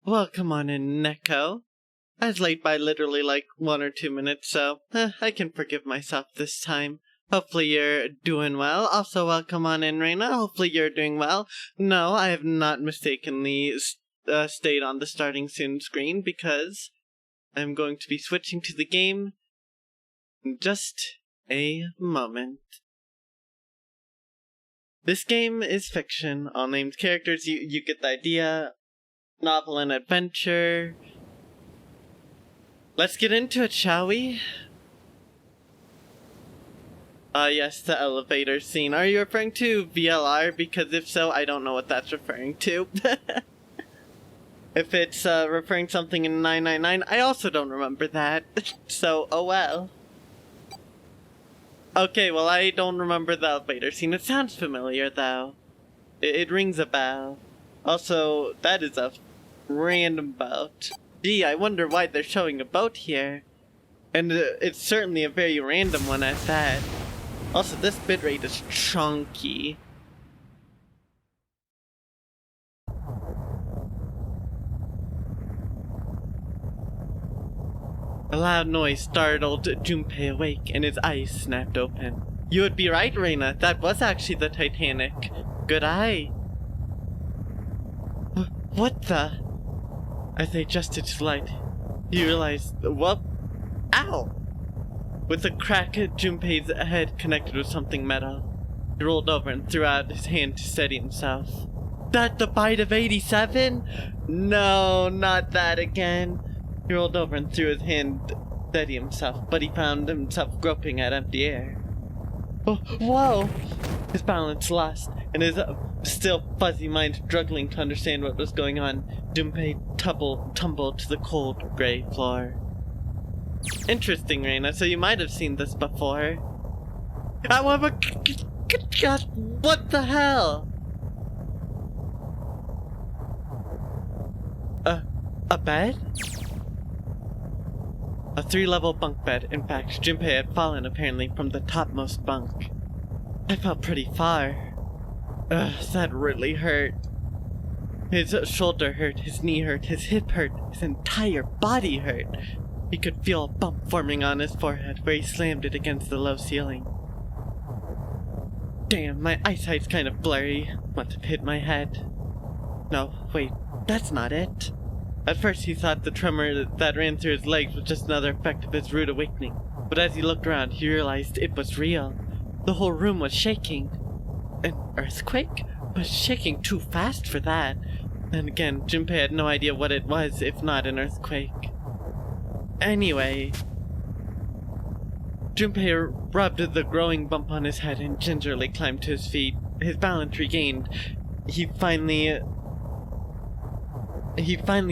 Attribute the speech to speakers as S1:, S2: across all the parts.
S1: Well, come on in, Neko. I was late by literally like 1 or 2 minutes, so I can forgive myself this time. Hopefully you're doing well. Also, welcome on in, Reina. Hopefully you're doing well. No, I have not mistakenly stayed on the starting soon screen because I'm going to be switching to the game in just a moment. This game is fiction. All named characters, you get the idea. Novel and adventure. Let's get into it, shall we? Yes, the elevator scene. Are you referring to VLR? Because if so, I don't know what that's referring to. If it's referring something in 999, I also don't remember that. So, oh well. Okay, well, I don't remember the elevator scene. It sounds familiar, though. It rings a bell. Also, that is a random boat. Gee, I wonder why they're showing a boat here. And it's certainly a very random one at that. Also, this bitrate is chunky. A loud noise startled Junpei awake, and his eyes snapped open. You would be right, Reina. That was actually the Titanic. Good eye. What the? As they adjusted to light, he realized, what? Ow! With a crack, Junpei's head connected with something metal. He rolled over and threw out his hand to steady himself. That the bite of 87? No, not that again. He rolled over and threw his hand to steady himself, but he found himself groping at empty air. Oh, whoa! His balance lost, and his still fuzzy mind struggling to understand what was going on, Junpei tumbled to the cold, gray floor. Interesting, Reina, so you might have seen this before. However, God, what the hell? A bed? A 3-level bunk bed. In fact, Junpei had fallen apparently from the topmost bunk. I fell pretty far. That really hurt. His shoulder hurt, his knee hurt, his hip hurt, his entire body hurt. He could feel a bump forming on his forehead where he slammed it against the low ceiling. Damn, my eyesight's kind of blurry. Must have hit my head. No, wait, that's not it. At first he thought the tremor that ran through his legs was just another effect of his rude awakening, but as he looked around he realized it was real. The whole room was shaking. An earthquake? But shaking too fast for that. And again, Junpei had no idea what it was, if not an earthquake. Anyway, Junpei rubbed the growing bump on his head and gingerly climbed to his feet. His balance regained. He finally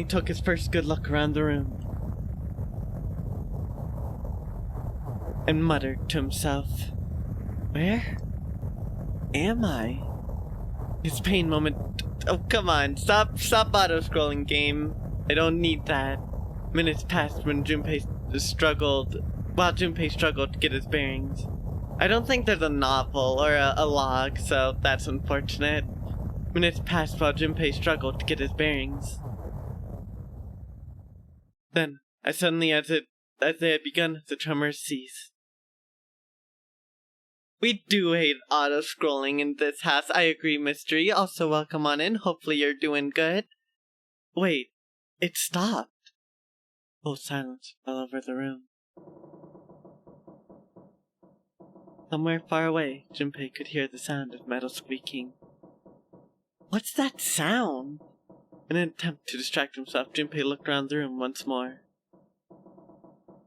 S1: took his first good look around the room and muttered to himself, "Where am I?" His pain moment. Oh, come on, stop auto-scrolling, game. I don't need that. Minutes passed when Junpei struggled to get his bearings. I don't think there's a novel or a log, so that's unfortunate. Minutes passed while Junpei struggled to get his bearings. Then, as suddenly as they had begun, the tremors ceased. We do hate auto-scrolling in this house. I agree, Mystery. Also, welcome on in. Hopefully you're doing good. Wait, it stopped. Full silence fell over the room. Somewhere far away, Junpei could hear the sound of metal squeaking. What's that sound? In an attempt to distract himself, Junpei looked around the room once more.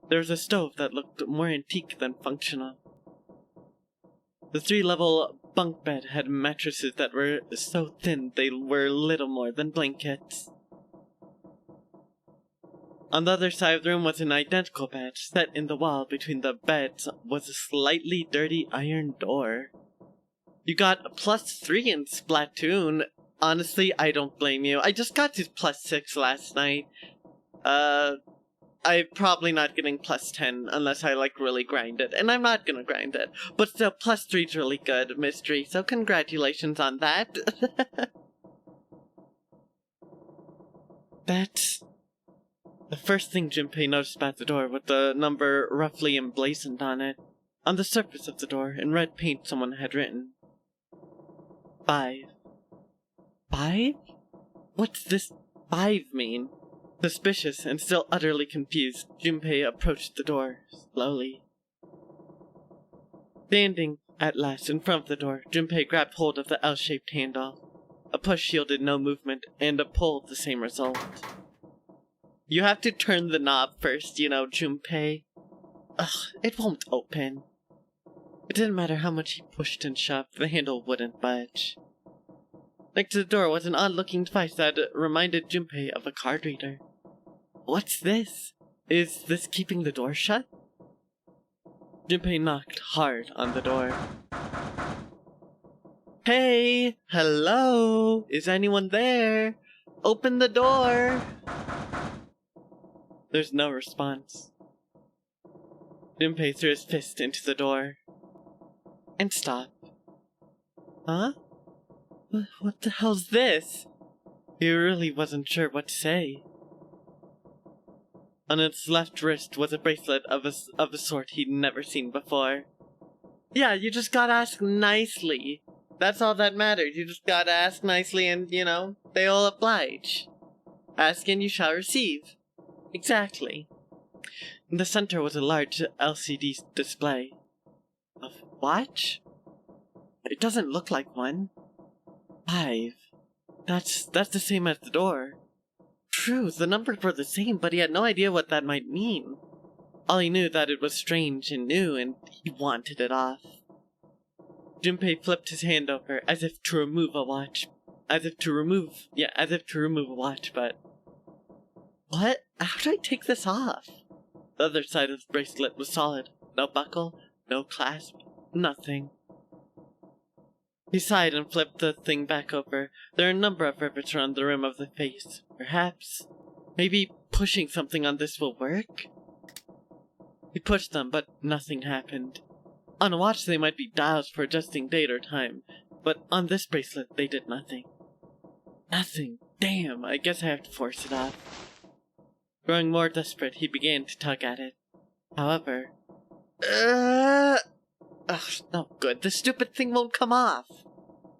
S1: There was a stove that looked more antique than functional. The 3-level bunk bed had mattresses that were so thin they were little more than blankets. On the other side of the room was an identical bed. Set in the wall between the beds was a slightly dirty iron door. You got a +3 in Splatoon. Honestly, I don't blame you. I just got to +6 last night. I'm probably not getting +10 unless I really grind it, and I'm not gonna grind it. But still, +3's really good, Mystery, so congratulations on that. That's the first thing Junpei noticed about the door was the number roughly emblazoned on it. On the surface of the door, in red paint, someone had written 5. 5? What's this 5 mean? Suspicious and still utterly confused, Junpei approached the door, slowly. Standing, at last, in front of the door, Junpei grabbed hold of the L-shaped handle. A push yielded no movement, and a pull the same result. You have to turn the knob first, Junpei. Ugh, it won't open. It didn't matter how much he pushed and shoved, the handle wouldn't budge. Next to the door was an odd-looking device that reminded Junpei of a card reader. What's this? Is this keeping the door shut? Junpei knocked hard on the door. Hey! Hello! Is anyone there? Open the door! There's no response. Junpei threw his fist into the door. And stopped. Huh? What the hell's this? He really wasn't sure what to say. On its left wrist was a bracelet of a sort he'd never seen before. Yeah, you just gotta ask nicely. That's all that matters. You just gotta ask nicely and, they'll oblige. Ask and you shall receive. Exactly. In the center was a large LCD display. A watch? It doesn't look like one. 5. That's the same as the door. true. The numbers were the same, but he had no idea what that might mean. All he knew that it was strange and new, and he wanted it off. Junpei flipped his hand over, as if to remove a watch. As if to remove a watch, but... What? How do I take this off? The other side of the bracelet was solid. No buckle, no clasp, nothing. He sighed and flipped the thing back over. There are a number of rivets around the rim of the face. Perhaps, maybe pushing something on this will work? He pushed them, but nothing happened. On a watch they might be dials for adjusting date or time, but on this bracelet they did nothing. Nothing. Damn, I guess I have to force it off. Growing more desperate, he began to tug at it. However... no good. The stupid thing won't come off.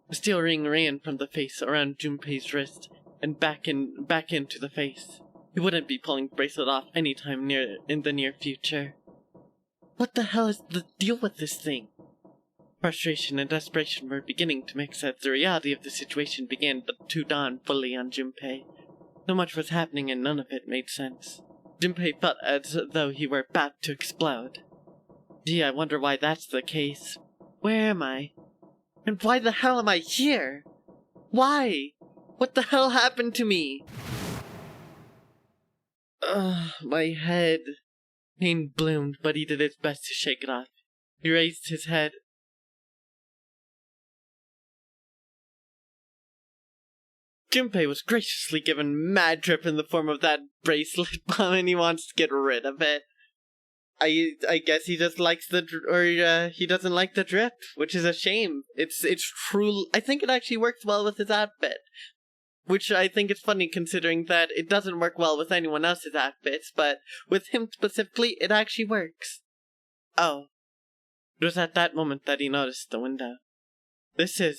S1: The steel ring ran from the face around Junpei's wrist and back into the face. He wouldn't be pulling the bracelet off anytime in the near future. What the hell is the deal with this thing? Frustration and desperation were beginning to mix as the reality of the situation began to dawn fully on Junpei. So much was happening and none of it made sense. Junpei felt as though he were about to explode. Gee, I wonder why that's the case. Where am I? And why the hell am I here? Why? What the hell happened to me? My head. Pain bloomed, but he did his best to shake it off. He raised his head. Junpei was graciously given mad drip in the form of that bracelet bomb, and he wants to get rid of it. I guess he just likes he doesn't like the drip, which is a shame. It's true. I think it actually works well with his outfit, which I think is funny considering that it doesn't work well with anyone else's outfits, but with him specifically, it actually works. Oh. It was at that moment that he noticed the window. The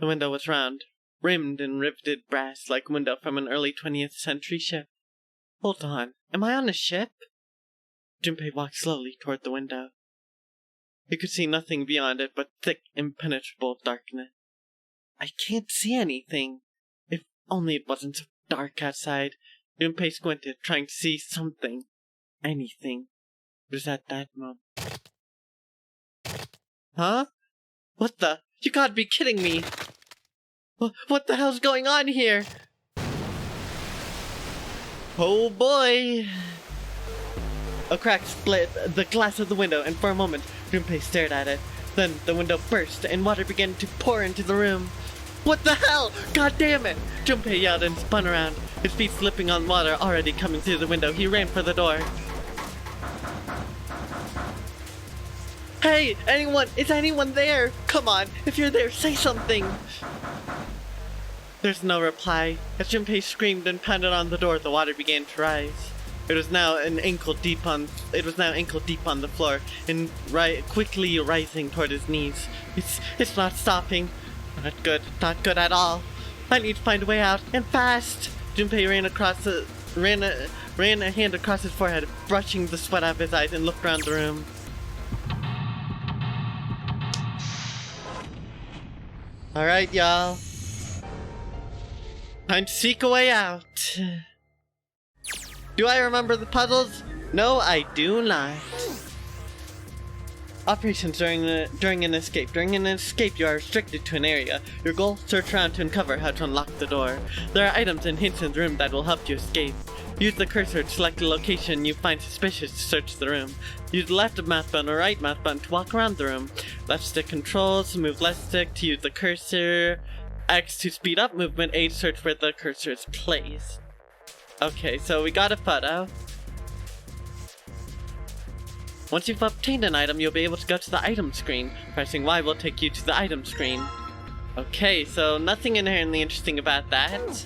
S1: window was round, rimmed in riveted brass like a window from an early 20th century ship. Hold on, am I on a ship? Junpei walked slowly toward the window. He could see nothing beyond it but thick, impenetrable darkness. I can't see anything. If only it wasn't so dark outside. Junpei squinted, trying to see something. Anything. It was at that moment. Huh? What the? You gotta be kidding me! What the hell's going on here? Oh boy! A crack split the glass of the window, and for a moment, Junpei stared at it. Then the window burst, and water began to pour into the room. What the hell? God damn it! Junpei yelled and spun around, his feet slipping on water already coming through the window. He ran for the door. Hey, anyone! Is anyone there? Come on, if you're there, say something! There's no reply. As Junpei screamed and pounded on the door, the water began to rise. It was now ankle deep on the floor, and quickly rising toward his knees. It's not stopping. Not good at all. I need to find a way out, and fast. Junpei ran a hand across his forehead, brushing the sweat out of his eyes, and looked around the room. Alright, y'all. Time to seek a way out. Do I remember the puzzles? No, I do not. Operations during an escape. During an escape, you are restricted to an area. Your goal: search around to uncover how to unlock the door. There are items and hints in the room that will help you escape. Use the cursor to select a location you find suspicious to search the room. Use the left mouse button or right mouse button to walk around the room. Left stick controls to move left stick to use the cursor. X to speed up movement. A to search where the cursor is placed. Okay, so we got a photo. Once you've obtained an item, you'll be able to go to the item screen. Pressing Y will take you to the item screen. Okay, so nothing inherently interesting about that.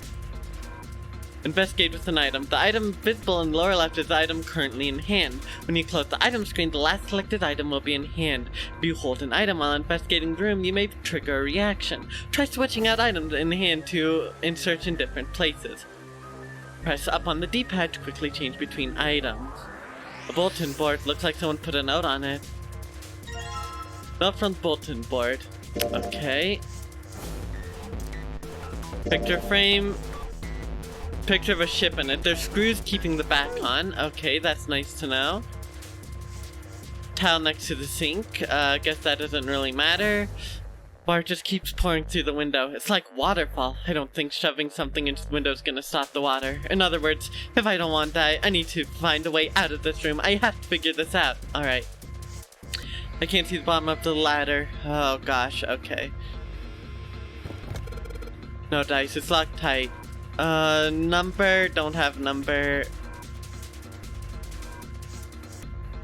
S1: Investigate with an item. The item visible in the lower left is the item currently in hand. When you close the item screen, the last selected item will be in hand. If you hold an item while investigating the room, you may trigger a reaction. Try switching out items in hand to search in different places. Press up on the D-pad to quickly change between items. A bulletin board. Looks like someone put a note on it. Note from the bulletin board. Okay. Picture frame. Picture of a ship in it. There's screws keeping the back on. Okay, that's nice to know. Towel next to the sink. Guess that doesn't really matter. Water just keeps pouring through the window. It's like waterfall. I don't think shoving something into the window is gonna stop the water. In other words, if I don't want to die, I need to find a way out of this room. I have to figure this out. Alright. I can't see the bottom of the ladder. Oh gosh, okay. No dice, it's locked tight. Number, don't have number.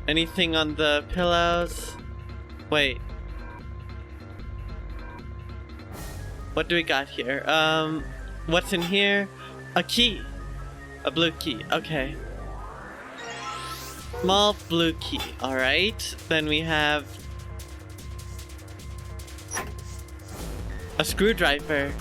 S1: Anything on the pillows? Wait. What do we got here? What's in here? A key. A blue key, okay. Small blue key, alright. Then we have a screwdriver.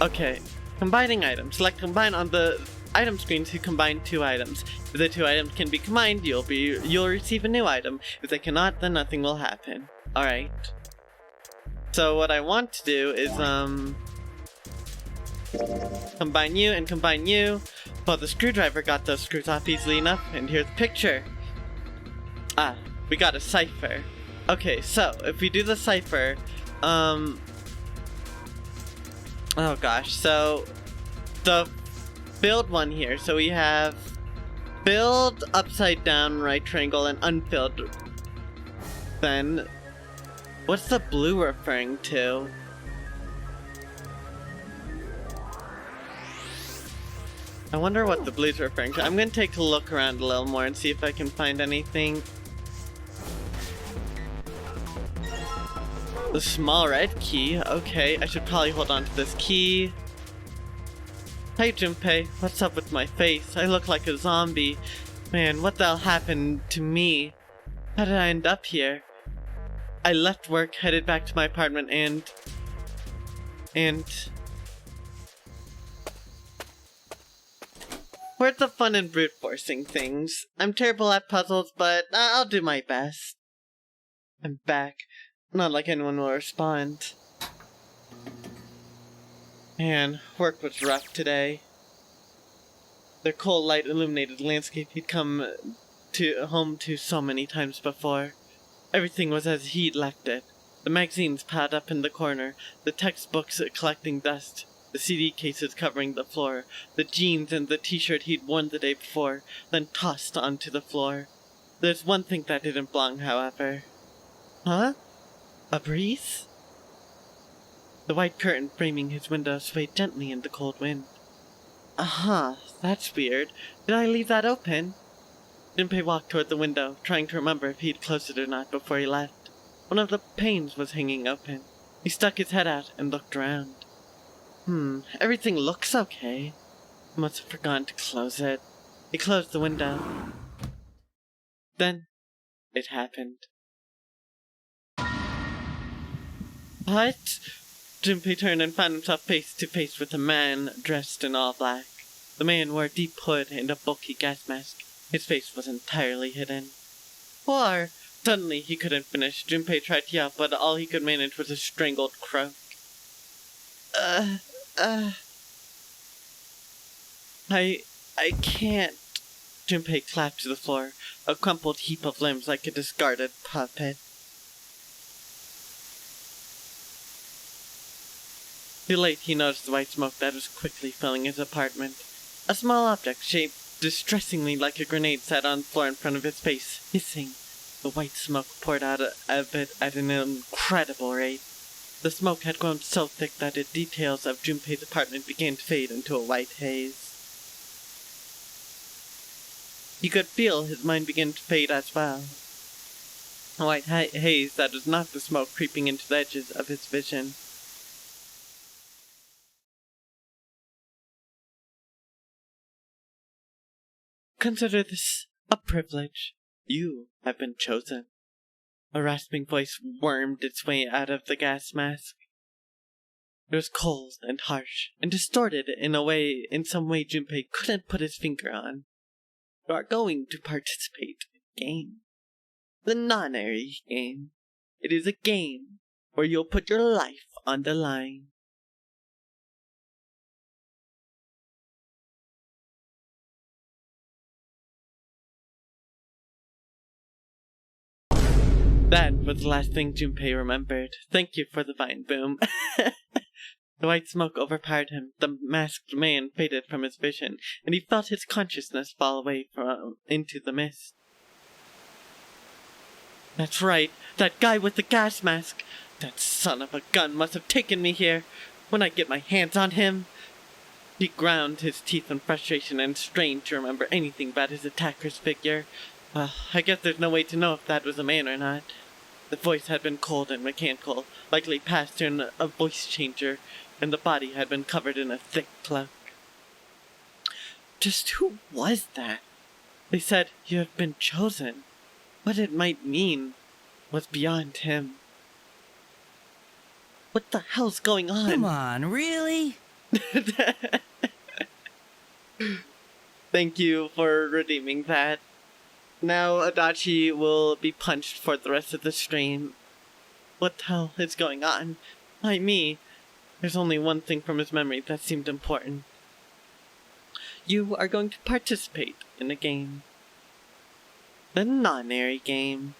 S1: Okay, combining items. Select combine on the item screen to combine two items. If the two items can be combined, you'll receive a new item. If they cannot, then nothing will happen. Alright. So what I want to do is combine you and combine you. Well, the screwdriver got those screws off easily enough, and here's the picture. Ah, we got a cipher. Okay, so if we do the cipher, oh gosh, so the build one here. So we have build, upside down, right triangle, and unfilled. Then, what's the blue referring to? I wonder what the blue's referring to. I'm gonna take a look around a little more and see if I can find anything. The small red key. Okay, I should probably hold on to this key. Hey Junpei, what's up with my face? I look like a zombie. Man, what the hell happened to me? How did I end up here? I left work, headed back to my apartment, and... Where's the fun in brute forcing things? I'm terrible at puzzles, but I'll do my best. I'm back. Not like anyone will respond. Man, work was rough today. The cold light illuminated landscape he'd come home to so many times before. Everything was as he'd left it. The magazines piled up in the corner, the textbooks collecting dust, the CD cases covering the floor, the jeans and the t-shirt he'd worn the day before, then tossed onto the floor. There's one thing that didn't belong, however. Huh? A breeze? The white curtain framing his window swayed gently in the cold wind. That's weird. Did I leave that open? Junpei walked toward the window, trying to remember if he'd closed it or not before he left. One of the panes was hanging open. He stuck his head out and looked around. Everything looks okay. I must have forgotten to close it. He closed the window. Then, it happened. What? Junpei turned and found himself face to face with a man dressed in all black. The man wore a deep hood and a bulky gas mask. His face was entirely hidden. Or, suddenly he couldn't finish. Junpei tried to yell, but all he could manage was a strangled croak. I can't. Junpei clapped to the floor, a crumpled heap of limbs like a discarded puppet. Too late, he noticed the white smoke that was quickly filling his apartment. A small object shaped distressingly like a grenade sat on the floor in front of his face, hissing. The white smoke poured out of it at an incredible rate. The smoke had grown so thick that the details of Junpei's apartment began to fade into a white haze. He could feel his mind begin to fade as well. A white haze that was not the smoke creeping into the edges of his vision. Consider this a privilege. You have been chosen. A rasping voice wormed its way out of the gas mask. It was cold and harsh, and distorted in some way Junpei couldn't put his finger on. You are going to participate in a game. The non-airy game. It is a game where you'll put your life on the line. That was the last thing Junpei remembered. Thank you for the vine boom. The white smoke overpowered him. The masked man faded from his vision, and he felt his consciousness fall away into the mist. That's right, that guy with the gas mask. That son of a gun must have taken me here. When I get my hands on him. He ground his teeth in frustration and strained to remember anything about his attacker's figure. Well, I guess there's no way to know if that was a man or not. The voice had been cold and mechanical, likely passed through a voice changer, and the body had been covered in a thick cloak. Just who was that? They said, "You have been chosen." What it might mean was beyond him. What the hell's going on?
S2: Come on, really?
S1: Thank you for redeeming that. Now Adachi will be punched for the rest of the stream. What the hell is going on? Why me? There's only one thing from his memory that seemed important. You are going to participate in a game. The non-airy game.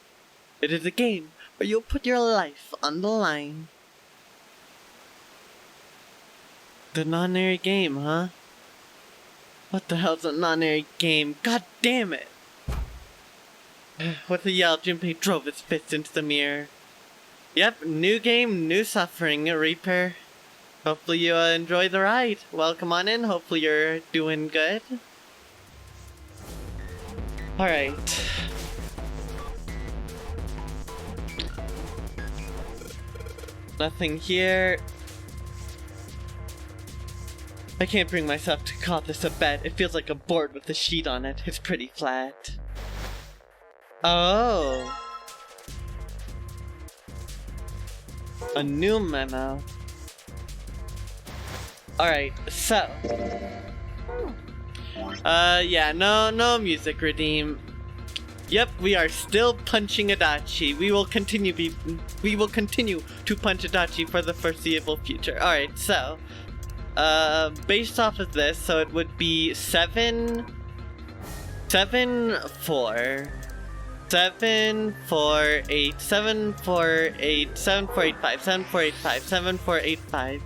S1: It is a game where you'll put your life on the line. The non-airy game, huh? What the hell's a non-airy game? God damn it! With a yell, Junpei drove his fist into the mirror. Yep, new game, new suffering, Reaper. Hopefully you enjoy the ride. Welcome on in, hopefully you're doing good. Alright. Nothing here. I can't bring myself to call this a bed. It feels like a board with a sheet on it. It's pretty flat. Oh. A new memo. Alright, so. Yeah, no music, Redeem. Yep, we are still punching Adachi. We will continue to punch Adachi for the foreseeable future. Alright, so. Based off of this, so it would be 7, 4, 7, 4, 8, 7, 4, 8, 7, 4, 8, 5, 7, 4, 8, 5, 7, 4, 8, 5,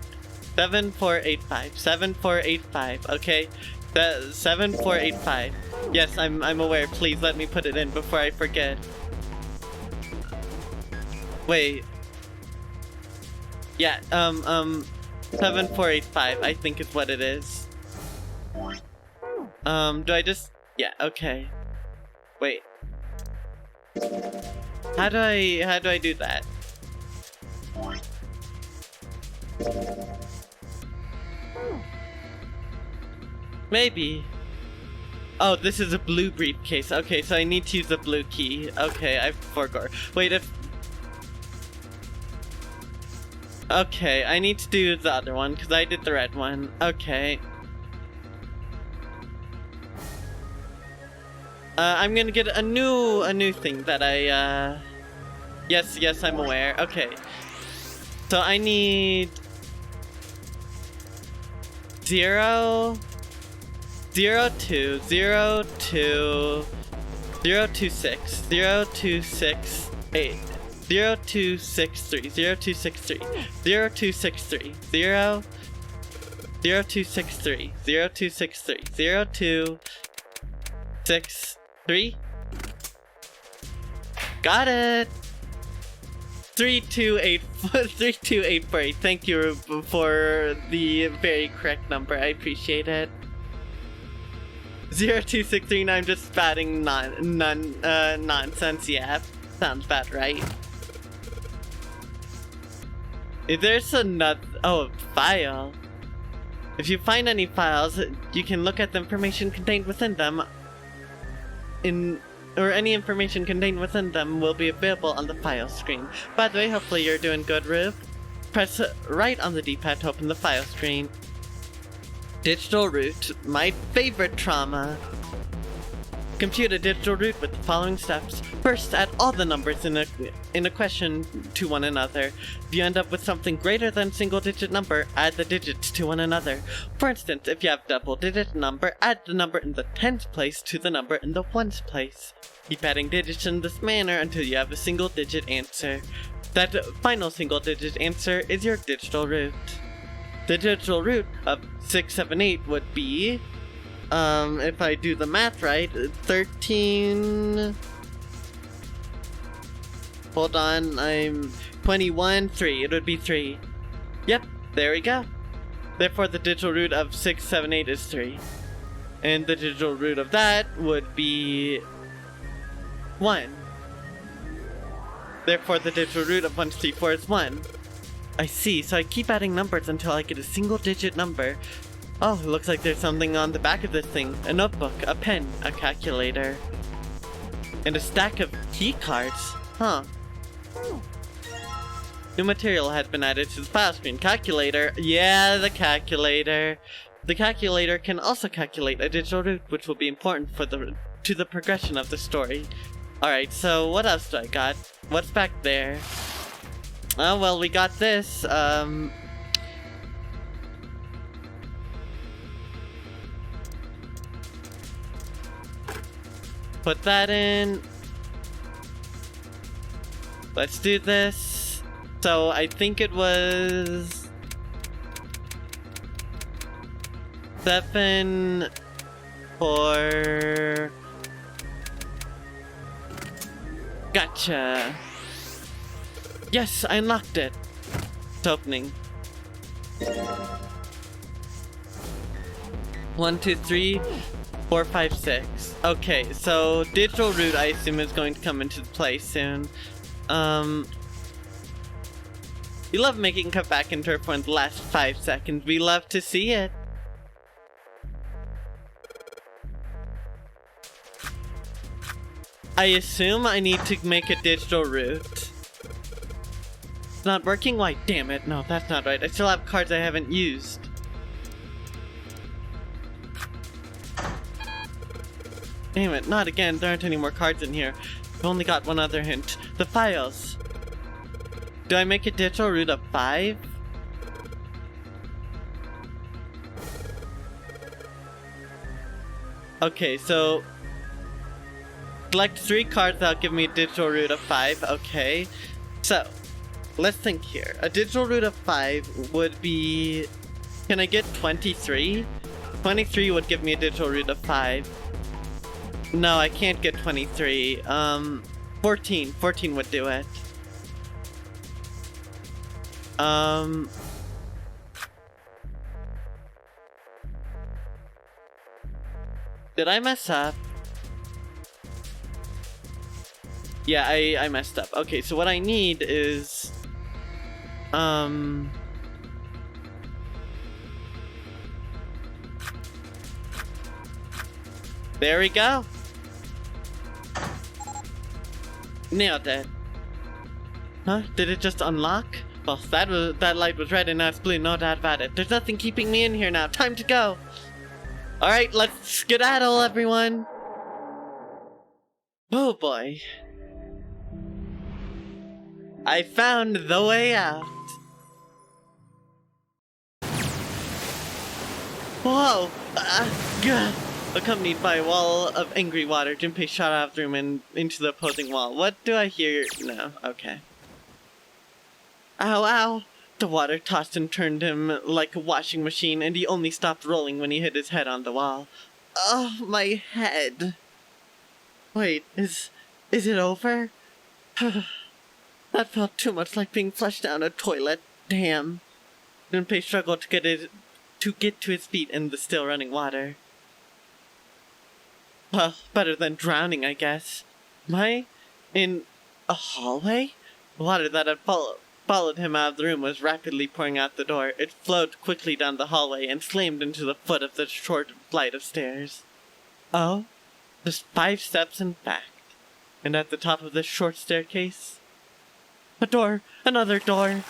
S1: 7, 4, 8, 5, 7, 4, 8, 5, okay? 7, 4, 8, 5. Yes, I'm aware. Please let me put it in before I forget. Wait. Yeah, 7485, I think is what it is. Do I just... Yeah, okay. Wait. How do I do that? Maybe. Oh, this is a blue briefcase. Okay, so I need to use the blue key. Okay, I forgot. Wait, if... Okay, I need to do the other one, because I did the red one. Okay. I'm gonna get a new thing that I, Yes, I'm aware. Okay. So I need... 0... 02, 02, 026, 0268, 0263, 0263, 0263, 0263, 0263, 0263. Got it! 3284. Thank you for the very correct number. I appreciate it. 02639, I'm just spouting nonsense. Yeah, sounds about right. There's another... Oh, file. If you find any files, you can look at the information contained within them. Or any information contained within them will be available on the file screen. By the way, hopefully you're doing good, Rube. Press right on the D-pad to open the file screen. Digital root, my favorite trauma. Compute a digital root with the following steps. First, add all the numbers in a question to one another. If you end up with something greater than a single-digit number, add the digits to one another. For instance, if you have a double-digit number, add the number in the tens place to the number in the ones place. Keep adding digits in this manner until you have a single-digit answer. That final single-digit answer is your digital root. The digital root of 678 would be, if I do the math right, 13... Hold on, I'm 21, 3. It would be 3. Yep, there we go. Therefore, the digital root of 678 is 3. And the digital root of that would be 1. Therefore, the digital root of 134 is 1. I see, so I keep adding numbers until I get a single-digit number. Oh, it looks like there's something on the back of this thing. A notebook, a pen, a calculator, and a stack of key cards. Huh. New material has been added to the file screen. Calculator. Yeah, the calculator. The calculator can also calculate a digital root, which will be important for to the progression of the story. Alright, so what else do I got? What's back there? Oh, well, we got this. Put that in. Let's do this. So I think it was 7 for... Gotcha. Yes, I unlocked it. It's opening. 1, 2, 3, 4, 5, 6. Okay, so digital root I assume is going to come into play soon. We love making cut back and turf for the last 5 seconds. We love to see it. I assume I need to make a digital root. It's not working? Why, damn it. No, that's not right. I still have cards I haven't used. Damn it, not again. There aren't any more cards in here. I've only got one other hint. The files. Do I make a digital root of 5? Okay, so select 3 cards that'll give me a digital root of 5. Okay, so let's think here. A digital root of 5 would be... Can I get 23? 23 would give me a digital root of 5. No, I can't get 23. 14. 14 would do it. Did I mess up? Yeah, I messed up. Okay, so what I need is... There we go. Nailed it. Huh? Did it just unlock? Well, that light was red and now it's blue, no doubt about it. There's nothing keeping me in here now. Time to go. Alright, let's skedaddle, everyone. Oh boy. I found the way out. Whoa! Gah. Accompanied by a wall of angry water, Junpei shot out of the room and into the opposing wall. What do I hear now? Okay. Ow, ow! The water tossed and turned him like a washing machine, and he only stopped rolling when he hit his head on the wall. Oh, my head. Wait, is it over? That felt too much like being flushed down a toilet. Damn. Junpei struggled to get to his feet in the still running water. Well, better than drowning, I guess. Am I in a hallway? The water that had followed him out of the room was rapidly pouring out the door. It flowed quickly down the hallway and slammed into the foot of the short flight of stairs. Oh? Just 5 steps, in fact. And at the top of this short staircase... A door! Another door!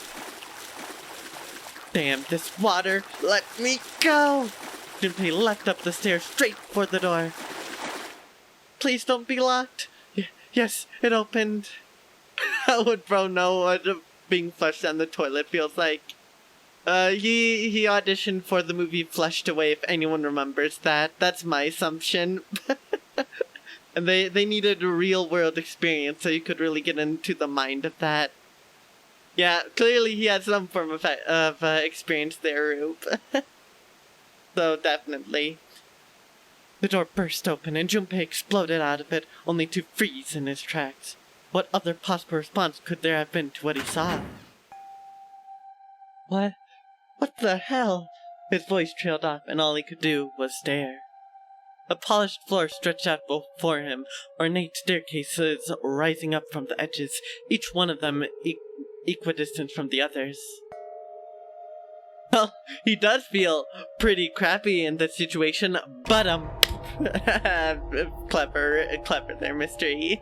S1: Damn this water! Let me go! Junpei leapt up the stairs straight for the door. please don't be locked. Yes, it opened. How would bro know what being flushed down the toilet feels like? He auditioned for the movie Flushed Away, if anyone remembers that. That's my assumption. And they needed a real-world experience so you could really get into the mind of that. Yeah, clearly he had some form of experience there, Rube. So, definitely. The door burst open and Junpei exploded out of it, only to freeze in his tracks. What other possible response could there have been to what he saw? What the hell? His voice trailed off, and all he could do was stare. A polished floor stretched out before him, ornate staircases rising up from the edges, each one of them equidistant from the others. Well, he does feel pretty crappy in this situation, but clever there, mystery.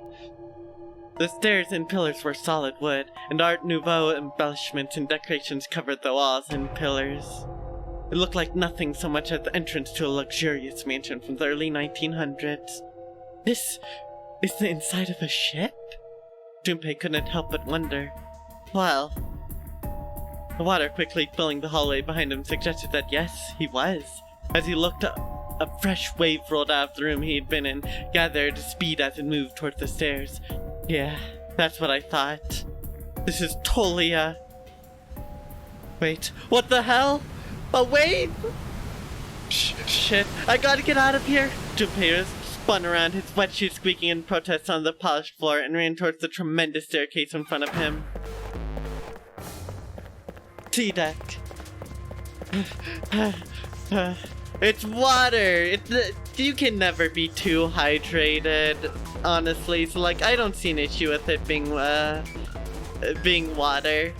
S1: The stairs and pillars were solid wood, and Art Nouveau embellishments and decorations covered the walls and pillars. It looked like nothing so much as the entrance to a luxurious mansion from the early 1900s. This is the inside of a ship? Junpei couldn't help but wonder. Well, the water quickly filling the hallway behind him suggested that yes, he was. As he looked up, a fresh wave rolled out of the room he had been in, gathered speed as it moved towards the stairs. Yeah, that's what I thought. This is totally Wait, what the hell? A wave? Shit, I gotta get out of here! Junpei spun around, his wet shoes squeaking in protest on the polished floor, and ran towards the tremendous staircase in front of him. T-deck. It's water! You can never be too hydrated, honestly. So, like, I don't see an issue with it being water.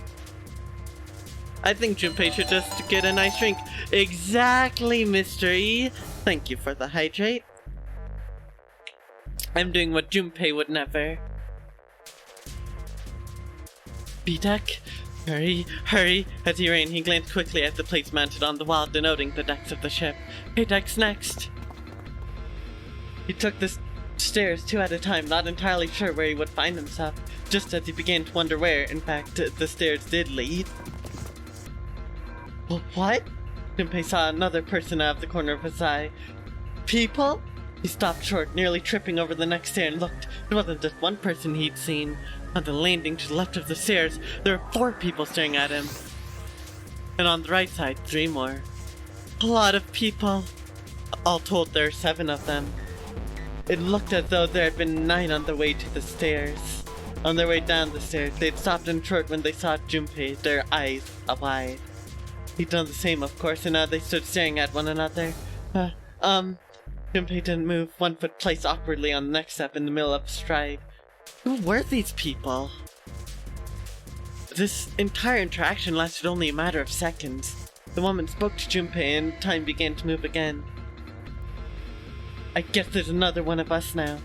S1: I think Junpei should just get a nice drink. Exactly, mystery. Thank you for the hydrate. I'm doing what Junpei would never. B-deck? Hurry! As he ran, he glanced quickly at the plates mounted on the wall, denoting the decks of the ship. Hey, decks next! He took the stairs two at a time, not entirely sure where he would find himself, just as he began to wonder where, in fact, the stairs did lead. What? Junpei saw another person out of the corner of his eye. People? He stopped short, nearly tripping over the next stair, and looked. It wasn't just one person he'd seen. On the landing to the left of the stairs, there were 4 people staring at him. And on the right side, 3 more. A lot of people. All told, there were 7 of them. It looked as though there had been 9 on the way to the stairs. On their way down the stairs, they'd stopped in short when they saw Junpei, their eyes wide. He'd done the same, of course, and now they stood staring at one another. Junpei didn't move, one foot placed awkwardly on the next step in the middle of a stride. Who were these people? This entire interaction lasted only a matter of seconds. The woman spoke to Junpei and time began to move again. I guess there's another one of us now.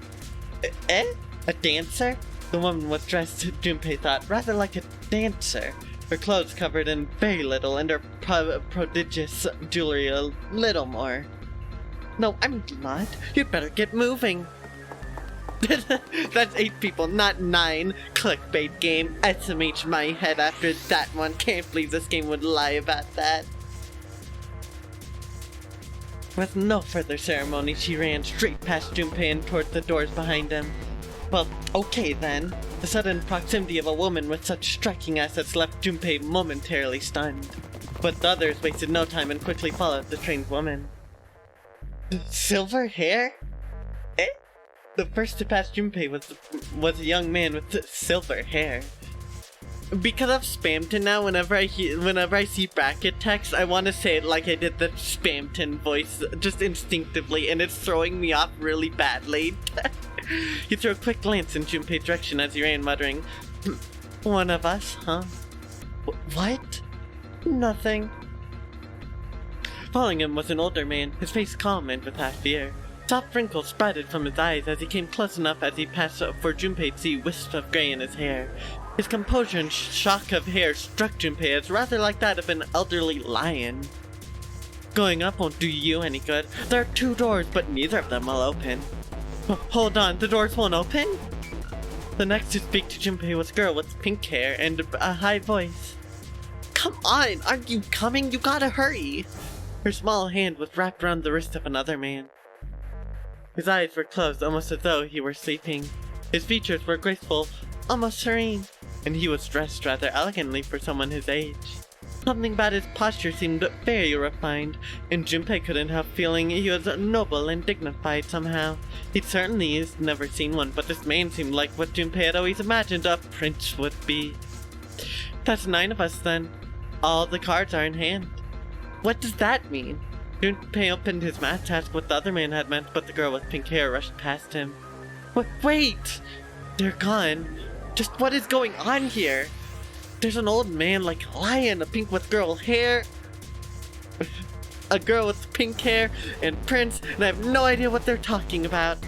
S1: A dancer? The woman was dressed, Junpei thought, rather like a dancer. Her clothes covered in very little and her prodigious jewelry a little more. No, I'm not. You'd better get moving. That's 8 people, not 9. Clickbait game. SMH my head after that one. Can't believe this game would lie about that. With no further ceremony, she ran straight past Junpei and toward the doors behind him. Well, okay then. The sudden proximity of a woman with such striking assets left Junpei momentarily stunned. But the others wasted no time and quickly followed the strange woman. Silver hair? The first to pass Junpei was a young man with silver hair. Because I've Spamton now, whenever I see bracket text, I want to say it like I did the Spamton voice, just instinctively, and it's throwing me off really badly. He threw a quick glance in Junpei's direction as he ran, muttering, "One of us, huh? What? Nothing." Following him was an older man, his face calm and with half fear. Soft wrinkles sprouted from his eyes as he came close enough as he passed for Junpei to see wisps of gray in his hair. His composure and shock of hair struck Junpei as rather like that of an elderly lion. Going up won't do you any good. There are 2 doors, but neither of them will open. Hold on, the doors won't open? The next to speak to Junpei was a girl with pink hair and a high voice. Come on, aren't you coming? You gotta hurry! Her small hand was wrapped around the wrist of another man. His eyes were closed, almost as though he were sleeping. His features were graceful, almost serene, and he was dressed rather elegantly for someone his age. Something about his posture seemed very refined, and Junpei couldn't help feeling he was noble and dignified somehow. He'd certainly never seen one, but this man seemed like what Junpei had always imagined a prince would be. That's 9 of us then. All the cards are in hand. What does that mean? Junpei opened his mouth to ask what the other man had meant, but the girl with pink hair rushed past him. Wait! They're gone. Just what is going on here? There's an old man like a lion, a pink with girl hair, a girl with pink hair, and Prince, and I have no idea what they're talking about.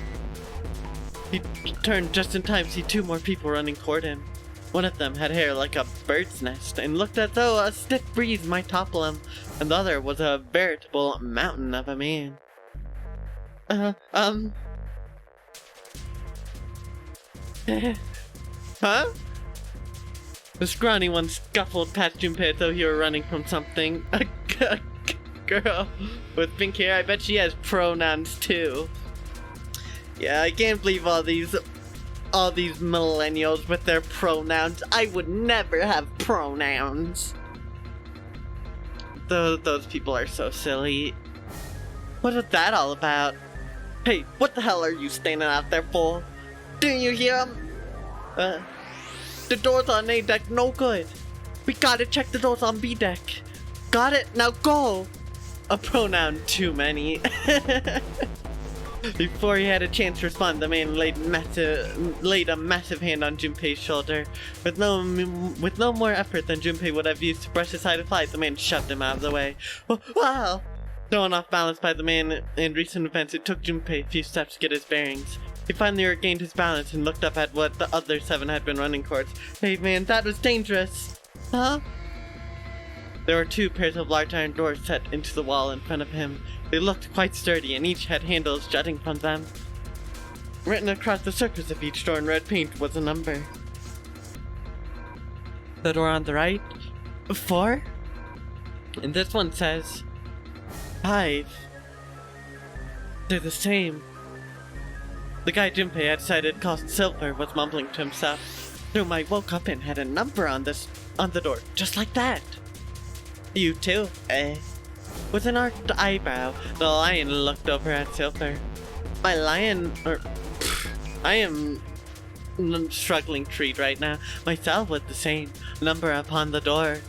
S1: He turned just in time to see 2 more people running toward him. One of them had hair like a bird's nest and looked as though a stiff breeze might topple him, and the other was a veritable mountain of a man. Huh? The scrawny one scuffled past Junpei as though he were running from something. A girl with pink hair, I bet she has pronouns too. Yeah, I can't believe all these millennials with their pronouns. I would never have pronouns. Those people are so silly. What was that all about? Hey, what the hell are you standing out there for? Didn't you hear him? The doors on A deck no good. We gotta check the doors on B deck. Got it? Now go! A pronoun too many. Before he had a chance to respond, the man laid a massive hand on Junpei's shoulder. With no more effort than Junpei would have used to brush aside a fly, the man shoved him out of the way. Wow! Thrown off balance by the man and recent events, it took Junpei a few steps to get his bearings. He finally regained his balance and looked up at what the other 7 had been running towards. Hey man, that was dangerous! Huh? There were 2 pairs of large iron doors set into the wall in front of him. They looked quite sturdy and each had handles jutting from them. Written across the surface of each door in red paint was a number. The door on the right, 4. And this one says 5. They're the same. The guy Junpei had decided called Silver was mumbling to himself. Soon I woke up and had a number on the door, just like that. You too, eh? With an arched eyebrow, the lion looked over at Silver. I am struggling to read right now. Myself with the same number upon the door.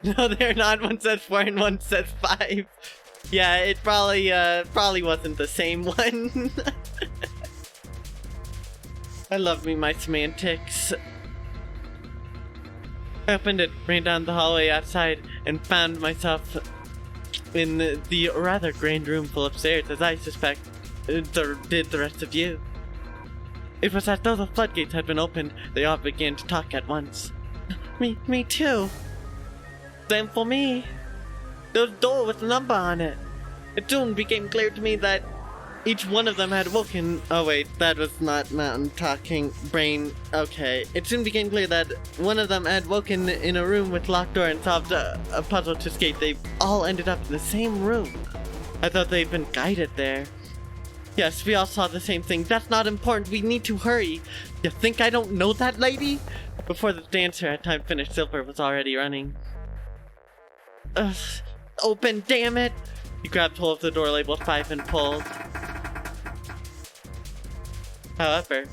S1: No, they're not. One says 4 and one says 5. Yeah, it probably wasn't the same one. I love me my semantics. I opened it, ran down the hallway outside, and found myself in the rather grand room full of stairs, as I suspect did the rest of you. It was as though the floodgates had been opened. They all began to talk at once. Me too. Same for me. There was a door with a number on it. It soon became clear to me that each one of them had woken. Oh wait, that was not mountain talking. Brain. Okay. It soon became clear that one of them had woken in a room with locked door and solved a puzzle to escape. They all ended up in the same room. I thought they'd been guided there. Yes, we all saw the same thing. That's not important. We need to hurry. You think I don't know that, lady? Before the dancer had time to finish, Silver was already running. Ugh. Open, damn it! He grabbed hold of the door labeled 5 and pulled. However,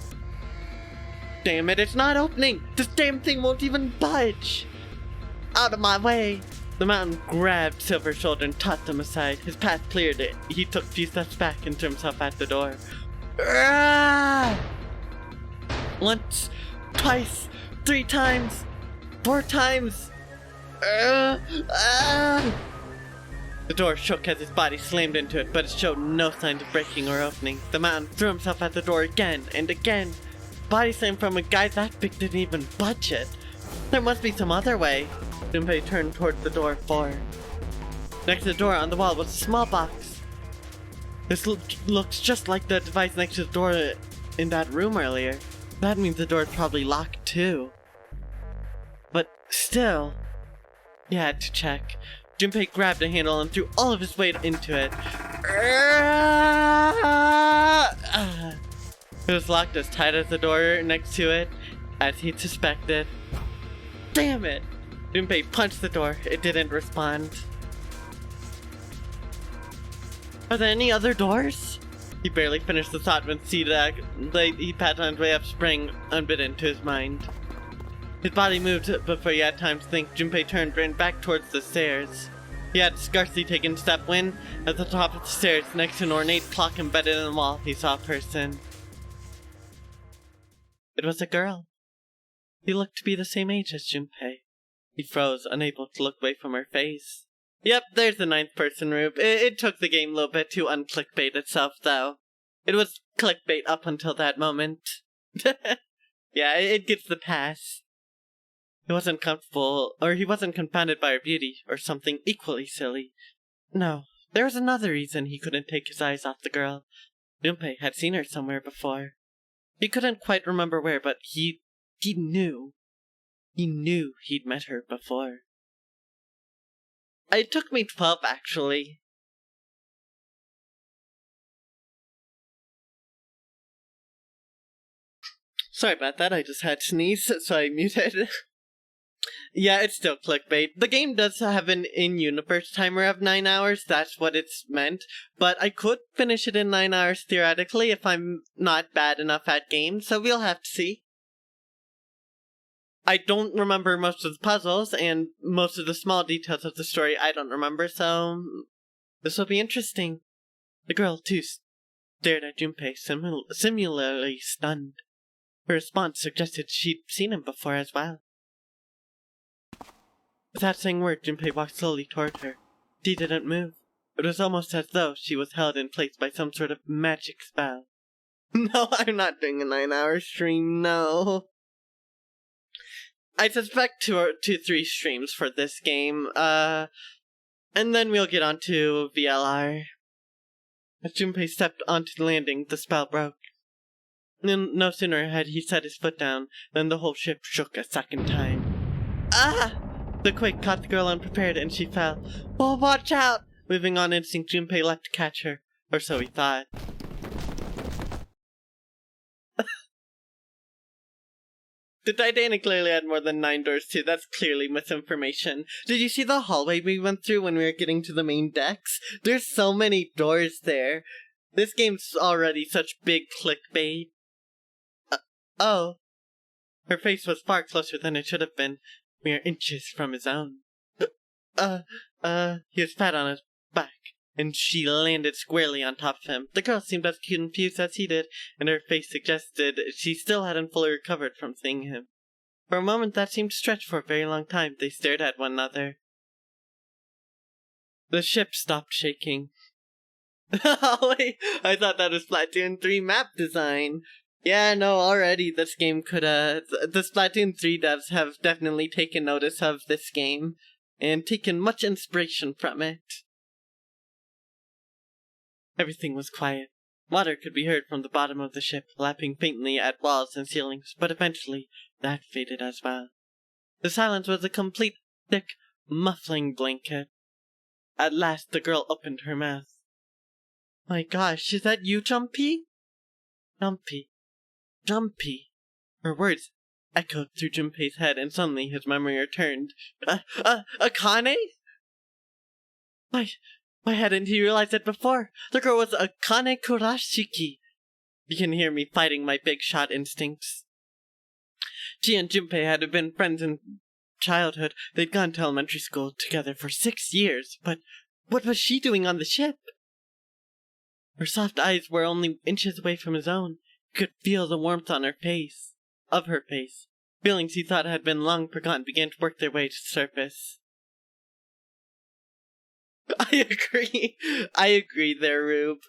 S1: damn it, it's not opening! This damn thing won't even budge! Out of my way! The mountain grabbed Silver's shoulder and tossed him aside. His path cleared it. He took a few steps back and threw himself at the door. Once, twice, 3 times, 4 times. The door shook as his body slammed into it, but it showed no signs of breaking or opening. The man threw himself at the door again and again. Body slam from a guy that big didn't even budge it. There must be some other way. Junpei turned towards the door 4. Next to the door on the wall was a small box. This looks just like the device next to the door in that room earlier. That means the door is probably locked too. But still, he had to check. Junpei grabbed a handle and threw all of his weight into it. It was locked as tight as the door next to it, as he'd suspected. Damn it! Junpei punched the door. It didn't respond. Are there any other doors? He barely finished the thought when he pat on his way up, sprang unbidden to his mind. His body moved before he had time to think. Junpei turned, ran back towards the stairs. He had scarcely taken a step when, at the top of the stairs, next to an ornate clock embedded in the wall, he saw a person. It was a girl. He looked to be the same age as Junpei. He froze, unable to look away from her face. Yep, there's the ninth person rube. It took the game a little bit to unclickbait itself, though. It was clickbait up until that moment. Yeah, it gets the pass. He wasn't comfortable, or he wasn't confounded by her beauty, or something equally silly. No, there was another reason he couldn't take his eyes off the girl. Junpei had seen her somewhere before. He couldn't quite remember where, but he knew. He knew he'd met her before. It took me 12, actually. Sorry about that, I just had to sneeze, so I muted. Yeah, it's still clickbait. The game does have an in-universe timer of 9 hours, that's what it's meant. But I could finish it in 9 hours theoretically if I'm not bad enough at games, so we'll have to see. I don't remember most of the puzzles, and most of the small details of the story I don't remember, so this will be interesting. The girl, too, stared at Junpei, similarly stunned. Her response suggested she'd seen him before as well. Without saying a word, Junpei walked slowly toward her. She didn't move. It was almost as though she was held in place by some sort of magic spell. No, I'm not doing a 9-hour stream, no. I suspect 2 or 3 streams for this game, and then we'll get onto VLR. As Junpei stepped onto the landing, the spell broke. No sooner had he set his foot down than the whole ship shook a second time. Ah! The quake caught the girl unprepared, and she fell. Oh, watch out! Moving on instinct, Junpei leapt to catch her, or so he thought. The Titanic clearly had more than 9 doors too. That's clearly misinformation. Did you see the hallway we went through when we were getting to the main decks? There's so many doors there. This game's already such big clickbait. Oh. Her face was far closer than it should have been, mere inches from his own. He was fat on his back, and she landed squarely on top of him. The girl seemed as confused as he did, and her face suggested she still hadn't fully recovered from seeing him. For a moment that seemed to stretch for a very long time. They stared at one another. The ship stopped shaking. Oh wait, I thought that was Splatoon 3 map design. Yeah, no, already this game could, the Splatoon 3 devs have definitely taken notice of this game, and taken much inspiration from it. Everything was quiet. Water could be heard from the bottom of the ship, lapping faintly at walls and ceilings, but eventually that faded as well. The silence was a complete, thick, muffling blanket. At last the girl opened her mouth. My gosh, is that you, Jumpy? Jumpy. Her words echoed through Junpei's head, and suddenly his memory returned. Akane? Why hadn't he realized it before? The girl was Akane Kurashiki. You can hear me fighting my big shot instincts. She and Junpei had been friends in childhood. They'd gone to elementary school together for 6 years, but what was she doing on the ship? Her soft eyes were only inches away from his own. He could feel the warmth on her face. Feelings he thought had been long forgotten began to work their way to the surface. I agree there, Rube.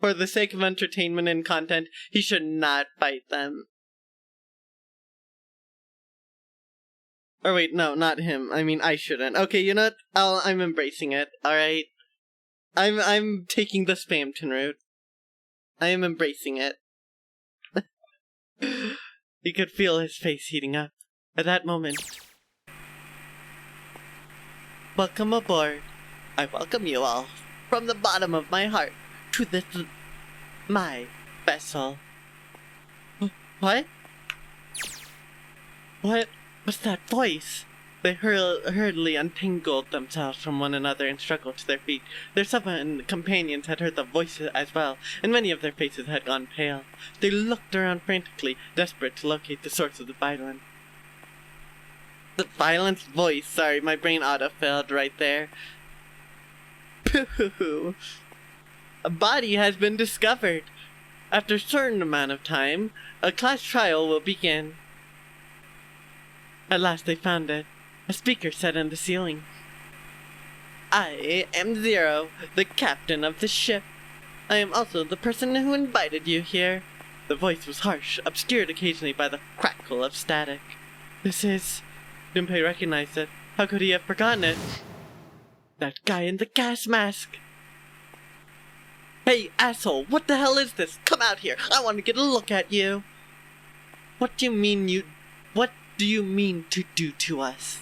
S1: For the sake of entertainment and content, he should not fight them. Or wait, no, not him. I mean, I shouldn't. Okay, you know what? I'm embracing it, alright? I'm taking the Spamton route. I am embracing it. He could feel his face heating up. At that moment, welcome aboard. I welcome you all from the bottom of my heart to this my vessel. What? What was that voice? They hurriedly untangled themselves from one another and struggled to their feet. Their seven companions had heard the voices as well, and many of their faces had gone pale. They looked around frantically, desperate to locate the source of the violence. The violence voice. Sorry, my brain auto-failed right there. Pooh. A body has been discovered. After a certain amount of time, a class trial will begin. At last they found it. A speaker said in the ceiling. I am Zero, the captain of the ship. I am also the person who invited you here. The voice was harsh, obscured occasionally by the crackle of static. This is... Junpei recognized it. How could he have forgotten it? That guy in the gas mask. Hey, asshole, what the hell is this? Come out here. I want to get a look at you. What do you mean to do to us?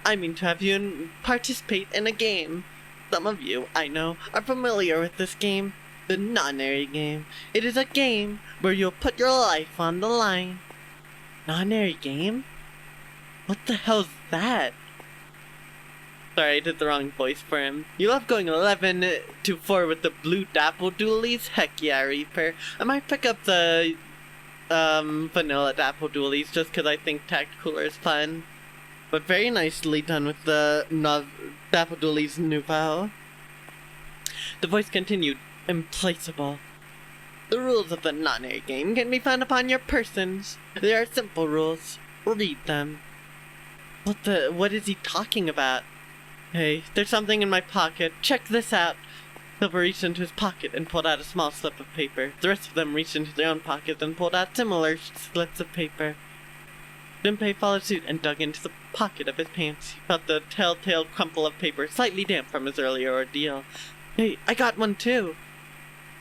S1: I mean to have you participate in a game. Some of you, I know, are familiar with this game. The non-airy game. It is a game where you'll put your life on the line. Non-airy game? What the hell's that? Sorry, I did the wrong voice for him. You love going 11-4 with the blue dapple dualies? Heck yeah, Reaper. I might pick up the vanilla dapple dualies just because I think Tacticooler is fun. But very nicely done with the dapple dualies nouveau. The voice continued, implacable. The rules of the non-airy game can be found upon your persons. They are simple rules. Read them. What is he talking about? Hey, there's something in my pocket. Check this out. Silver reached into his pocket and pulled out a small slip of paper. The rest of them reached into their own pockets and pulled out similar slips of paper. Junpei followed suit and dug into the pocket of his pants. He felt the telltale crumple of paper, slightly damp from his earlier ordeal. Hey, I got one too!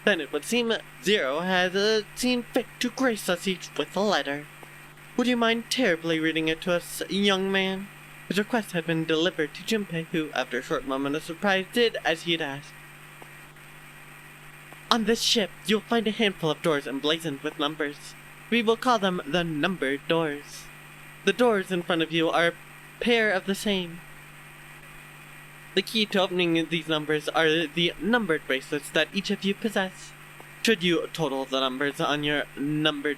S1: Then it would seem Zero has seen fit to grace us each with a letter. Would you mind terribly reading it to us, young man? His request had been delivered to Junpei, who, after a short moment of surprise, did as he had asked. On this ship, you'll find a handful of doors emblazoned with numbers. We will call them the numbered doors. The doors in front of you are a pair of the same. The key to opening these numbers are the numbered bracelets that each of you possess. Should you total the numbers on your I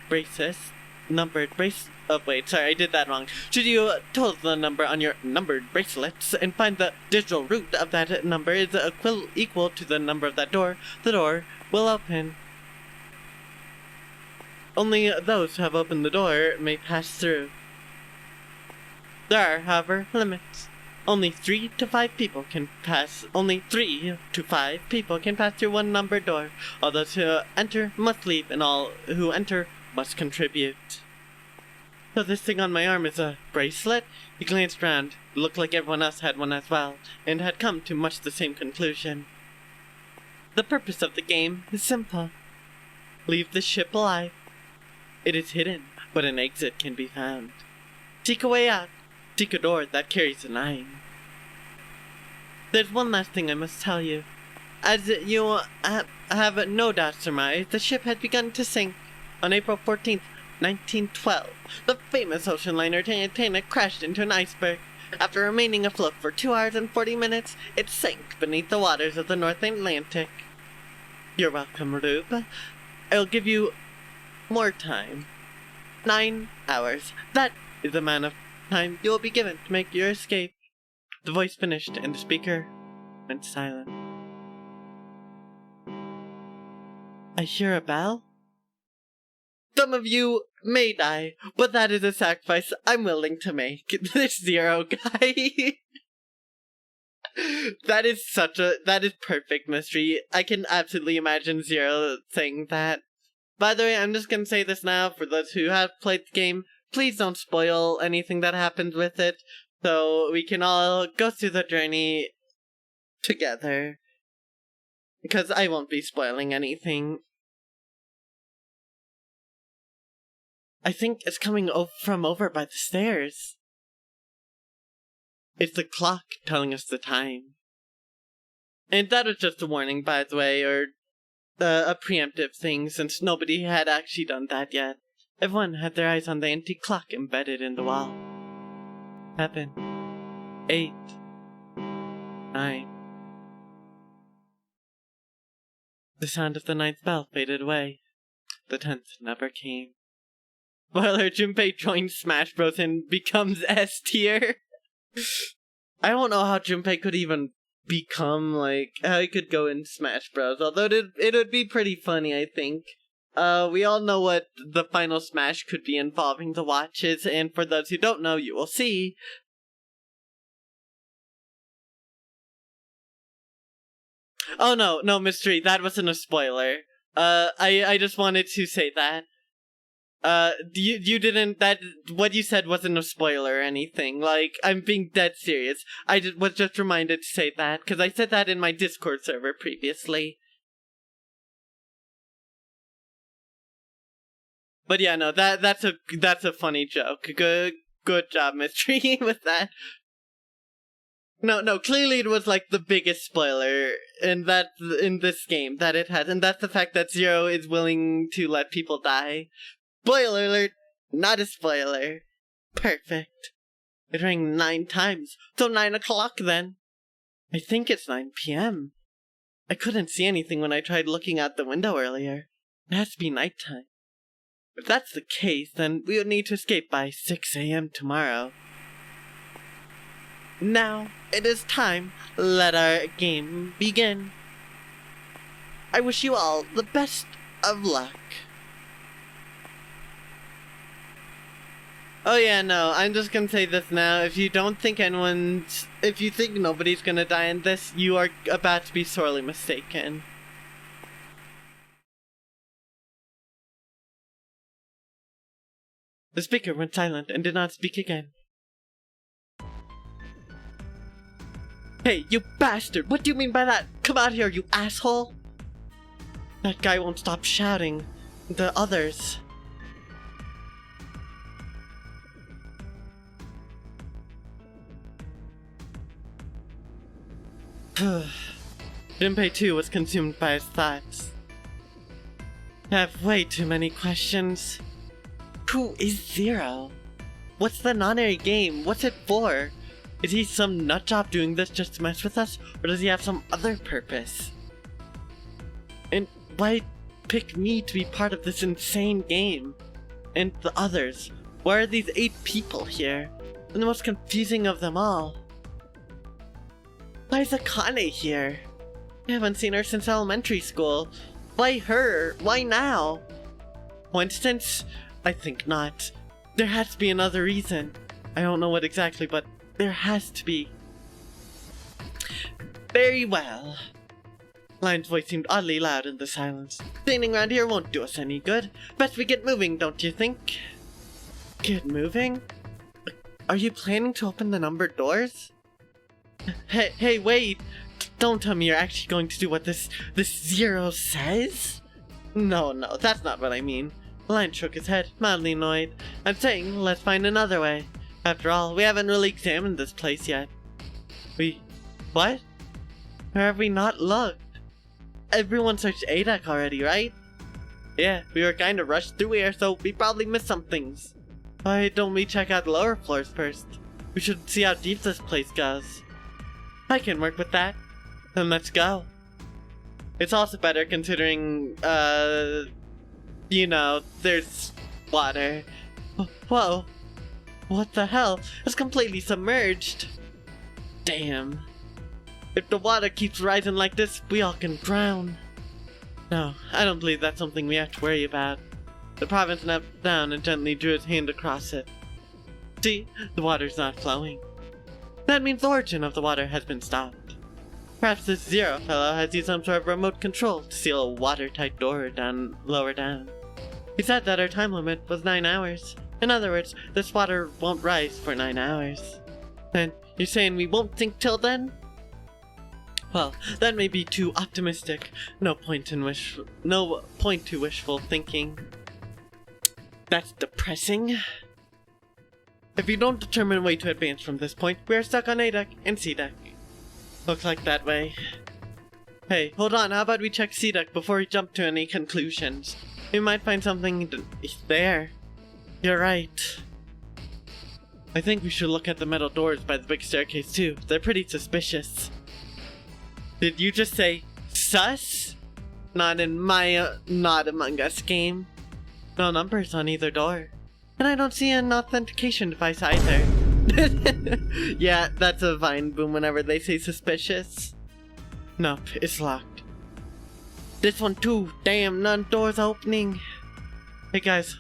S1: did that wrong. Should you total the number on your numbered bracelets and find the digital root of that number is equal to the number of that door, the door will open. Only those who have opened the door may pass through. There are, however, limits. Only 3 to 5 people can pass through one numbered door. All those who enter must leave, and all who enter must contribute. So this thing on my arm is a bracelet? He glanced round. It looked like everyone else had one as well, and had come to much the same conclusion. The purpose of the game is simple. Leave the ship alive. It is hidden, but an exit can be found. Seek a way out. Seek a door that carries a 9. There's one last thing I must tell you. As you have no doubt surmised, the ship had begun to sink. On April 14th, 1912, the famous ocean liner Titanic crashed into an iceberg. After remaining afloat for 2 hours and 40 minutes, it sank beneath the waters of the North Atlantic. You're welcome, Rube. I'll give you more time. 9 hours. That is the amount of time you will be given to make your escape. The voice finished, and the speaker went silent. I hear a bell? Some of you may die, but that is a sacrifice I'm willing to make. This Zero guy. That is perfect mystery. I can absolutely imagine Zero saying that. By the way, I'm just gonna say this now for those who have played the game. Please don't spoil anything that happens with it, so we can all go through the journey together. because I won't be spoiling anything. I think it's coming from over by the stairs. It's the clock telling us the time. And that was just a warning, by the way, or a preemptive thing, since nobody had actually done that yet. Everyone had their eyes on the antique clock embedded in the wall. 7, 8, 9. The sound of the 9th bell faded away. The 10th never came. Spoiler, Junpei joins Smash Bros. And becomes S tier. I don't know how Junpei could even become, like, how he could go in Smash Bros. Although it would be pretty funny, I think. We all know what the final Smash could be involving the watches, and for those who don't know, you will see. Oh no, Mystery, that wasn't a spoiler. I just wanted to say that. You didn't, what you said wasn't a spoiler or anything. Like, I'm being dead serious. I was just reminded to say that, because I said that in my Discord server previously. But yeah, no, that's a funny joke. Good job, Mystery, with that. No, clearly it was like the biggest spoiler in this game that it has, and that's the fact that Zero is willing to let people die. Spoiler alert, not a spoiler. Perfect. It rang 9 times, so 9 o'clock then. I think it's 9 p.m. I couldn't see anything when I tried looking out the window earlier. It has to be nighttime. If that's the case, then we would need to escape by 6 a.m. tomorrow. Now, it is time. Let our game begin. I wish you all the best of luck. Oh yeah, no, I'm just gonna say this now. If you think nobody's gonna die in this, you are about to be sorely mistaken. The speaker went silent and did not speak again. Hey, you bastard! What do you mean by that? Come out here, you asshole! That guy won't stop shouting. The others. Junpei too was consumed by his thoughts. I have way too many questions. Who is Zero? What's the non-airy game? What's it for? Is he some nutjob doing this just to mess with us? Or does he have some other purpose? And why pick me to be part of this insane game? And the others? Why are these 8 people here? And the most confusing of them all. Why is Akane here? I haven't seen her since elementary school. Why her? Why now? Coincidence? I think not. There has to be another reason. I don't know what exactly, but there has to be. Very well. Lion's voice seemed oddly loud in the silence. Standing around here won't do us any good. Best we get moving, don't you think? Get moving? Are you planning to open the numbered doors? Hey, wait! Don't tell me you're actually going to do what this Zero says? No, that's not what I mean. Lion shook his head, mildly annoyed. I'm saying, let's find another way. After all, we haven't really examined this place yet. What? Where have we not looked? Everyone searched ADAC already, right? Yeah, we were kinda rushed through here, so we probably missed some things. Why don't we check out the lower floors first? We should see how deep this place goes. I can work with that. Then let's go. It's also better considering, you know, there's water. Whoa. What the hell? It's completely submerged. Damn. If the water keeps rising like this, we all can drown. No, I don't believe that's something we have to worry about. The province knelt down and gently drew his hand across it. See, the water's not flowing. That means the origin of the water has been stopped. Perhaps this Zero fellow has used some sort of remote control to seal a watertight door lower down. He said that our time limit was 9 hours. In other words, this water won't rise for 9 hours. Then, you're saying we won't sink till then? Well, that may be too optimistic. No point to wishful thinking. That's depressing. If you don't determine a way to advance from this point, we are stuck on A deck and C deck. Looks like that way. Hey, hold on, how about we check C deck before we jump to any conclusions? We might find something there. You're right. I think we should look at the metal doors by the big staircase too. They're pretty suspicious. Did you just say sus? Not in my Not Among Us game. No numbers on either door. And I don't see an authentication device either. Yeah, that's a Vine boom whenever they say suspicious. Nope, it's locked. This one too. Damn, none doors opening. Hey guys,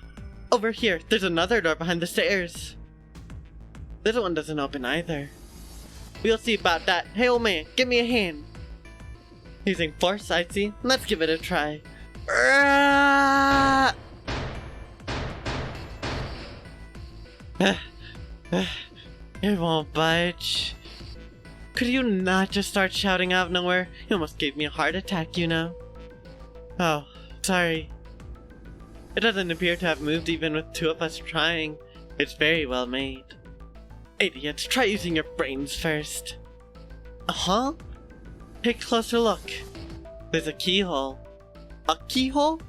S1: over here, there's another door behind the stairs. This one doesn't open either. We'll see about that. Hey old man, give me a hand. Using force, I see. Let's give it a try. It won't budge. Could you not just start shouting out of nowhere? You almost gave me a heart attack, you know. Oh, sorry. It doesn't appear to have moved even with two of us trying. It's very well made. Idiots, try using your brains first. Uh-huh? Take a closer look. There's a keyhole. A keyhole?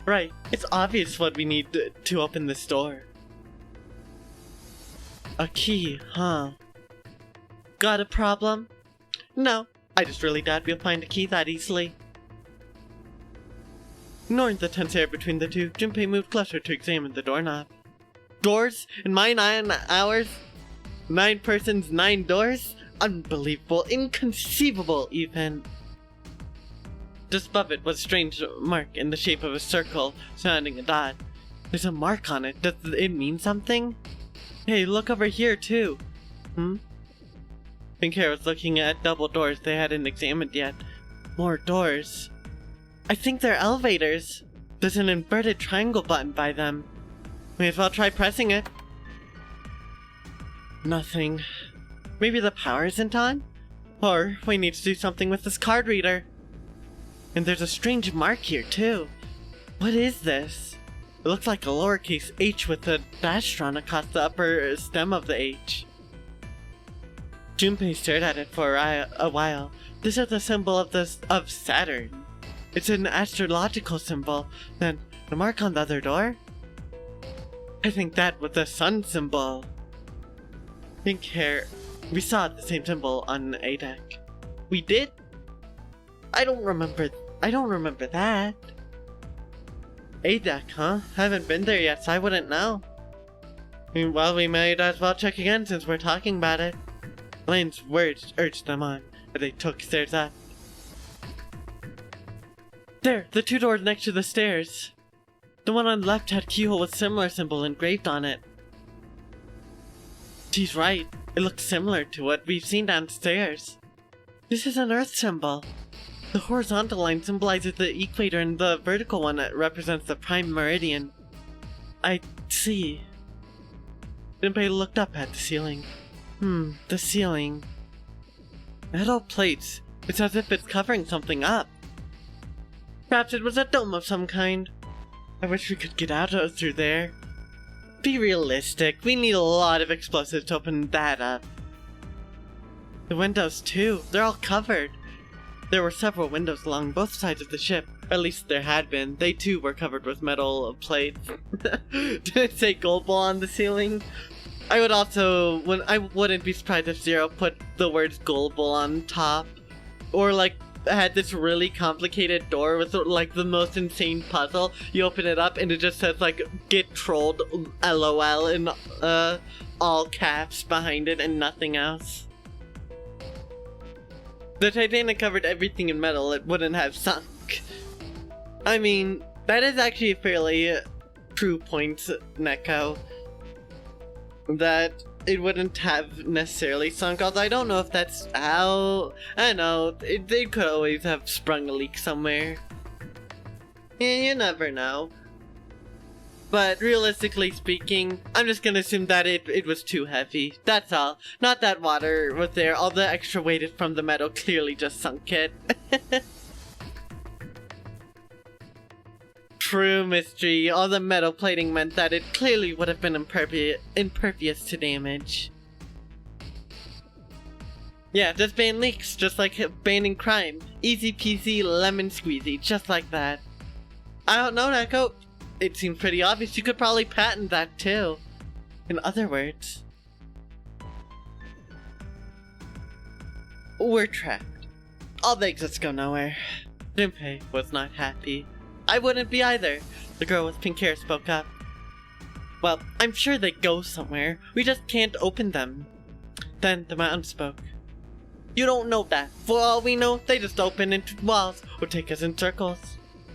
S1: Right, it's obvious what we need to open this door. A key, huh? Got a problem? No, I just really doubt we'll find a key that easily. Ignoring the tense air between the two, Junpei moved closer to examine the doorknob. Doors? In my 9 hours? 9 persons, 9 doors? Unbelievable, inconceivable even. Just above it was a strange mark in the shape of a circle surrounding a dot. There's a mark on it. Does it mean something? Hey, look over here too. Pink Hair was looking at double doors they hadn't examined yet. More doors. I think they're elevators. There's an inverted triangle button by them. May as well try pressing it. Nothing. Maybe the power isn't on? Or we need to do something with this card reader. And there's a strange mark here too. What is this? It looks like a lowercase h with a dash drawn across the upper stem of the H. Junpei stared at it for a while. This is the symbol of Saturn. It's an astrological symbol. Then the mark on the other door? I think that was the sun symbol. Pink Hair. We saw the same symbol on A deck. We did? I don't remember that. A deck, huh? Haven't been there yet, so I wouldn't know. Well, we might as well check again since we're talking about it. Elaine's words urged them on, as they took stairs up. There, the 2 doors next to the stairs. The one on the left had keyhole with similar symbol engraved on it. She's right. It looks similar to what we've seen downstairs. This is an Earth symbol. The horizontal line symbolizes the equator and the vertical one represents the prime meridian. I see. Junpei looked up at the ceiling. The ceiling. Metal plates. It's as if it's covering something up. Perhaps it was a dome of some kind. I wish we could get out through there. Be realistic. We need a lot of explosives to open that up. The windows too. They're all covered. There were several windows along both sides of the ship. At least there had been. They too were covered with metal plates. Did it say gold ball on the ceiling? I wouldn't be surprised if Zero put the words gold ball on top. Or like had this really complicated door with like the most insane puzzle. You open it up and it just says like get trolled LOL in all caps behind it and nothing else. The Titanic covered everything in metal, it wouldn't have sunk. I mean, that is actually a fairly true point, Neko. That it wouldn't have necessarily sunk, although I don't know if that's how... I don't know, they could always have sprung a leak somewhere. Yeah, you never know. But realistically speaking, I'm just gonna assume that it was too heavy. That's all. Not that water was there. All the extra weight from the metal clearly just sunk it. True mystery. All the metal plating meant that it clearly would have been impervious to damage. Yeah, just ban leaks, just like banning crime. Easy peasy, lemon squeezy, just like that. I don't know, Neko. It seems pretty obvious. You could probably patent that too. In other words, we're trapped. All the exits go nowhere. Junpei was not happy. I wouldn't be either. The girl with pink hair spoke up. Well, I'm sure they go somewhere. We just can't open them. Then the mountain spoke. You don't know that. For all we know, they just open into walls or take us in circles.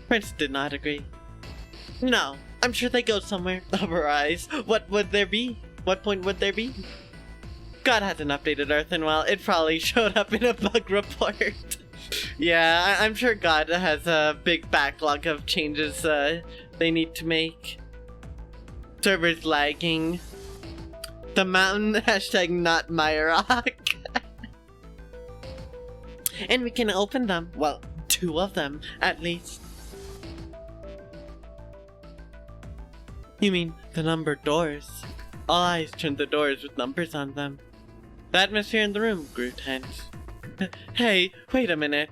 S1: Prince did not agree. No, I'm sure they go somewhere. Our eyes. What would there be? What point would there be? God hasn't updated Earth in a while. It probably showed up in a bug report. Yeah, I'm sure God has a big backlog of changes they need to make. Servers lagging. The mountain, hashtag not my rock. And we can open them. Well, 2 of them, at least. You mean the numbered doors? All eyes turned to doors with numbers on them. The atmosphere in the room grew tense. Hey, wait a minute.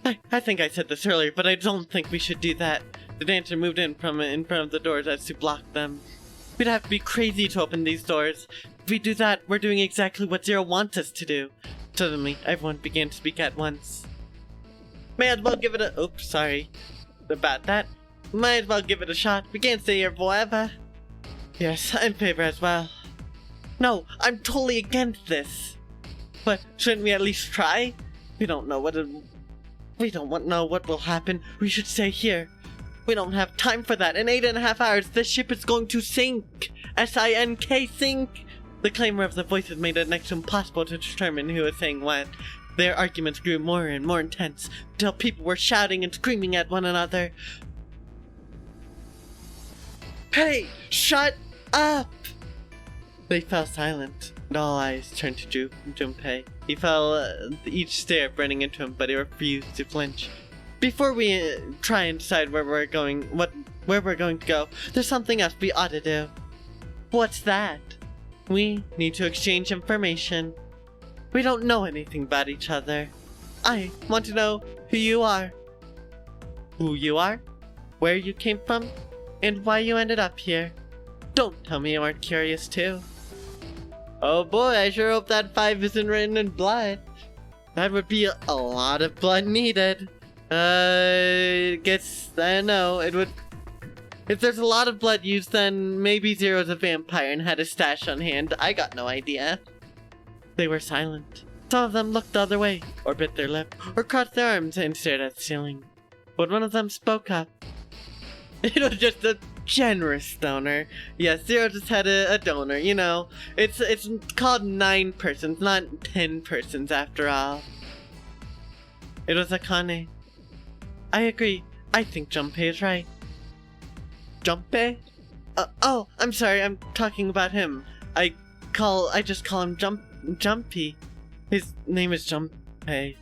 S1: I think I said this earlier, but I don't think we should do that. The dancer moved in front of the doors as to block them. We'd have to be crazy to open these doors. If we do that, we're doing exactly what Zero wants us to do. Suddenly, everyone began to speak at once. May as well give it a— oops, sorry about that. Might as well give it a shot. We can't stay here forever. Yes, I'm in favor as well. No, I'm totally against this. But shouldn't we at least try? We don't know what will happen. We should stay here. We don't have time for that. In 8.5 hours, this ship is going to sink. S-I-N-K, sink. The clamor of the voices made it next to impossible to determine who was saying what. Their arguments grew more and more intense, until people were shouting and screaming at one another. Hey, shut up! They fell silent, and all eyes turned to Junpei. He felt each stare burning into him, but he refused to flinch. Before we try and decide where we're going to go, there's something else we ought to do. What's that? We need to exchange information. We don't know anything about each other. I want to know who you are. Who you are? Where you came from? And why you ended up here. Don't tell me you aren't curious too. Oh boy, I sure hope that 5 isn't written in blood. That would be a lot of blood needed. I don't know, it would— if there's a lot of blood used, then maybe Zero's a vampire and had a stash on hand. I got no idea. They were silent. Some of them looked the other way, or bit their lip, or crossed their arms and stared at the ceiling. But one of them spoke up. It was just a generous donor. Yes, Zero just had a donor, you know. It's called 9 persons, not 10 persons after all. It was Akane. I agree. I think Junpei is right. Junpei? Oh, I'm sorry, I'm talking about him. I just call him Jumpy. His name is Junpei.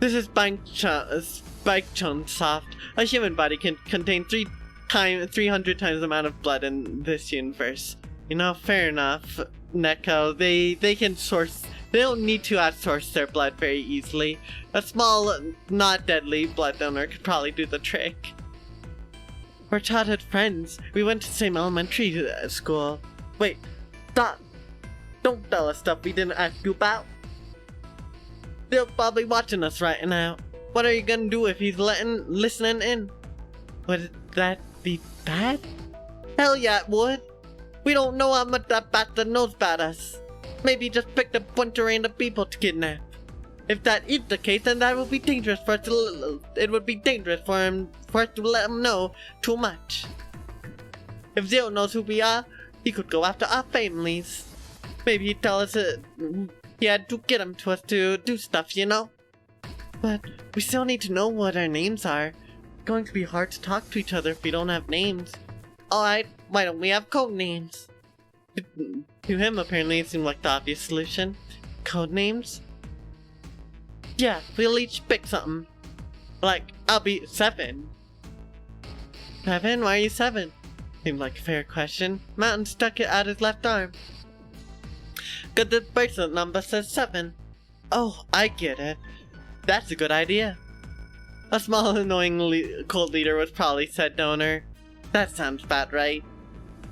S1: This is Spike Chun Soft. A human body can contain 300 times the amount of blood in this universe. You know, fair enough, Neko. They can source— they don't need to outsource their blood very easily. A small, not deadly blood donor could probably do the trick. We're childhood friends. We went to the same elementary school. Wait, stop! Don't tell us stuff we didn't ask you about. They're probably watching us right now. What are you gonna do if he's listening in? Would that be bad? Hell yeah, it would. We don't know how much that bastard knows about us. Maybe he just picked a bunch of random people to kidnap. If that is the case, then that would be dangerous for us to— it would be dangerous for us to let him know too much. If Zero knows who we are, he could go after our families. Maybe he'd tell us he had to get him to us to do stuff, you know? But we still need to know what our names are. It's going to be hard to talk to each other if we don't have names. Alright, why don't we have code names? To him, apparently, it seemed like the obvious solution. Code names? Yeah, we'll each pick something. Like, I'll be 7. 7? Why are you 7? Seemed like a fair question. Mountain stuck it out his left arm. Good, the bracelet number says 7. Oh, I get it. That's a good idea. A small, annoying cult leader was probably said donor. That sounds about right.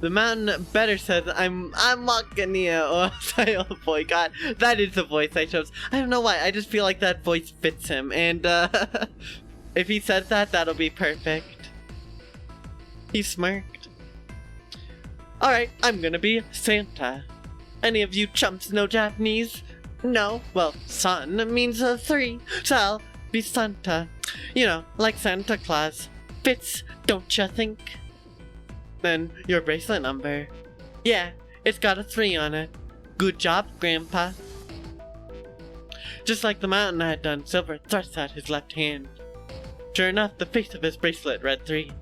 S1: The mountain better says, I'm walking you. Oh, sorry, oh boy, God. That is the voice I chose. I don't know why, I just feel like that voice fits him. And, if he says that, that'll be perfect. He smirked. Alright, I'm gonna be Santa. Any of you chumps know Japanese? No? Well, son means 3, so I'll be Santa. You know, like Santa Claus. Fits, don't you think? Then your bracelet number. Yeah, it's got a 3 on it. Good job, Grandpa. Just like the mountain had done, Silver thrust out his left hand. Sure enough, the face of his bracelet read 3.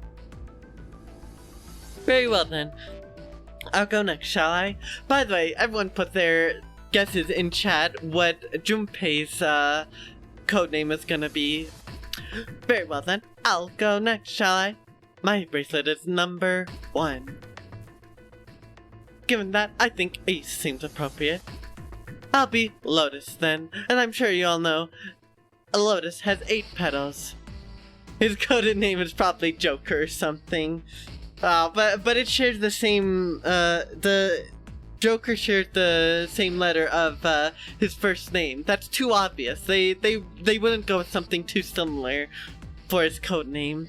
S1: Very well then. I'll go next, shall I? By the way, everyone put their guesses in chat what Junpei's codename is gonna be. Very well then, I'll go next, shall I? My bracelet is number 1. Given that, I think Ace seems appropriate. I'll be Lotus then, and I'm sure you all know a lotus has 8 petals. His coded name is probably Joker or something. But it shares the same, the Joker shared the same letter of his first name. That's too obvious. They wouldn't go with something too similar for his code name.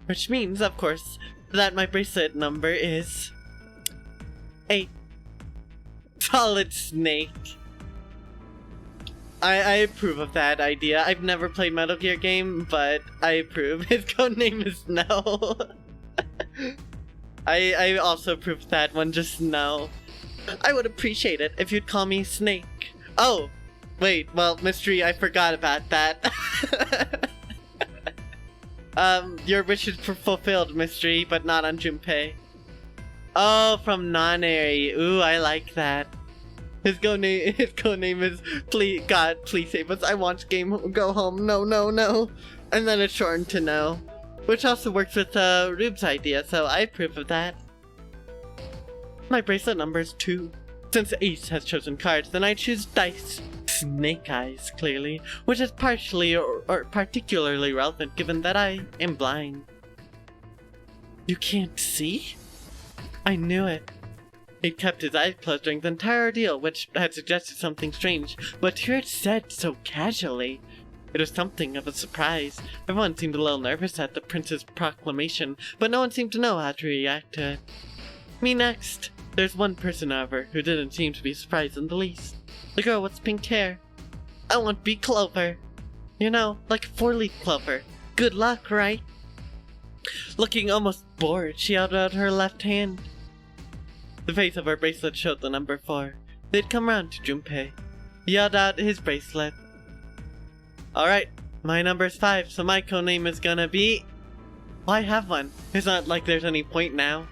S1: Which means, of course, that my bracelet number is 8. Solid Snake. I approve of that idea. I've never played Metal Gear game, but I approve. His code name is No. I also approve of that one, just No. I would appreciate it if you'd call me Snake. Oh, wait, well, Mystery, I forgot about that. Your wish is fulfilled, Mystery, but not on Junpei. Oh, from Non-Airy. Ooh, I like that. His code name is Please God, please save us. I want game go home. No, no, no. And then it's shortened to No. Which also works with Rube's idea, so I approve of that. My bracelet number is 2. Since Ace has chosen cards, then I choose dice. Snake eyes, clearly, which is partially or particularly relevant given that I am blind. You can't see? I knew it. He'd kept his eyes closed during the entire ordeal, which had suggested something strange, but here it said so casually. It was something of a surprise. Everyone seemed a little nervous at the prince's proclamation, but no one seemed to know how to react to it. Me next. There's one person, however, who didn't seem to be surprised in the least. The girl with pink hair. I want to be Clover. You know, like a 4-leaf clover. Good luck, right? Looking almost bored, she held out her left hand. The face of her bracelet showed the number 4. They'd come round to Junpei. He held out his bracelet. Alright, my number's 5, so my codename is gonna be... Well, I have one. It's not like there's any point now.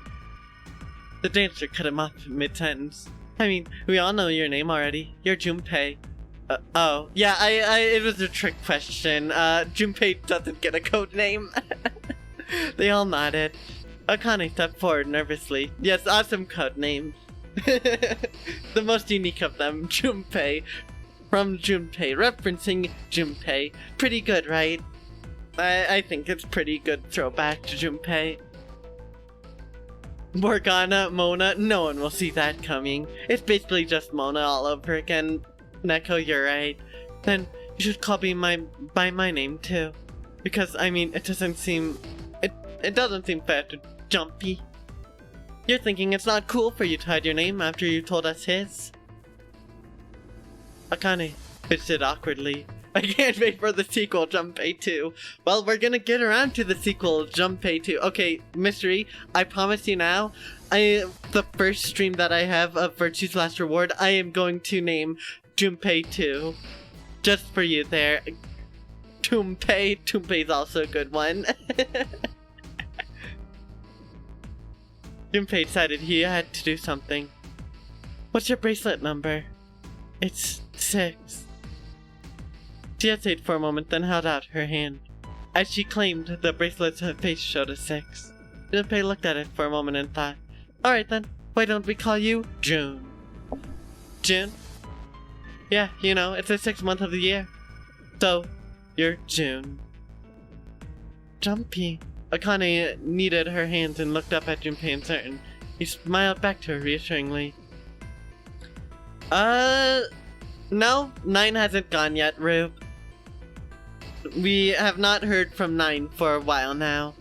S1: The dancer cut him off mid-sentence. I mean, we all know your name already. You're Junpei. Oh. Yeah, it was a trick question. Junpei doesn't get a code name. They all nodded. Akane stepped forward nervously. Yes, awesome code name. The most unique of them, Junpei. From Junpei, referencing Junpei. Pretty good, right? I think it's pretty good throwback to Junpei. Morgana, Mona, no one will see that coming. It's basically just Mona all over again. Neko, you're right. Then you should call me by my name too. Because, I mean, it doesn't seem fair to Jumpy. You're thinking it's not cool for you to hide your name after you told us his? Akane pitched it awkwardly. I can't wait for the sequel, Junpei 2. Well, we're gonna get around to the sequel, Junpei 2. Okay, Mystery, I promise you now, the first stream that I have of Virtue's Last Reward, I am going to name Junpei 2. Just for you there. Junpei's also a good one. Junpei decided he had to do something. What's your bracelet number? It's 6. She hesitated for a moment, then held out her hand. As she claimed, the bracelet's face showed a 6. Junpei looked at it for a moment and thought, alright then, why don't we call you June? June? Yeah, you know, it's the 6th month of the year. So, you're June. Jumpy. Akane kneaded her hands and looked up at Junpei uncertain. He smiled back to her reassuringly. No, 9 hasn't gone yet, Rube. We have not heard from 9 for a while now.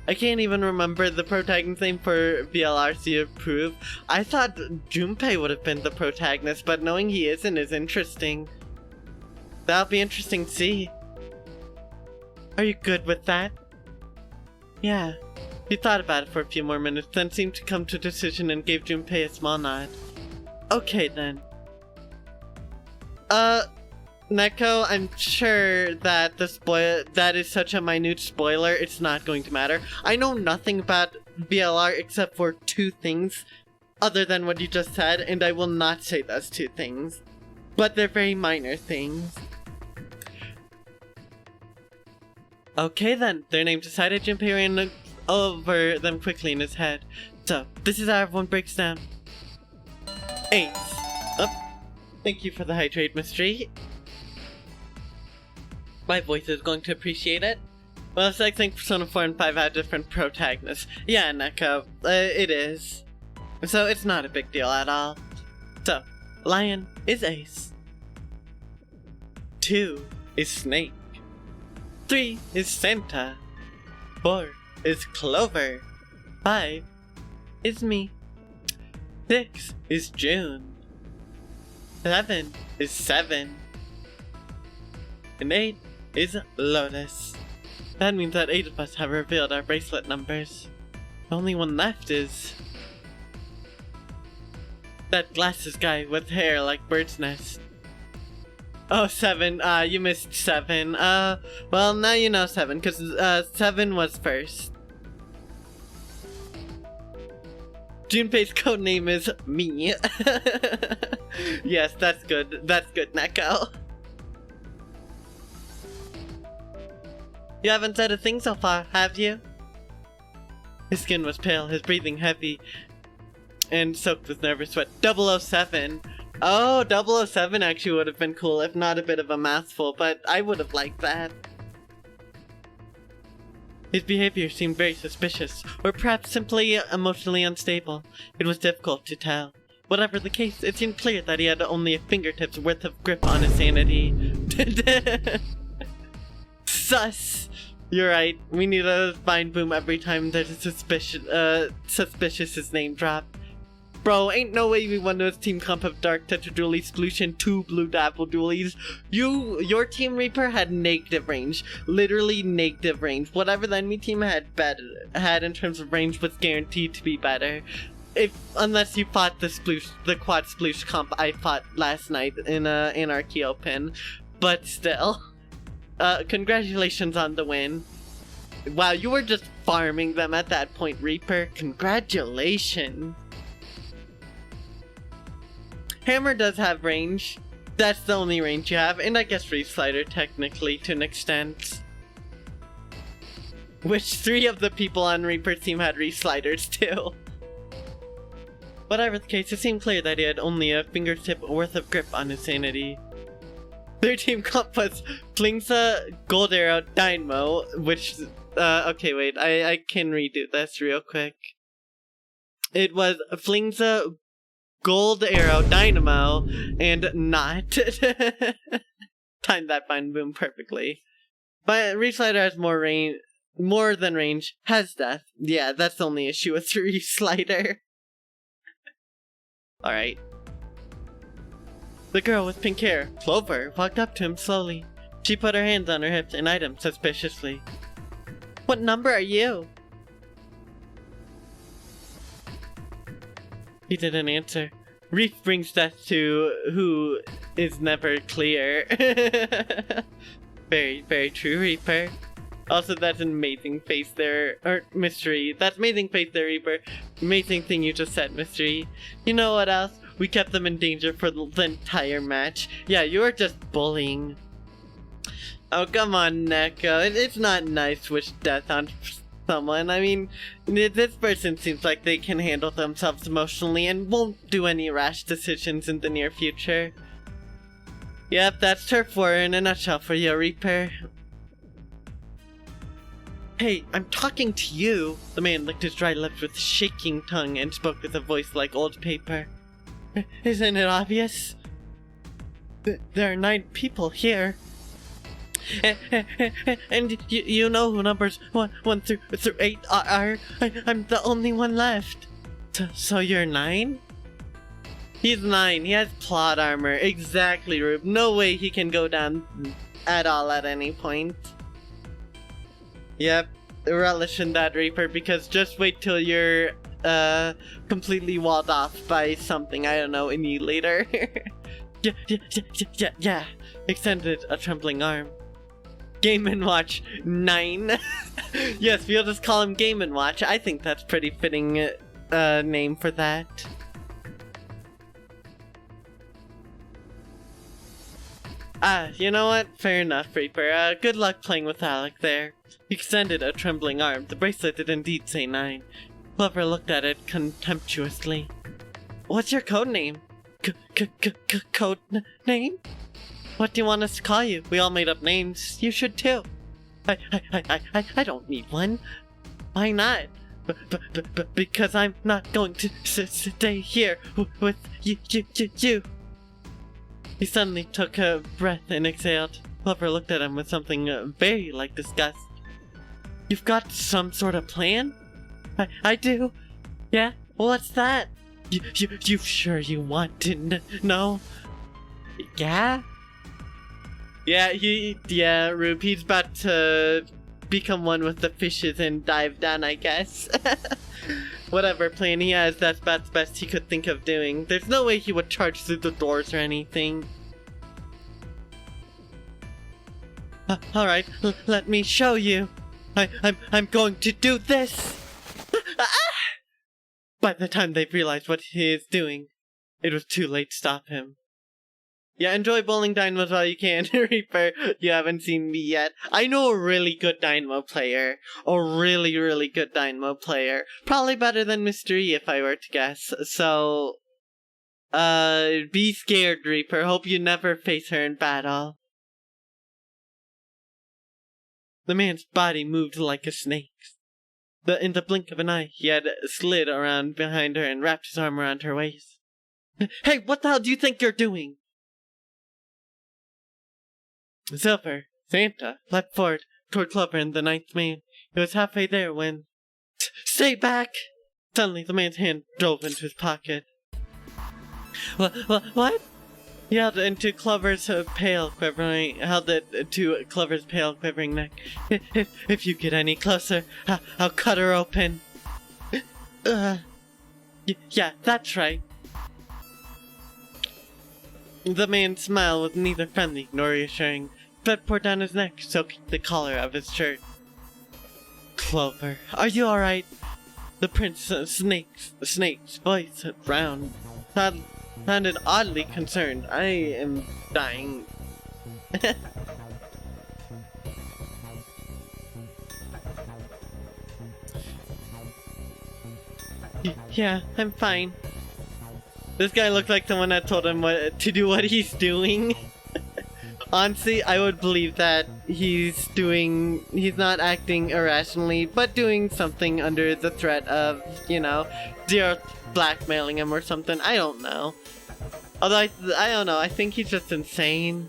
S1: I can't even remember the protagonist's name for VLR, so you approve. I thought Junpei would have been the protagonist, but knowing he isn't is interesting. That'll be interesting to see. Are you good with that? Yeah. He thought about it for a few more minutes, then seemed to come to a decision and gave Junpei a small nod. Okay then. Neko, I'm sure that that is such a minute spoiler, it's not going to matter. I know nothing about VLR except for 2 things, other than what you just said, and I will not say those 2 things. But they're very minor things. Okay then, their name decided. Junpei ran over them quickly in his head. So, this is how everyone breaks down. Ace. Oh, thank you for the hydrate, mystery. My voice is going to appreciate it. Well, it's like saying Persona 4 and 5 had different protagonists. Yeah, Neko, it is. So it's not a big deal at all. So, Lion is Ace. 2 is Snake. 3 is Santa. 4 is Clover. 5 is me. 6 is June. 7 is 7. And 8 is Lotus. That means that 8 of us have revealed our bracelet numbers. The only one left is that glasses guy with hair like bird's nest. Oh, 7. You missed 7. Well, now you know 7, because 7 was first. Junpei's codename is me. Yes, that's good. That's good, Neko. You haven't said a thing so far, have you? His skin was pale, his breathing heavy, and soaked with nervous sweat. 007. Oh, 007 actually would have been cool, if not a bit of a mouthful, but I would have liked that. His behavior seemed very suspicious, or perhaps simply emotionally unstable. It was difficult to tell. Whatever the case, it seemed clear that he had only a fingertip's worth of grip on his sanity. Sus! You're right, we need to find Boom every time there's a suspicious name drop. Bro, ain't no way we won this team comp of Dark Tetradually Solution 2 Blue Dapple Dualies. Your Team Reaper had negative range. Literally negative range. Whatever the enemy team had in terms of range was guaranteed to be better. Unless you fought the quad sploosh comp I fought last night in our Kyo pin. But still. Congratulations on the win. Wow, you were just farming them at that point, Reaper. Congratulations. Hammer does have range. That's the only range you have, and I guess Reef Slider technically to an extent. Which 3 of the people on Reaper's team had Reef Sliders too. Whatever the case, it seemed clear that he had only a fingertip worth of grip on his sanity. Their team comp was Flingsa, Gold Arrow, Dynamo, which, okay wait, I can redo this real quick. It was Flingsa, Gold Arrow, Dynamo, and Not. Timed that Fine Boom perfectly. But Reef Slider has more than range, has death. Yeah, that's the only issue with Reef Slider. Alright. The girl with pink hair, Clover, walked up to him slowly. She put her hands on her hips and eyed him suspiciously. What number are you? He didn't answer. Reef brings death to who is never clear. Very, very true, Reaper. Also, that's an amazing face there, or Mystery. That's amazing face there, Reaper. Amazing thing you just said, Mystery. You know what else? We kept them in danger for the entire match. Yeah, you were just bullying. Oh, come on, Neko. It's not nice to wish death on someone. I mean, this person seems like they can handle themselves emotionally and won't do any rash decisions in the near future. Yep, that's Turf War in a nutshell for you, Reaper. Hey, I'm talking to you! The man licked his dry lips with shaking tongue and spoke with a voice like old paper. Isn't it obvious? There are 9 people here. And you know who numbers 1 through 8 are. I'm the only one left. So you're 9? He's 9. He has plot armor. Exactly, Rube. No way he can go down at all at any point. Yep. Relish in that, Reaper, because just wait till you're completely walled off by something, I don't know, later. Yeah. Extended a trembling arm. Game & Watch 9. Yes, we'll just call him Game & Watch. I think that's pretty fitting name for that. You know what? Fair enough, Reaper. Good luck playing with Alec there. He extended a trembling arm. The bracelet did indeed say 9. Clover looked at it contemptuously. What's your code name? Code name? What do you want us to call you? We all made up names. You should too. I don't need one. Why not? Because I'm not going to stay here with you. He suddenly took a breath and exhaled. Clover looked at him with something very like disgust. You've got some sort of plan? I do. Yeah? What's that? You sure you want to know? Yeah? Yeah, Rube, he's about to become one with the fishes and dive down, I guess. Whatever plan he has, that's about the best he could think of doing. There's no way he would charge through the doors or anything. Alright, let me show you. I'm going to do this! By the time they realized what he is doing, it was too late to stop him. Yeah, enjoy bowling dynamos while you can, Reaper. You haven't seen me yet. I know a really good dynamo player. A really, really good dynamo player. Probably better than Mystery if I were to guess. So, be scared, Reaper. Hope you never face her in battle. The man's body moved like a snake's. In the blink of an eye, he had slid around behind her and wrapped his arm around her waist. Hey, what the hell do you think you're doing? Silver, Santa, leapt forward toward Clover and the 9th man. He was halfway there when... Stay back! Suddenly, the man's hand dove into his pocket. What? He held it into Clover's pale, quivering... held it to Clover's pale, quivering neck. If you get any closer, I'll cut her open. Yeah, that's right. The man's smile was neither friendly nor reassuring. Blood poured down his neck, soaking the collar of his shirt. Clover, are you alright? The Prince Snake's voice frowned, sounded oddly concerned. I am dying. Yeah, I'm fine. This guy looks like someone that told him to do what he's doing. Honestly, I would believe that he's not acting irrationally, but doing something under the threat of, Zero blackmailing him or something. I don't know. Although, I don't know, I think he's just insane.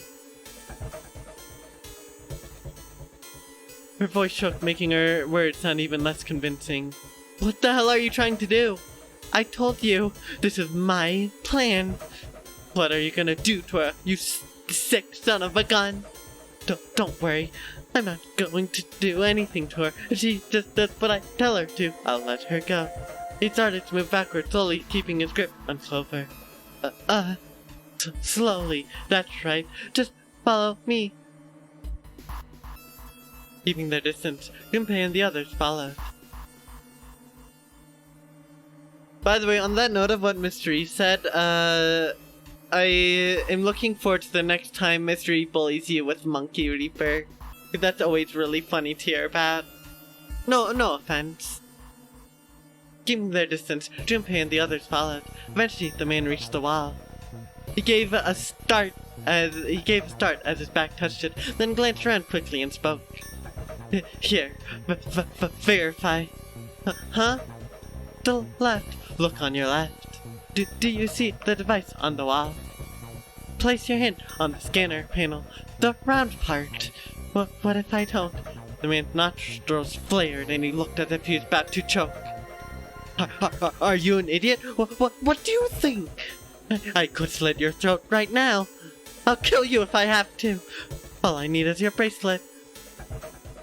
S1: Her voice shook, making her words sound even less convincing. What the hell are you trying to do? I told you, this is my plan. What are you gonna do to her, you sick son of a gun? Don't worry, I'm not going to do anything to her. If she just does what I tell her to, I'll let her go. He started to move backward, slowly keeping his grip on Clover. Slowly, that's right. Just follow me. Keeping their distance, Junpei and the others followed. By the way, on that note of what Mystery said, I am looking forward to the next time Mystery bullies you with Monkey Reaper. That's always really funny to hear about. No offense. Keeping their distance, Junpei and the others followed. Eventually, the man reached the wall. He gave a start as his back touched it, then glanced around quickly and spoke. Here, verify. Huh? The left. Look on your left. Do you see the device on the wall? Place your hand on the scanner panel, the round part. What if I don't? The man's nostrils flared and he looked as if he was about to choke. Are you an idiot? What do you think? I could slit your throat right now. I'll kill you if I have to. All I need is your bracelet.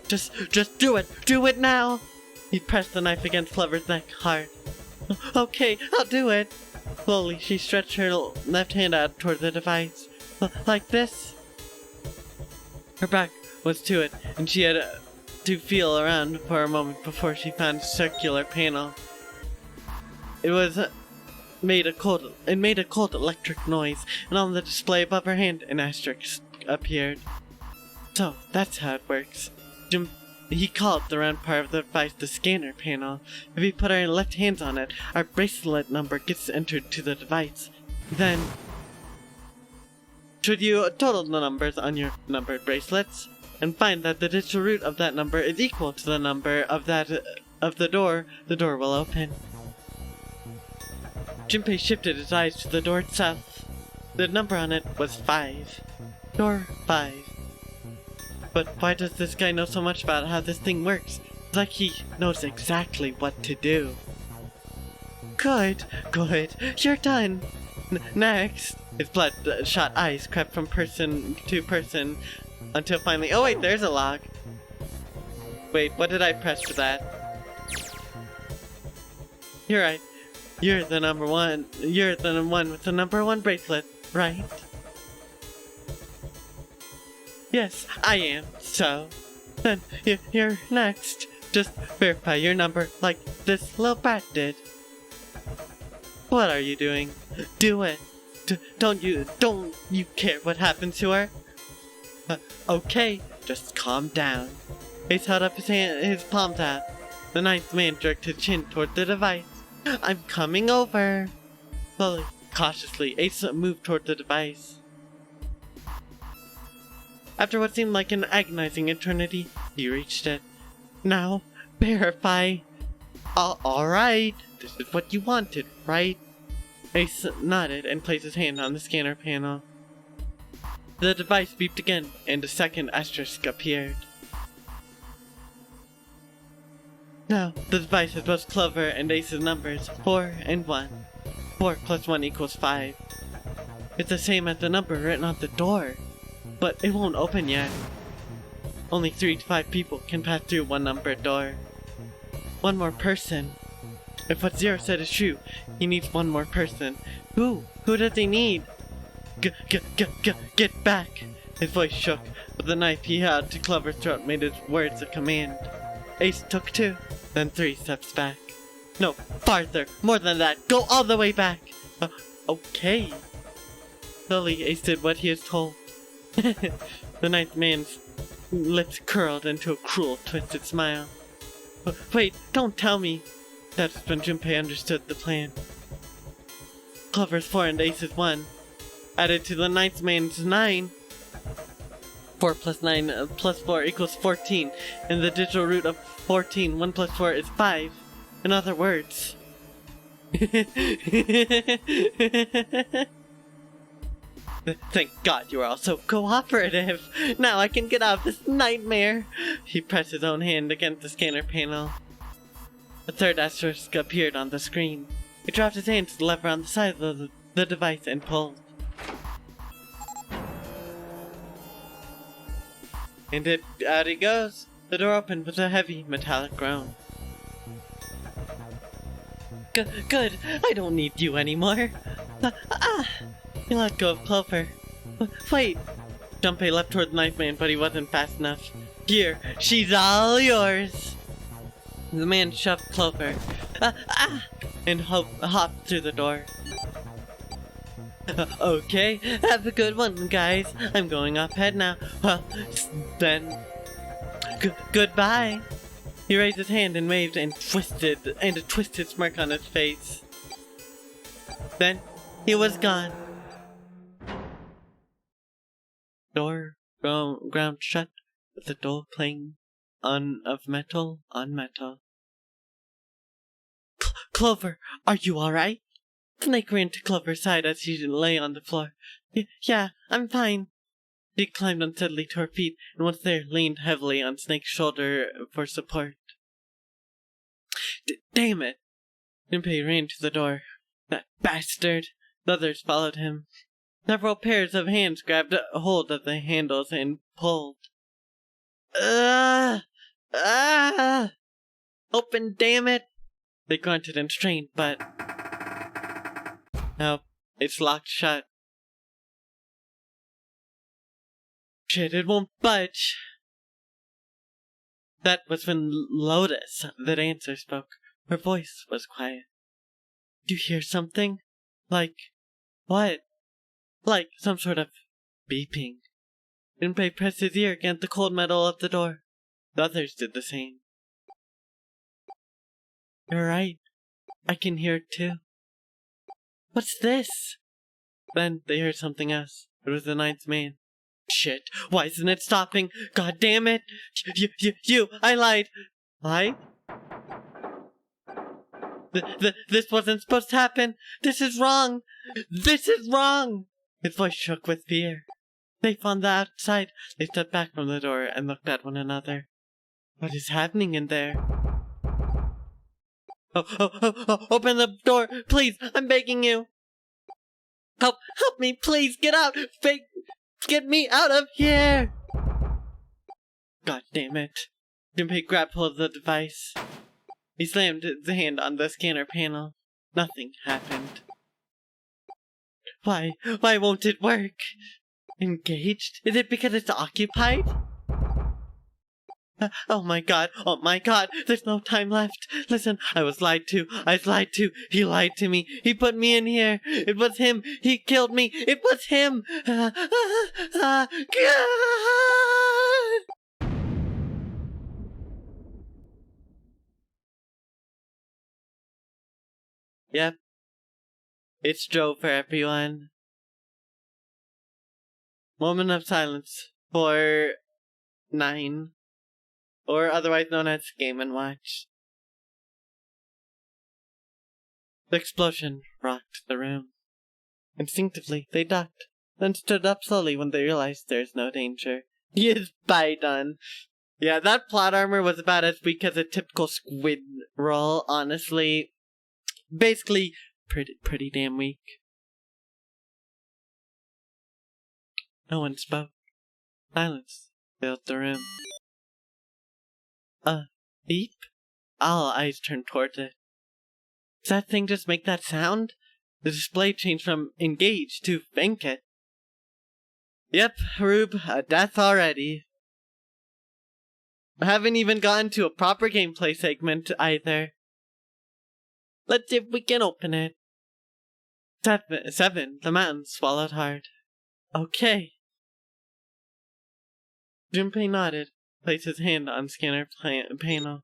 S1: Just do it. Do it now. He pressed the knife against Clover's neck hard. Okay, I'll do it. Slowly, she stretched her left hand out toward the device. Like this. Her back was to it, and she had to feel around for a moment before she found a circular panel. It made a cold electric noise, and on the display above her hand, an asterisk appeared. So, that's how it works. He called the round part of the device the scanner panel. If we put our left hands on it, our bracelet number gets entered to the device. Then, should you total the numbers on your numbered bracelets, and find that the digital root of that number is equal to the number of the door will open. Junpei shifted his eyes to the door itself. The number on it was 5. Door 5. But why does this guy know so much about how this thing works? It's like he knows exactly what to do. Good. You're done. Next. His bloodshot eyes crept from person to person until finally— oh wait, there's a log. Wait, what did I press for that? You're right. You're the number one. You're the one with the number 1 bracelet, right? Yes, I am. So, then you're next. Just verify your number like this little brat did. What are you doing? Do it. Don't you care what happens to her? Okay, just calm down. Ace held up his palms out. The 9th man jerked his chin toward the device. I'm coming over. Slowly, cautiously, Ace moved toward the device. After what seemed like an agonizing eternity, he reached it. Now, verify. Alright, this is what you wanted, right? Ace nodded and placed his hand on the scanner panel. The device beeped again, and a second asterisk appeared. Now, the device has both Clover and Ace's numbers, 4 and 1. 4 plus 1 equals 5. It's the same as the number written on the door. But it won't open yet. Only 3 to 5 people can pass through one numbered door. One more person. If what Zero said is true, he needs one more person. Who? Who does he need? Get back! His voice shook, but the knife he held to Clover's throat made his words a command. Ace took 2, then 3 steps back. No, farther! More than that! Go all the way back! Okay. Slowly, Ace did what he was told. The 9th man's lips curled into a cruel, twisted smile. Wait, don't tell me! That's when Junpei understood the plan. Clover's 4 and Ace's 1. Added to the 9th man's 9. 4 plus 9 plus 4 equals 14. And the digital root of 14, 1 plus 4 is 5. In other words... Thank God you are all so cooperative. Now I can get out of this nightmare. He pressed his own hand against the scanner panel. A third asterisk appeared on the screen. He dropped his hand to the lever on the side of the device and pulled. And out it goes. The door opened with a heavy metallic groan. Good. I don't need you anymore. He let go of Clover. Wait! Junpei leapt toward the 9th man, but he wasn't fast enough. Here, she's all yours. The man shoved Clover, and hopped through the door. Okay, have a good one, guys. I'm going off head now. Well, then, goodbye. He raised his hand and waved and a twisted smirk on his face. Then, he was gone. Door ground shut with the dull clang of metal on metal. Clover, are you alright? Snake ran to Clover's side as she lay on the floor. Yeah, I'm fine. She climbed unsteadily to her feet, and once there, leaned heavily on Snake's shoulder for support. Damn it! Junpei ran to the door. That bastard! The others followed him. Several pairs of hands grabbed a hold of the handles and pulled. Open, damn it! They grunted and strained, but... Nope, it's locked shut. Shit, it won't budge. That was when Lotus, the dancer, spoke. Her voice was quiet. Do you hear something? Like... what? Like some sort of beeping. Junpei pressed his ear against the cold metal of the door. The others did the same. You're right. I can hear it too. What's this? Then they heard something else. It was the ninth man. Shit, why isn't it stopping? God damn it! I lied! Lied? This wasn't supposed to happen! This is wrong! This is wrong! His voice shook with fear. Safe on the outside, they stepped back from the door and looked at one another. What is happening in there? Oh, open the door, please, I'm begging you. Help me, please, get out, get me out of here. God damn it. Junpei grabbed hold of the device. He slammed his hand on the scanner panel. Nothing happened. Why won't it work? Engaged? Is it because it's occupied? Oh my god, there's no time left. Listen, I was lied to, he lied to me, he put me in here, it was him, he killed me, it was him! God! Yep, it's Joe for everyone. Moment of silence for 9. Or otherwise known as Game & Watch. The explosion rocked the room. Instinctively, they ducked, then stood up slowly when they realized there's no danger. Yes, bye done. Yeah, that plot armor was about as weak as a typical squid roll, honestly. Basically, pretty damn weak. No one spoke. Silence filled the room. Beep? All eyes turned towards it. Does that thing just make that sound? The display changed from engaged to Venket. Yep, Rube, a death already. I haven't even gotten to a proper gameplay segment either. Let's see if we can open it. 7. The mountain swallowed hard. Okay. Junpei nodded. Placed his hand on scanner panel.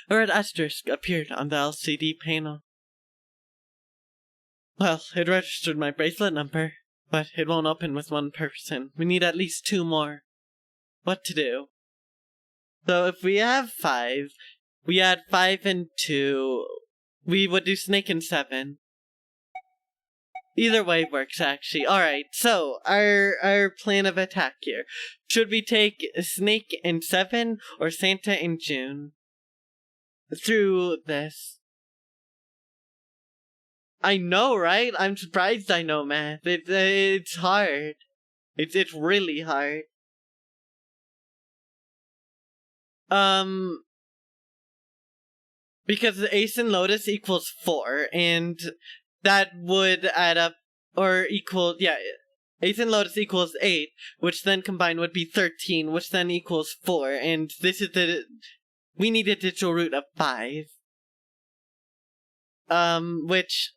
S1: A red asterisk appeared on the LCD panel. Well, it registered my bracelet number, but it won't open with one person. We need at least 2 more. What to do? So if we have 5, we add 5 and 2. We would do Snake and 7. Either way works, actually. Alright, so, our plan of attack here. Should we take Snake and 7 or Santa and June? Through this. I know, right? I'm surprised I know math. It's hard. It's really hard. Because the Ace and Lotus equals 4, and that would add up, or equal, yeah, Ace and Lotus equals 8, which then combined would be 13, which then equals 4, and this is we need a digital root of 5. Which,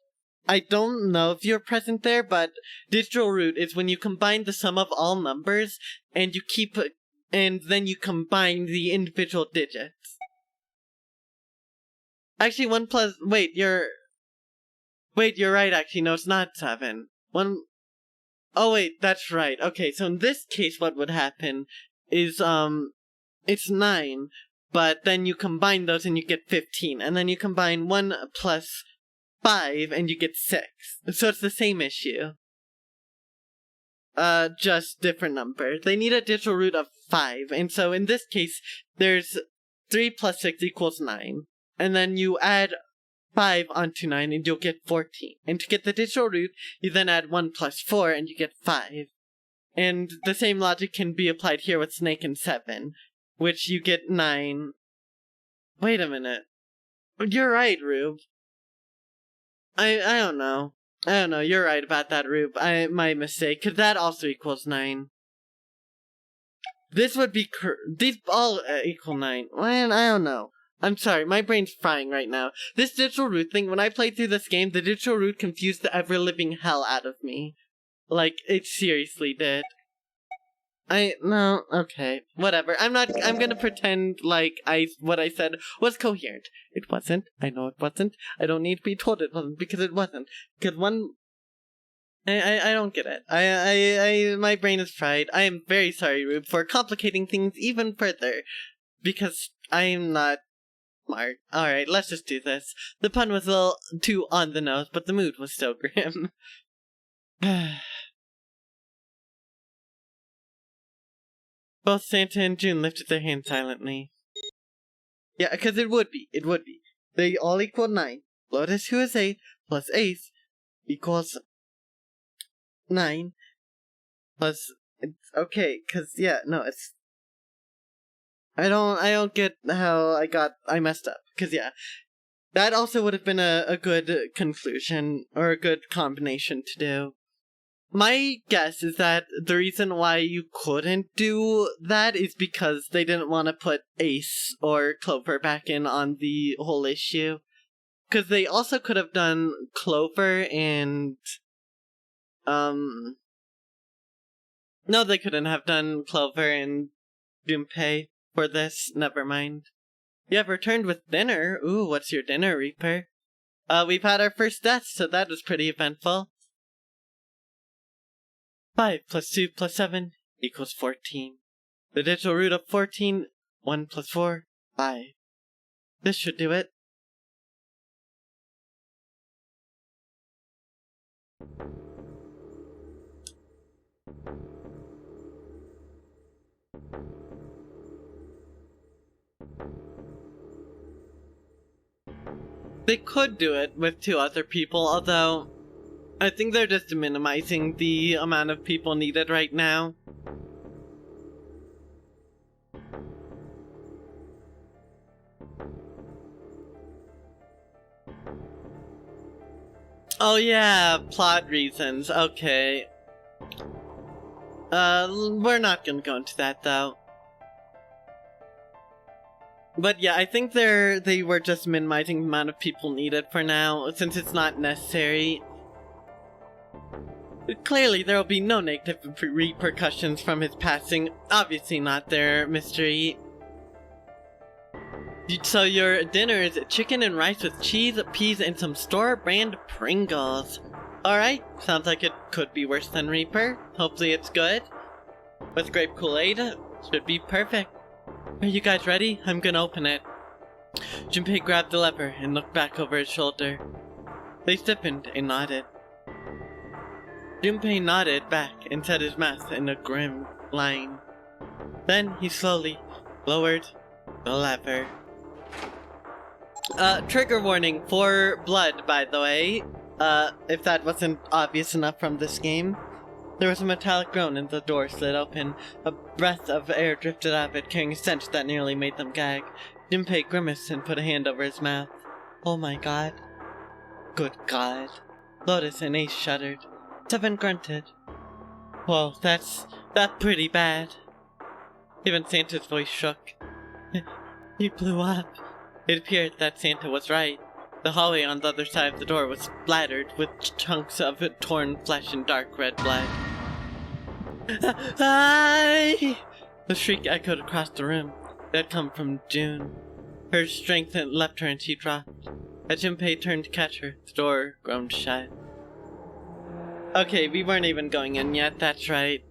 S1: I don't know if you're present there, but digital root is when you combine the sum of all numbers, and then you combine the individual digits. Actually, you're right, actually, no, it's not 7. Oh wait, that's right. Okay, so in this case what would happen is, it's 9, but then you combine those and you get 15, and then you combine 1 plus 5 and you get 6. So it's the same issue. Just different number. They need a digital root of 5, and so in this case, there's 3 plus 6 equals 9, and then you add 5 onto 9 and you'll get 14. And to get the digital root, you then add 1 plus 4 and you get 5. And the same logic can be applied here with Snake and 7, which you get 9. Wait a minute. You're right, Rube. I don't know. You're right about that, Rube. My mistake, because that also equals 9. This would be these all equal 9. Man, I don't know. I'm sorry, my brain's frying right now. This digital root thing, when I played through this game, the digital root confused the ever-living hell out of me. Like, it seriously did. No, okay, whatever. I'm gonna pretend like what I said was coherent. It wasn't. I know it wasn't. I don't need to be told it wasn't, because it wasn't. Because I don't get it. My brain is fried. I am very sorry, Rube, for complicating things even further. Because I'm not smart. Alright, let's just do this. The pun was a little too on the nose, but the mood was still grim. Both Santa and June lifted their hands silently. Yeah, because it would be. They all equal 9. Lotus, who is 8, plus Ace equals 9. Plus, okay, because, yeah, no, it's... I don't get how I messed up. Because, yeah, that also would have been a good conclusion, or a good combination to do. My guess is that the reason why you couldn't do that is because they didn't want to put Ace or Clover back in on the whole issue. Because they also could have done Clover and... No, they couldn't have done Clover and Junpei for this. Never mind. You have returned with dinner. Ooh, what's your dinner, Reaper? We've had our first death, so that was pretty eventful. 5 plus 2 plus 7 equals 14. The digital root of 14, 1 plus 4, 5. This should do it. They could do it with 2 other people, although I think they're just minimizing the amount of people needed right now. Oh yeah, plot reasons, okay. We're not gonna go into that though. But yeah, I think they were just minimizing the amount of people needed for now, since it's not necessary. Clearly, there will be no negative repercussions from his passing. Obviously not there, Mystery. So your dinner is chicken and rice with cheese, peas, and some store-brand Pringles. Alright, sounds like it could be worse than Reaper. Hopefully it's good. With grape Kool-Aid, should be perfect. Are you guys ready? I'm gonna open it. Junpei grabbed the lever and looked back over his shoulder. They stiffened and nodded. Junpei nodded back and set his mouth in a grim line. Then he slowly lowered the lever. Trigger warning for blood, by the way. If that wasn't obvious enough from this game. There was a metallic groan and the door slid open. A breath of air drifted out of it, carrying a stench that nearly made them gag. Junpei grimaced and put a hand over his mouth. Oh my god. Good god. Lotus and Ace shuddered. 7 grunted. Whoa, that's pretty bad. Even Santa's voice shook. He blew up. It appeared that Santa was right. The hallway on the other side of the door was splattered with chunks of torn flesh and dark red blood. Aye! The shriek echoed across the room. It had come from June. Her strength had left her and she dropped. As Junpei turned to catch her, the door groaned shut. Okay, we weren't even going in yet, that's right.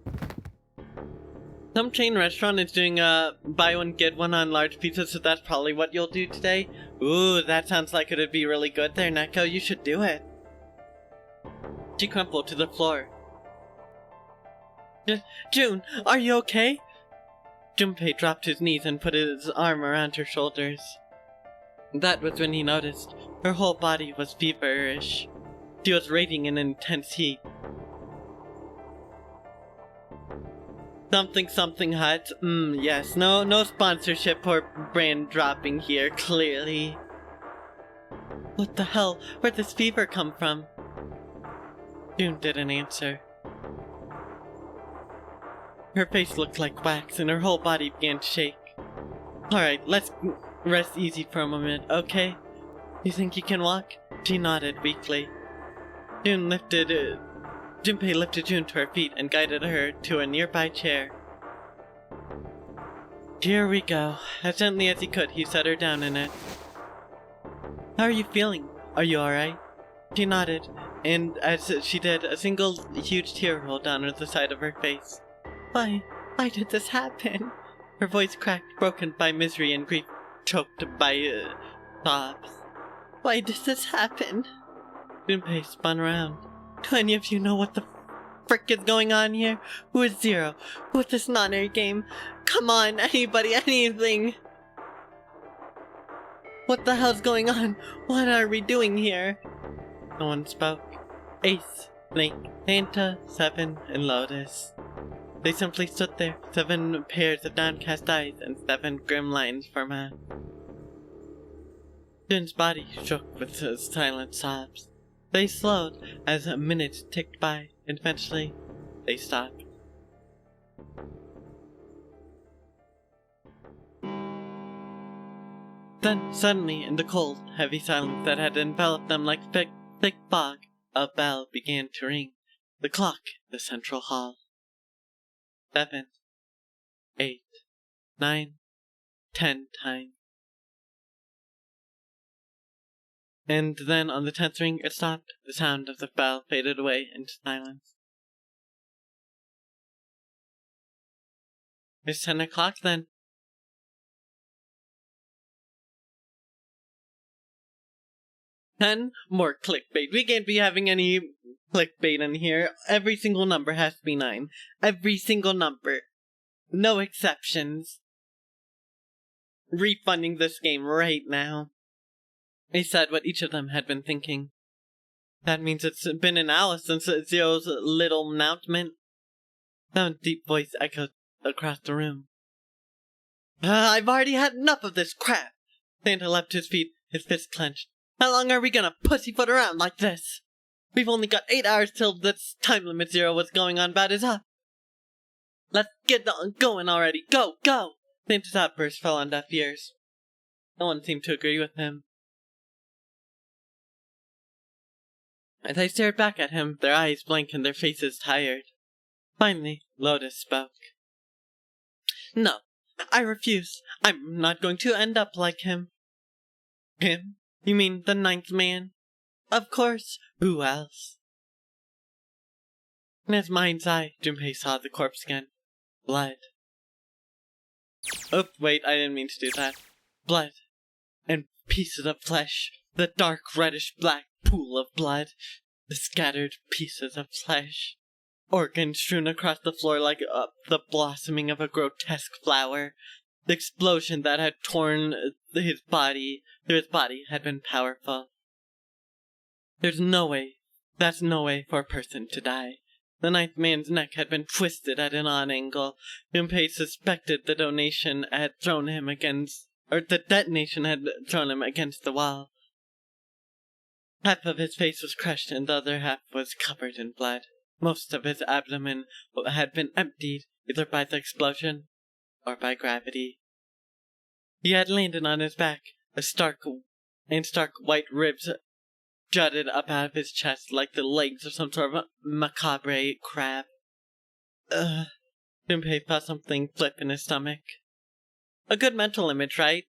S1: Some chain restaurant is doing a buy one get one on large pizza, so that's probably what you'll do today. Ooh, that sounds like it'd be really good there, Neko. You should do it. She crumpled to the floor. June, are you okay? Junpei dropped his knees and put his arm around her shoulders. That was when he noticed her whole body was feverish. She was radiating in intense heat. Something hot. Yes. No sponsorship or brand dropping here, clearly. What the hell? Where'd this fever come from? June didn't answer. Her face looked like wax and her whole body began to shake. Alright, let's rest easy for a moment, okay? You think you can walk? She nodded weakly. Junpei lifted June to her feet and guided her to a nearby chair. Here we go. As gently as he could, he set her down in it. How are you feeling? Are you alright? She nodded, and as she did, a single huge tear rolled down the side of her face. Why did this happen? Her voice cracked, broken by misery and grief, choked by sobs. Why did this happen? Junpei spun around. Do any of you know what the frick is going on here? Who is Zero? Who is this non-air game? Come on, anybody, anything! What the hell's going on? What are we doing here? No one spoke. Ace, Snake, Santa, Seven, and Lotus. They simply stood there, 7 pairs of downcast eyes and 7 grim lines for mouth. Jun's body shook with silent sobs. They slowed as minutes ticked by, and eventually they stopped. Then, suddenly, in the cold, heavy silence that had enveloped them like thick fog, a bell began to ring. The clock in the central hall. 7, 8, 9, 10 times. And then on the 10th ring it stopped. The sound of the bell faded away into silence. It's 10 o'clock then. More clickbait. We can't be having any clickbait in here. Every single number has to be 9. Every single number. No exceptions. Refunding this game right now. They said what each of them had been thinking. That means it's been an hour since Zero's little announcement. That deep voice echoed across the room. I've already had enough of this crap! Santa leapt to his feet, his fist clenched. How long are we gonna pussyfoot around like this? We've only got 8 hours till this time limit Zero was going on about is up. Let's get going already. Go! Santa's outburst fell on deaf ears. No one seemed to agree with him. As they stared back at him, their eyes blank and their faces tired. Finally, Lotus spoke. No, I refuse. I'm not going to end up like him. Him? You mean the 9th man? Of course. Who else? In his mind's eye, Junpei saw the corpse again. Blood. Oops, wait, I didn't mean to do that. Blood. And pieces of flesh. The dark reddish-black pool of blood. The scattered pieces of flesh. Organs strewn across the floor like the blossoming of a grotesque flower. The explosion that had torn his body through his body had been powerful. That's no way for a person to die. The 9th man's neck had been twisted at an odd angle. Junpei suspected the detonation had thrown him against the wall. Half of his face was crushed and the other half was covered in blood. Most of his abdomen had been emptied, either by the explosion or by gravity. He had landed on his back, stark white ribs jutted up out of his chest like the legs of some sort of macabre crab. Junpei felt something flip in his stomach. A good mental image, right?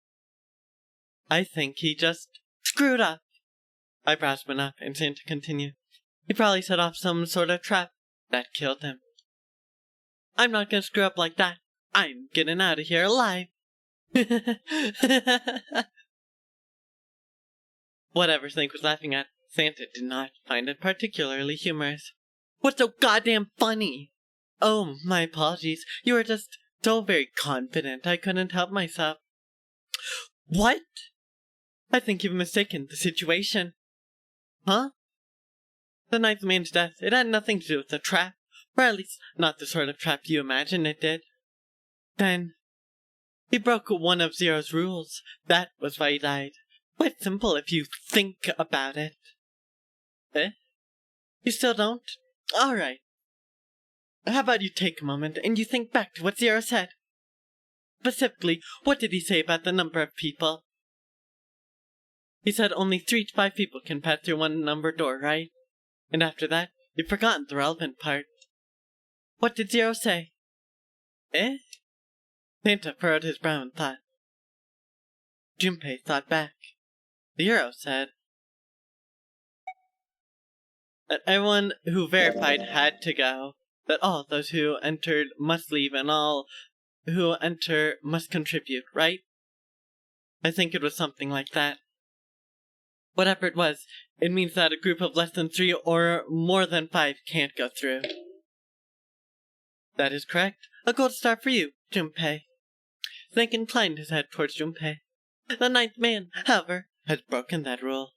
S1: I think he just screwed up. Eyebrows went up, and Santa continued. He probably set off some sort of trap that killed him. I'm not gonna screw up like that. I'm getting out of here alive. Whatever Snake was laughing at, Santa did not find it particularly humorous. What's so goddamn funny? Oh, my apologies. You were just so very confident I couldn't help myself. What? I think you've mistaken the situation. Huh? The ninth man's death, it had nothing to do with the trap. Or at least, not the sort of trap you imagine it did. Then, he broke one of Zero's rules. That was why he died. Quite simple if you think about it. Eh? You still don't? Alright. How about you take a moment and you think back to what Zero said? Specifically, what did he say about the number of people? He said only 3 to 5 people can pass through one number door, right? And after that, you've forgotten the relevant part. What did Zero say? Eh? Santa furrowed his brow in thought. Junpei thought back. Zero said that everyone who verified had to go, that all those who entered must leave, and all who enter must contribute, right? I think it was something like that. Whatever it was, it means that a group of less than 3 or more than 5 can't go through. That is correct. A gold star for you, Junpei. Snake inclined his head towards Junpei. The ninth man, however, had broken that rule.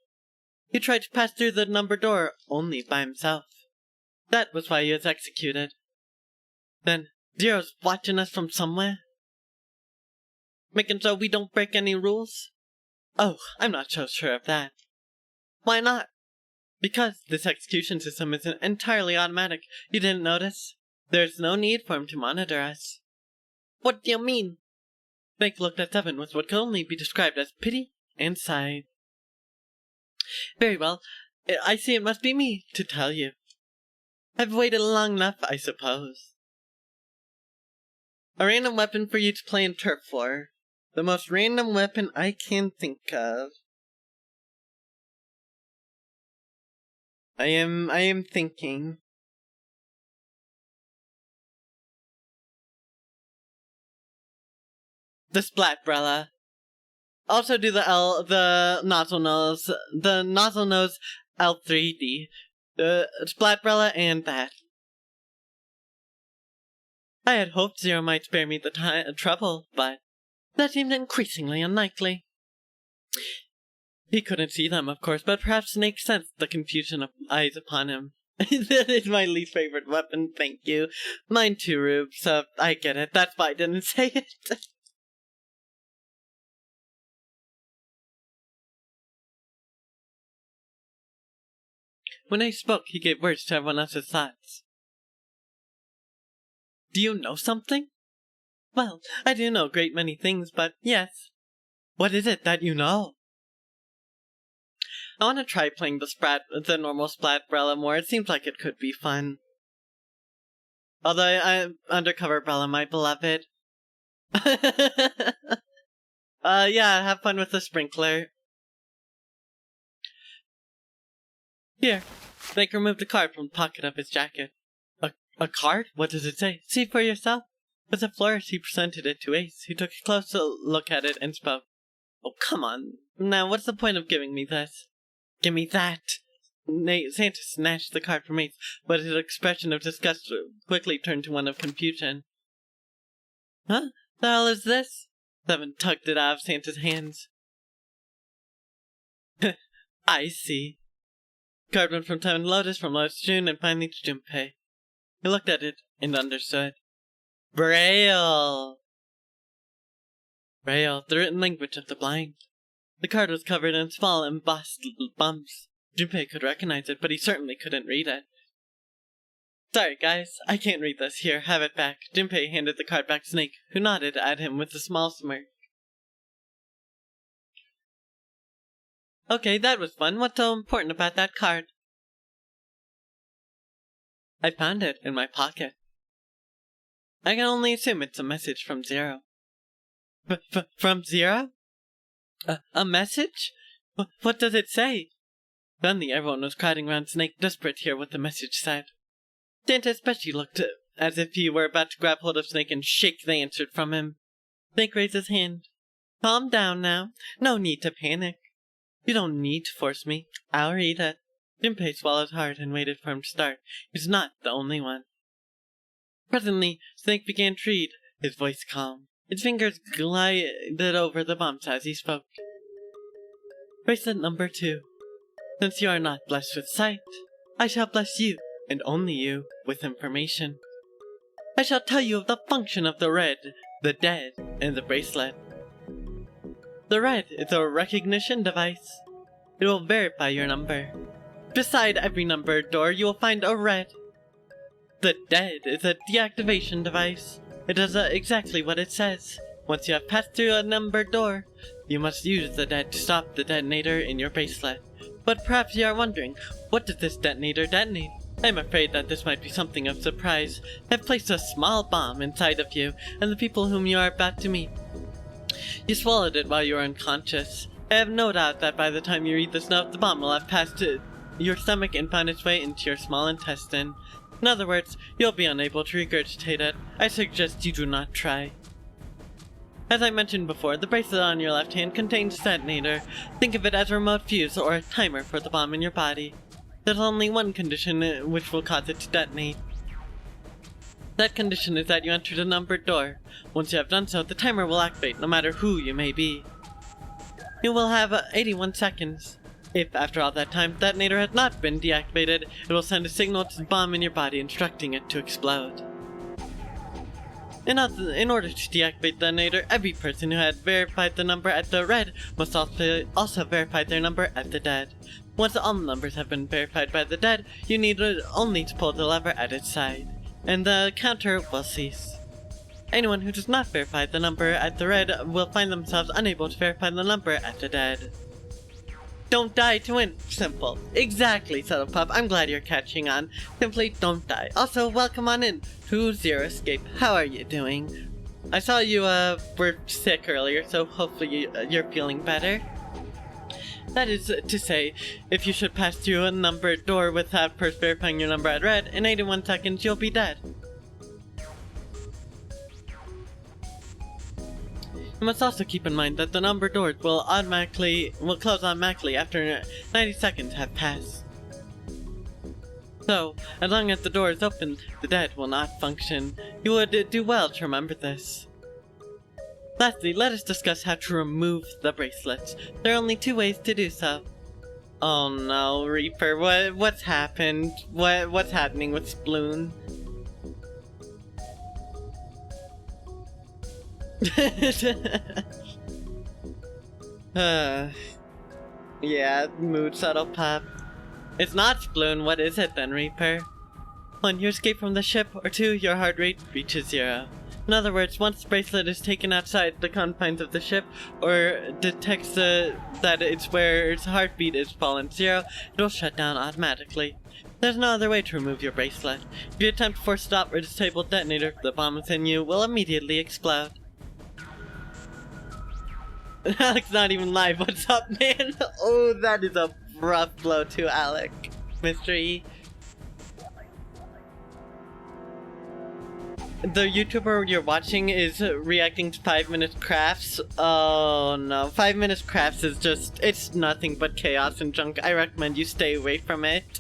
S1: He tried to pass through the number door only by himself. That was why he was executed. Then, Zero's watching us from somewhere? Making sure we don't break any rules? Oh, I'm not so sure of that. Why not? Because this execution system isn't entirely automatic. You didn't notice? There's no need for him to monitor us. What do you mean? Snake looked at Seven with what could only be described as pity and sighed. Very well. I see it must be me to tell you. I've waited long enough, I suppose. A random weapon for you to play in turf for. The most random weapon I can think of. I am thinking. The Splatbrella. Also do the nozzle nose L3D. The Splatbrella and that. I had hoped Zero might spare me the trouble, but that seemed increasingly unlikely. He couldn't see them, of course, but perhaps Snake sensed the confusion of eyes upon him. That is my least favorite weapon, thank you. Mine too, Rube, so I get it. That's why I didn't say it. When I spoke, he gave words to everyone else's thoughts. Do you know something? Well, I do know a great many things, but yes. What is it that you know? I want to try playing the normal Splatbrella more. It seems like it could be fun. Although I'm Undercover Brella, my beloved. Yeah, have fun with the sprinkler. Here, Snake removed a card from the pocket of his jacket. A card? What does it say? See for yourself. With a flourish, he presented it to Ace, who took a closer look at it and spoke. Oh, come on. Now, what's the point of giving me this? Give me that! Santa snatched the card from Ace, but his expression of disgust quickly turned to one of confusion. Huh? The hell is this? Seven tugged it out of Santa's hands. I see. Card went from Seven Lotus, from Lotus June, and finally to Junpei. He looked at it and understood. Braille! Braille, the written language of the blind. The card was covered in small embossed bumps. Junpei could recognize it, but he certainly couldn't read it. Sorry, guys, I can't read this. Here, have it back. Junpei handed the card back to Snake, who nodded at him with a small smirk. Okay, that was fun. What's so important about that card? I found it in my pocket. I can only assume it's a message from Zero. From Zero? A message? What does it say? Suddenly everyone was crowding around Snake, desperate to hear what the message said. Santa especially looked as if he were about to grab hold of Snake and shake the answer from him. Snake raised his hand. Calm down now. No need to panic. You don't need to force me. I'll read it. Junpei swallowed hard and waited for him to start. He was not the only one. Presently, Snake began to read, his voice calm. His fingers glided over the bumps as he spoke. Bracelet number 2. Since you are not blessed with sight, I shall bless you, and only you, with information. I shall tell you of the function of the red, the dead, and the bracelet. The red is a recognition device. It will verify your number. Beside every numbered door, you will find a red. The dead is a deactivation device. It does exactly what it says. Once you have passed through a numbered door, you must use the dead to stop the detonator in your bracelet. But perhaps you are wondering, what does this detonator detonate? I'm afraid that this might be something of surprise. I've placed a small bomb inside of you and the people whom you are about to meet. You swallowed it while you were unconscious. I have no doubt that by the time you read this note, the bomb will have passed your stomach and found its way into your small intestine. In other words, you'll be unable to regurgitate it. I suggest you do not try. As I mentioned before, the bracelet on your left hand contains the detonator. Think of it as a remote fuse or a timer for the bomb in your body. There's only one condition which will cause it to detonate. That condition is that you entered a numbered door. Once you have done so, the timer will activate no matter who you may be. You will have 81 seconds. If, after all that time, the detonator has not been deactivated, it will send a signal to the bomb in your body instructing it to explode. In order to deactivate the detonator, every person who had verified the number at the red must also verify their number at the dead. Once all numbers have been verified by the dead, you need only to pull the lever at its side, and the counter will cease. Anyone who does not verify the number at the red will find themselves unable to verify the number at the dead. Don't die to win. Simple. Exactly, Subtle Pup. I'm glad you're catching on. Simply don't die. Also, welcome on in to Zero Escape. How are you doing? I saw you were sick earlier, so hopefully you're feeling better. That is to say, if you should pass through a numbered door without first verifying your number at red, in 81 seconds you'll be dead. You must also keep in mind that the numbered doors will close automatically after 90 seconds have passed. So, as long as the door is open, the dead will not function. You would do well to remember this. Lastly, let us discuss how to remove the bracelets. There are only 2 ways to do so. Oh no, Reaper, what's happened? What's happening with Sploon? Yeah, mood Subtle Pup. It's not Sploon, what is it then, Reaper? 1. You escape from the ship, or 2. Your heart rate reaches 0. In other words, once the bracelet is taken outside the confines of the ship, or detects that it's where its heartbeat is fallen 0, it will shut down automatically. There's no other way to remove your bracelet. If you attempt to force stop or disable the detonator, the bomb within you will immediately explode. Alec's not even live. What's up, man? Oh, that is a rough blow to Alec. Mr. E. The YouTuber you're watching is reacting to 5 Minute Crafts. Oh no, 5 Minute Crafts is just, it's nothing but chaos and junk. I recommend you stay away from it.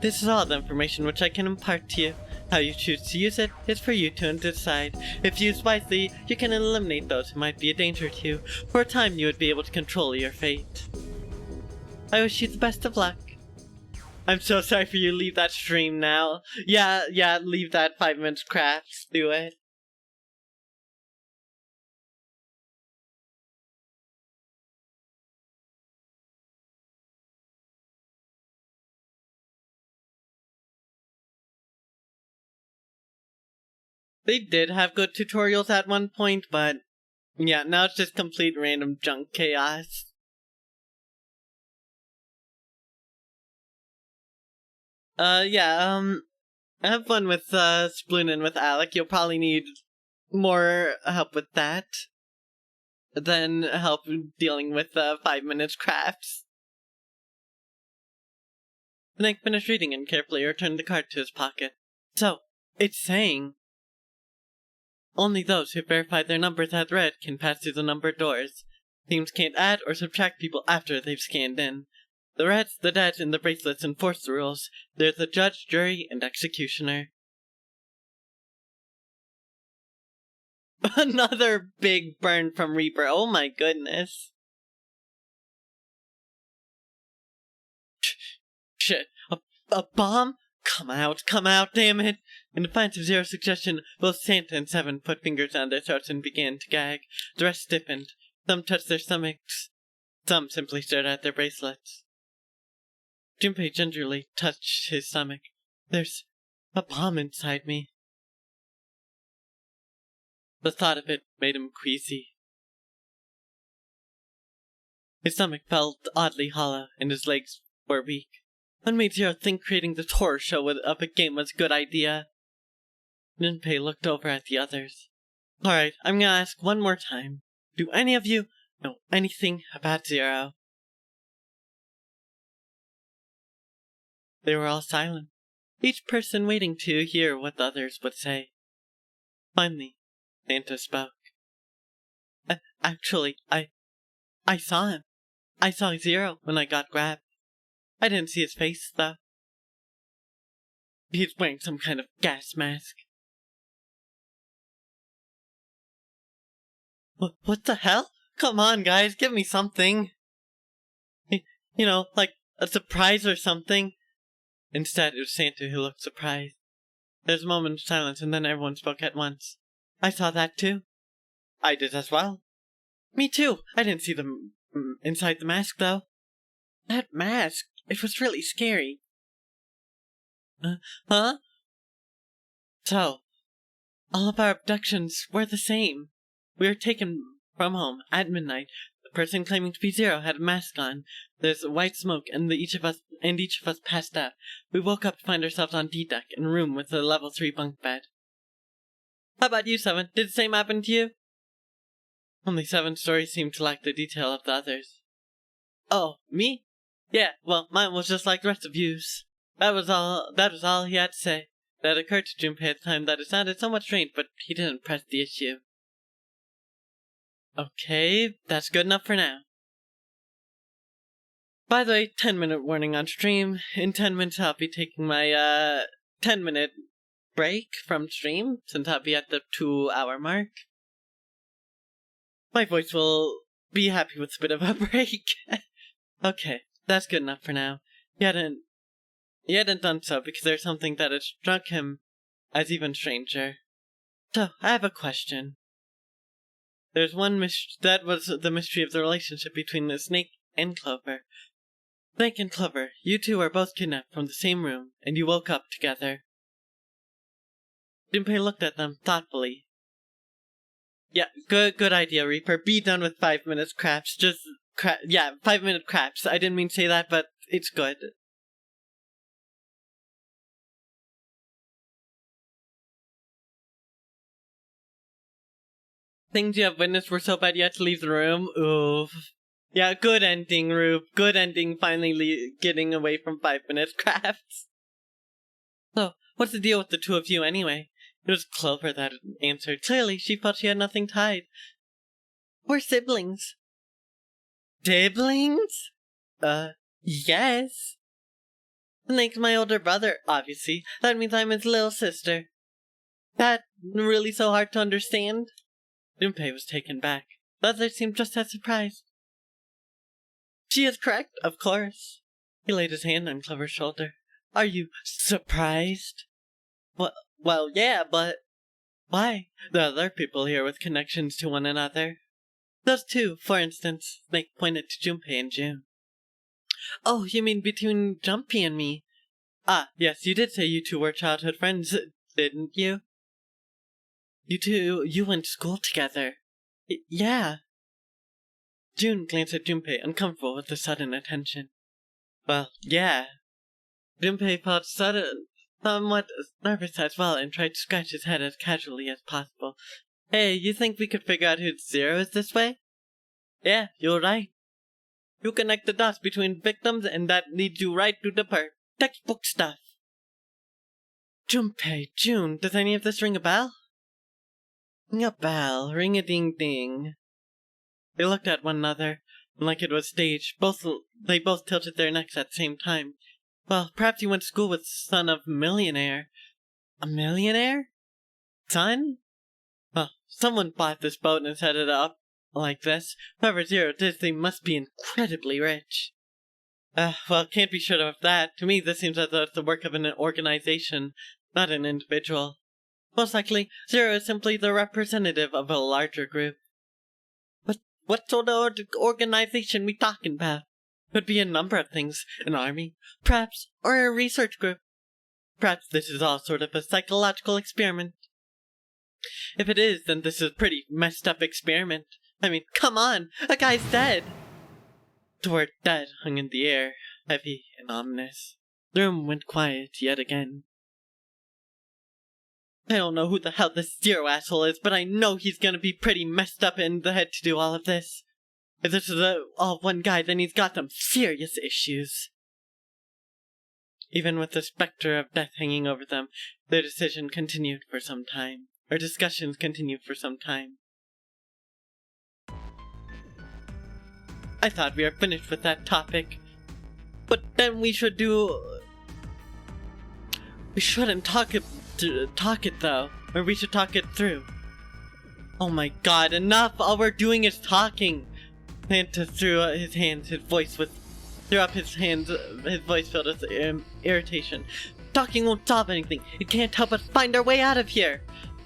S1: This is all the information which I can impart to you. How you choose to use it is for you to decide. If used wisely, you can eliminate those who might be a danger to you. For a time, you would be able to control your fate. I wish you the best of luck. I'm so sorry for you. Leave that stream now. Yeah, leave that 5 Minute Crafts. Do it. They did have good tutorials at one point, but yeah, now it's just complete random junk chaos. Have fun with, splooning with Alec. You'll probably need more help with that than help dealing with, 5 minutes crafts. The knight finished reading and carefully returned the card to his pocket. So, it's saying only those who verified their numbers as read can pass through the numbered doors. Teams can't add or subtract people after they've scanned in. The reds, the dead, and the bracelets enforce the rules. There's a judge, jury, and executioner. Another big burn from Reaper. Oh my goodness. Shit. A bomb? Come out, damn it! In defiance of Zero's suggestion, both Santa and Seven put fingers on their throats and began to gag. The rest stiffened. Some touched their stomachs. Some simply stared at their bracelets. Junpei gingerly touched his stomach. There's a bomb inside me. The thought of it made him queasy. His stomach felt oddly hollow, and his legs were weak. What made Zero think creating this horror show of a game was a good idea? Junpei looked over at the others. Alright, I'm gonna ask one more time. Do any of you know anything about Zero? They were all silent, each person waiting to hear what the others would say. Finally, Santa spoke. Actually, I saw him. I saw Zero when I got grabbed. I didn't see his face, though. He's wearing some kind of gas mask. What the hell? Come on, guys, give me something. You know, like a surprise or something. Instead, it was Santa who looked surprised. There was a moment of silence, and then everyone spoke at once. I saw that too. I did as well. Me too. I didn't see them inside the mask, though. That mask, it was really scary. Huh? So, all of our abductions were the same. We were taken from home at midnight. The person claiming to be Zero had a mask on. There's white smoke, and each of us passed out. We woke up to find ourselves on D-deck in a room with a level 3 bunk bed. How about you, Seven? Did the same happen to you? Only Seven's story seemed to lack the detail of the others. Oh, me? Yeah, well, mine was just like the rest of you's. That was all he had to say. That occurred to Junpei at the time that it sounded somewhat strange, but he didn't press the issue. Okay, that's good enough for now. By the way, 10-minute warning on stream. In 10 minutes I'll be taking my 10-minute break from stream, since I'll be at the 2-hour mark. My voice will be happy with a bit of a break. Okay, that's good enough for now. He hadn't done so because there's something that had struck him as even stranger. So, I have a question. There's one that was the mystery of the relationship between the Snake and Clover. Snake and Clover, you two are both kidnapped from the same room, and you woke up together. Junpei looked at them thoughtfully. Yeah, good idea, Reaper. Be done with 5 minutes craps. 5-minute craps. I didn't mean to say that, but it's good. Things you have witnessed were so bad you had to leave the room. Oof. Yeah, good ending, Rube. Good ending, finally getting away from 5 minutes crafts. So, what's the deal with the two of you anyway? It was Clover that answered. Clearly, she felt she had nothing to hide. We're siblings. Siblings? Yes. Snake's my older brother, obviously. That means I'm his little sister. That really so hard to understand? Junpei was taken back. The others seemed just as surprised. She is correct, of course. He laid his hand on Clover's shoulder. Are you surprised? Well, yeah, but why? There are other people here with connections to one another. Those two, for instance. Snake pointed to Junpei and June. Oh, you mean between Jumpy and me? Ah, yes, you did say you two were childhood friends, didn't you? You went to school together. Yeah. June glanced at Junpei, uncomfortable with the sudden attention. Well, yeah. Junpei felt somewhat nervous as well and tried to scratch his head as casually as possible. Hey, you think we could figure out who Zero is this way? Yeah, you're right. You connect the dots between victims and that leads you right to the part. Textbook stuff. Junpei, June, does any of this ring a bell? Ring a bell, ring-a-ding-ding. They looked at one another, and like it was staged, they both tilted their necks at the same time. Well, perhaps you went to school with the son of a millionaire. A millionaire? Son? Well, someone bought this boat and set it up like this. Whoever Zero did, they must be incredibly rich. Well, can't be sure of that. To me, this seems as though it's the work of an organization, not an individual. Most likely, Zero is simply the representative of a larger group. But what sort of organization we talking about? Could be a number of things. An army, perhaps, or a research group. Perhaps this is all sort of a psychological experiment. If it is, then this is a pretty messed up experiment. I mean, come on, a guy's dead! The word dead hung in the air, heavy and ominous. The room went quiet yet again. I don't know who the hell this Zero asshole is, but I know he's gonna be pretty messed up in the head to do all of this. If this is all one guy, then he's got some serious issues. Even with the specter of death hanging over them, their discussions continued for some time. I thought we were finished with that topic. But then we shouldn't talk it though, or we should talk it through. Oh my god, enough! All we're doing is talking! Santa threw up his hands, his voice filled with irritation. Talking won't solve anything. It can't help us find our way out of here.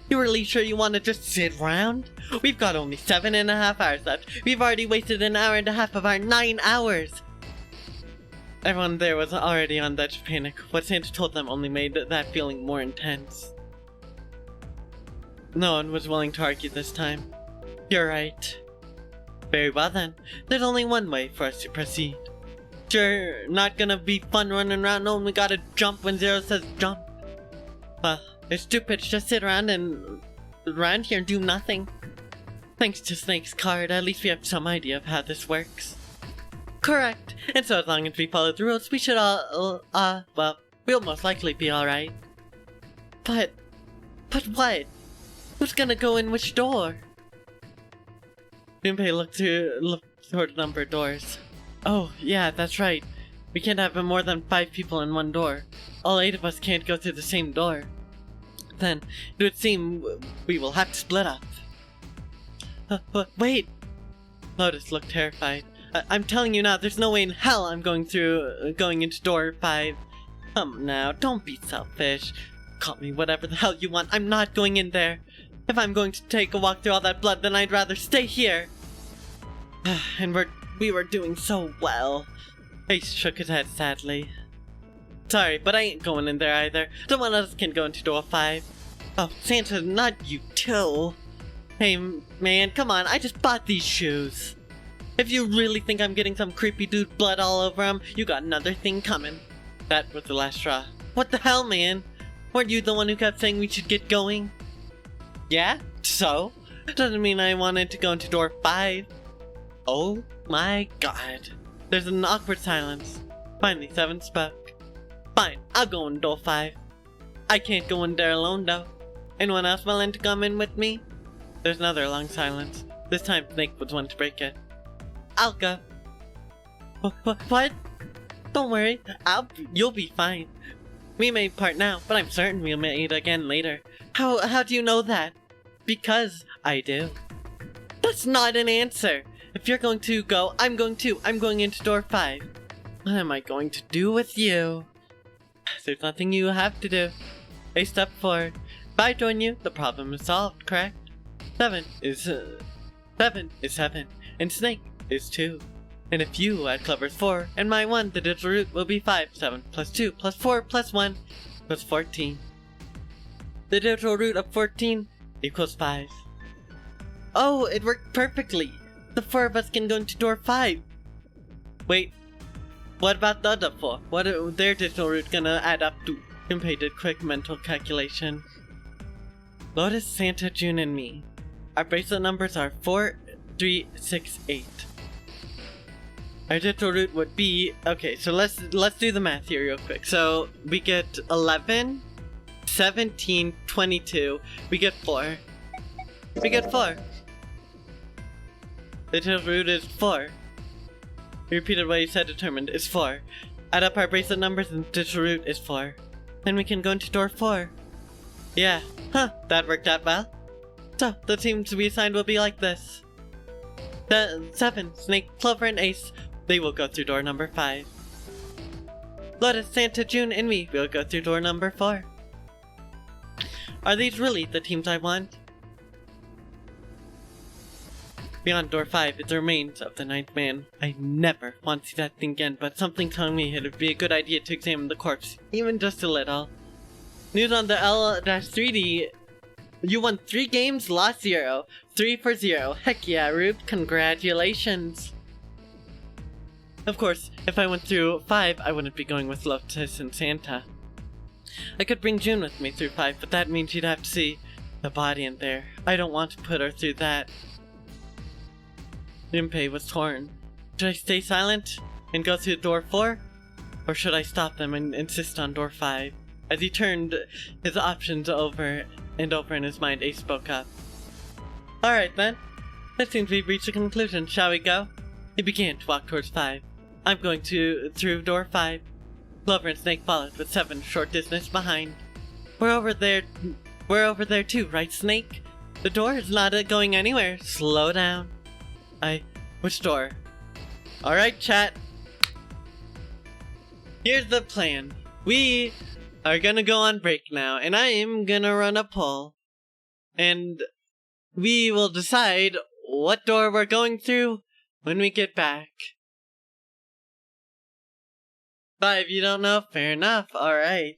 S1: You really sure you want to just sit around? We've got only 7.5 hours left. We've already wasted 1.5 hours of our 9 hours. Everyone there was already on the edge of panic. What Santa told them only made that feeling more intense. No one was willing to argue this time. You're right. Very well then. There's only one way for us to proceed. Sure, not gonna be fun running around knowing we gotta jump when Zero says jump. Well, it's stupid to just sit around here and do nothing. Thanks to Snake's card, at least we have some idea of how this works. Correct. And so as long as we follow the rules, we should we'll most likely be alright. But what? Who's gonna go in which door? Junpei looked toward a number of doors. Oh, yeah, that's right. We can't have more than 5 people in one door. All 8 of us can't go through the same door. Then, it would seem we will have to split up. Wait! Lotus looked terrified. I'm telling you now, there's no way in hell I'm going into door 5. Come now, don't be selfish. Call me whatever the hell you want, I'm not going in there. If I'm going to take a walk through all that blood, then I'd rather stay here. And we were doing so well. Ace shook his head sadly. Sorry, but I ain't going in there either. Someone else can go into door 5. Oh, Santa, not you too. Hey, man, come on, I just bought these shoes. If you really think I'm getting some creepy dude blood all over them, you got another thing coming. That was the last straw. What the hell, man? Weren't you the one who kept saying we should get going? Yeah? So? Doesn't mean I wanted to go into door 5. Oh my god. There's an awkward silence. Finally, 7 spoke. Fine, I'll go in door 5. I can't go in there alone though. Anyone else willing to come in with me? There's another long silence. This time Snake was one to break it. I'll go. What? Don't worry, you'll be fine. We may part now, but I'm certain we'll meet again later. How do you know that? Because I do. That's not an answer. If you're going to go, I'm going to. I'm going into door 5. What am I going to do with you? There's nothing you have to do. A step forward. If I join you, the problem is solved, correct? 7 is 7, and Snake is 2. And if you add Clever's 4 and my 1, the digital root will be 5. 7 plus 2 plus 4 plus 1 plus 14. The digital root of 14 equals 5. Oh, it worked perfectly! The 4 of us can go into door 5! Wait, what about the other 4? What are their digital route gonna add up to? Gunpei did quick mental calculation. Lotus, Santa, June, and me. Our bracelet numbers are 4, 3, 6, 8. Our digital route would be... Okay, so let's do the math here real quick. So, we get 11, 17, 22. We get 4. We get 4. The digital route is 4. We repeated what you said determined is 4. Add up our bracelet numbers and the digital route is 4. Then we can go into door 4. Yeah. Huh, that worked out well. So, the teams to be assigned will be like this. The 7, Snake, Clover, and Ace, they will go through door number 5. Lotus, Santa, June, and me will go through door number 4. Are these really the teams I want? Beyond door 5 is the remains of the 9th man. I never want to see that thing again, but something telling me it would be a good idea to examine the corpse, even just a little. News on the L-3D. You won 3 games, lost 0. 3 for 0. Heck yeah, Rube. Congratulations. Of course, if I went through 5, I wouldn't be going with Lotus and Santa. I could bring June with me through 5, but that means you'd have to see the body in there. I don't want to put her through that. Gunpei was torn. Should I stay silent and go through door 4? Or should I stop them and insist on door 5? As he turned his options over and over in his mind, Ace spoke up. Alright then. It seems we've reached a conclusion. Shall we go? He began to walk towards 5. I'm going through door 5. Clover and Snake followed with 7 short distance behind. We're over there too, right, Snake? The door is not going anywhere. Slow down. Which door? Alright, chat. Here's the plan. We are gonna go on break now, and I am gonna run a poll. And we will decide what door we're going through when we get back. But if you don't know, fair enough. Alright.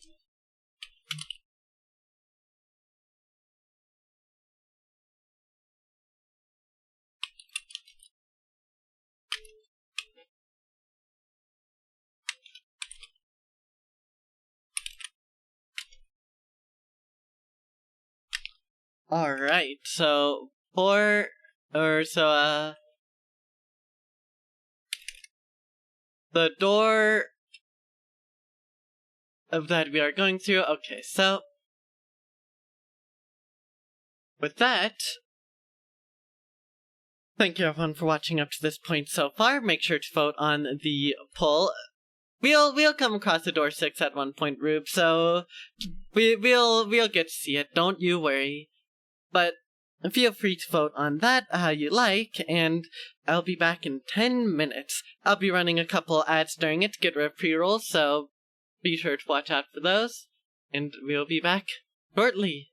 S1: Alright, so the door of that we are going through. Okay, so with that, thank you everyone for watching up to this point so far. Make sure to vote on the poll. We'll come across the door 6 at one point, Rube, so we'll get to see it, don't you worry. But feel free to vote on that how you like, and I'll be back in 10 minutes. I'll be running a couple ads during it to get rid of pre-rolls, so be sure to watch out for those, and we'll be back shortly.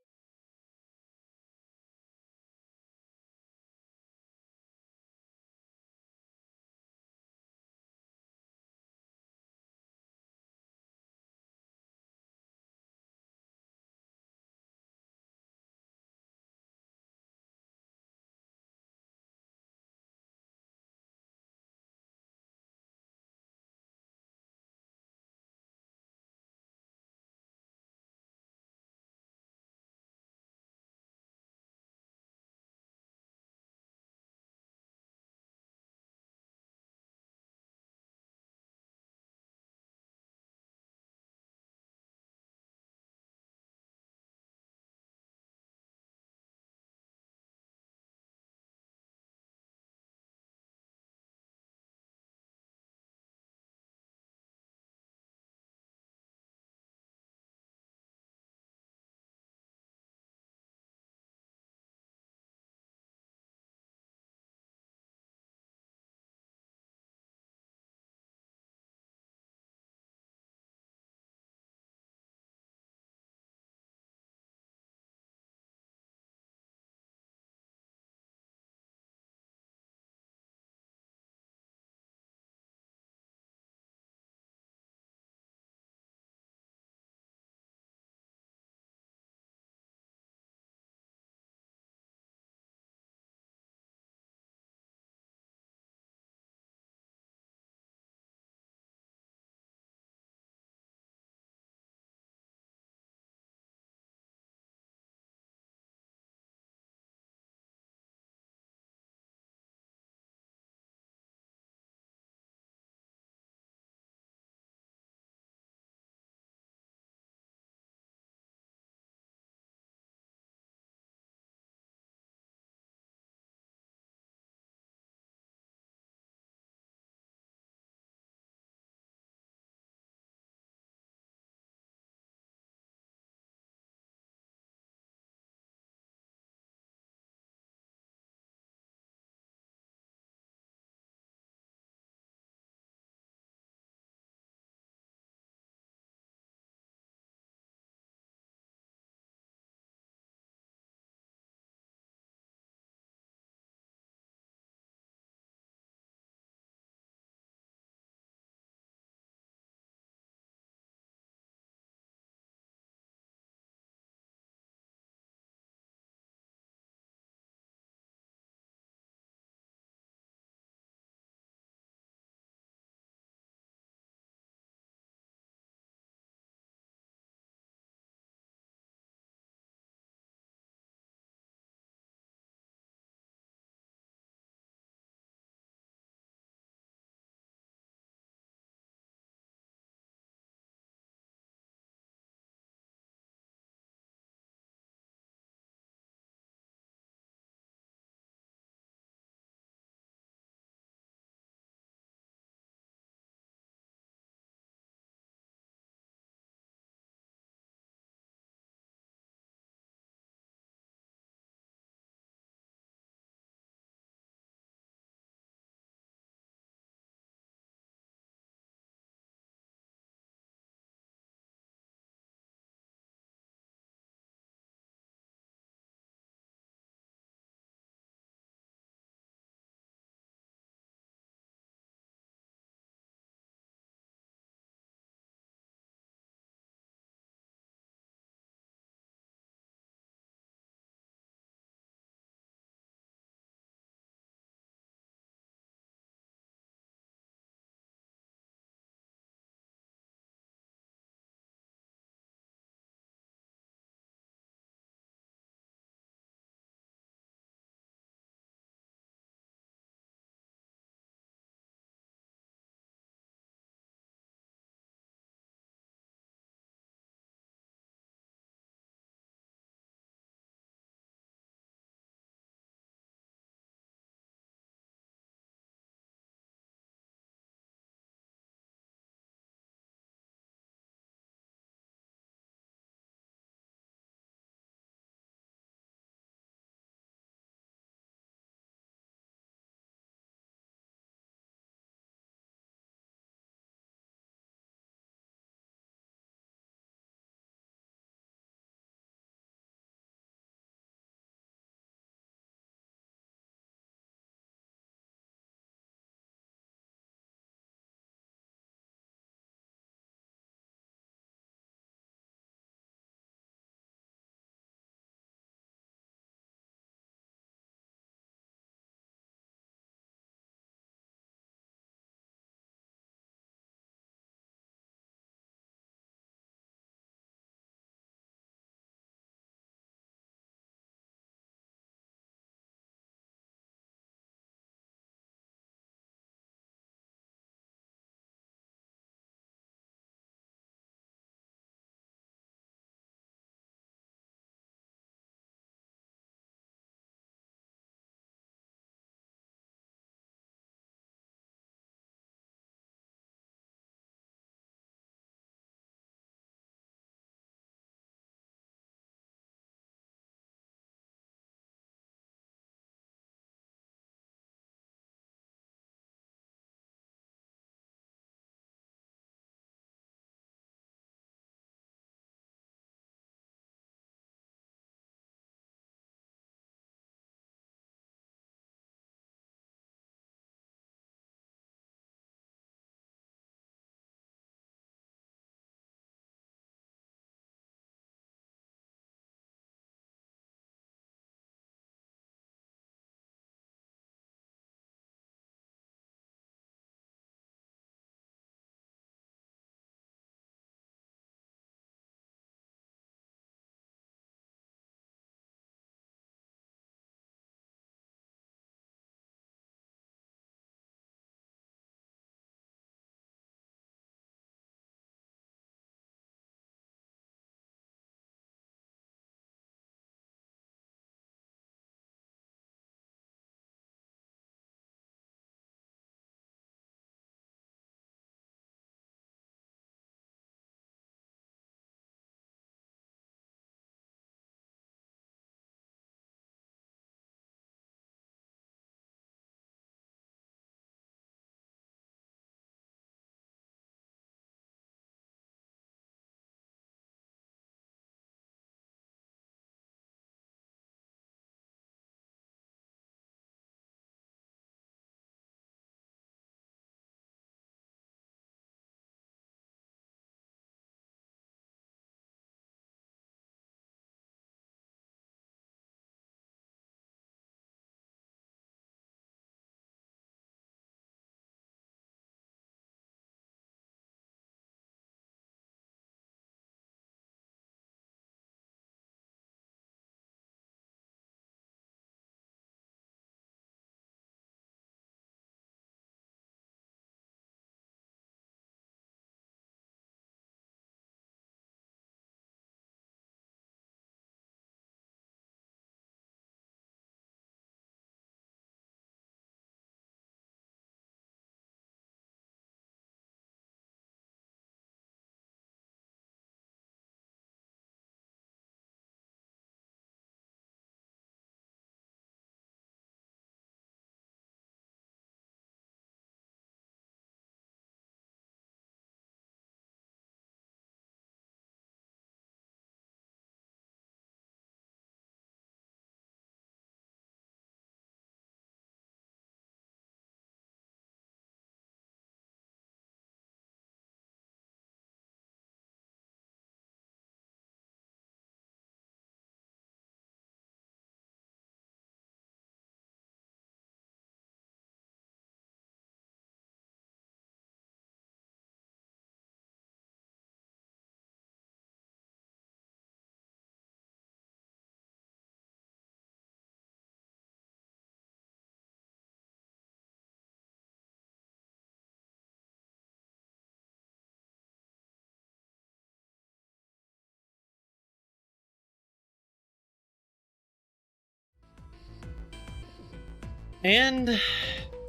S1: And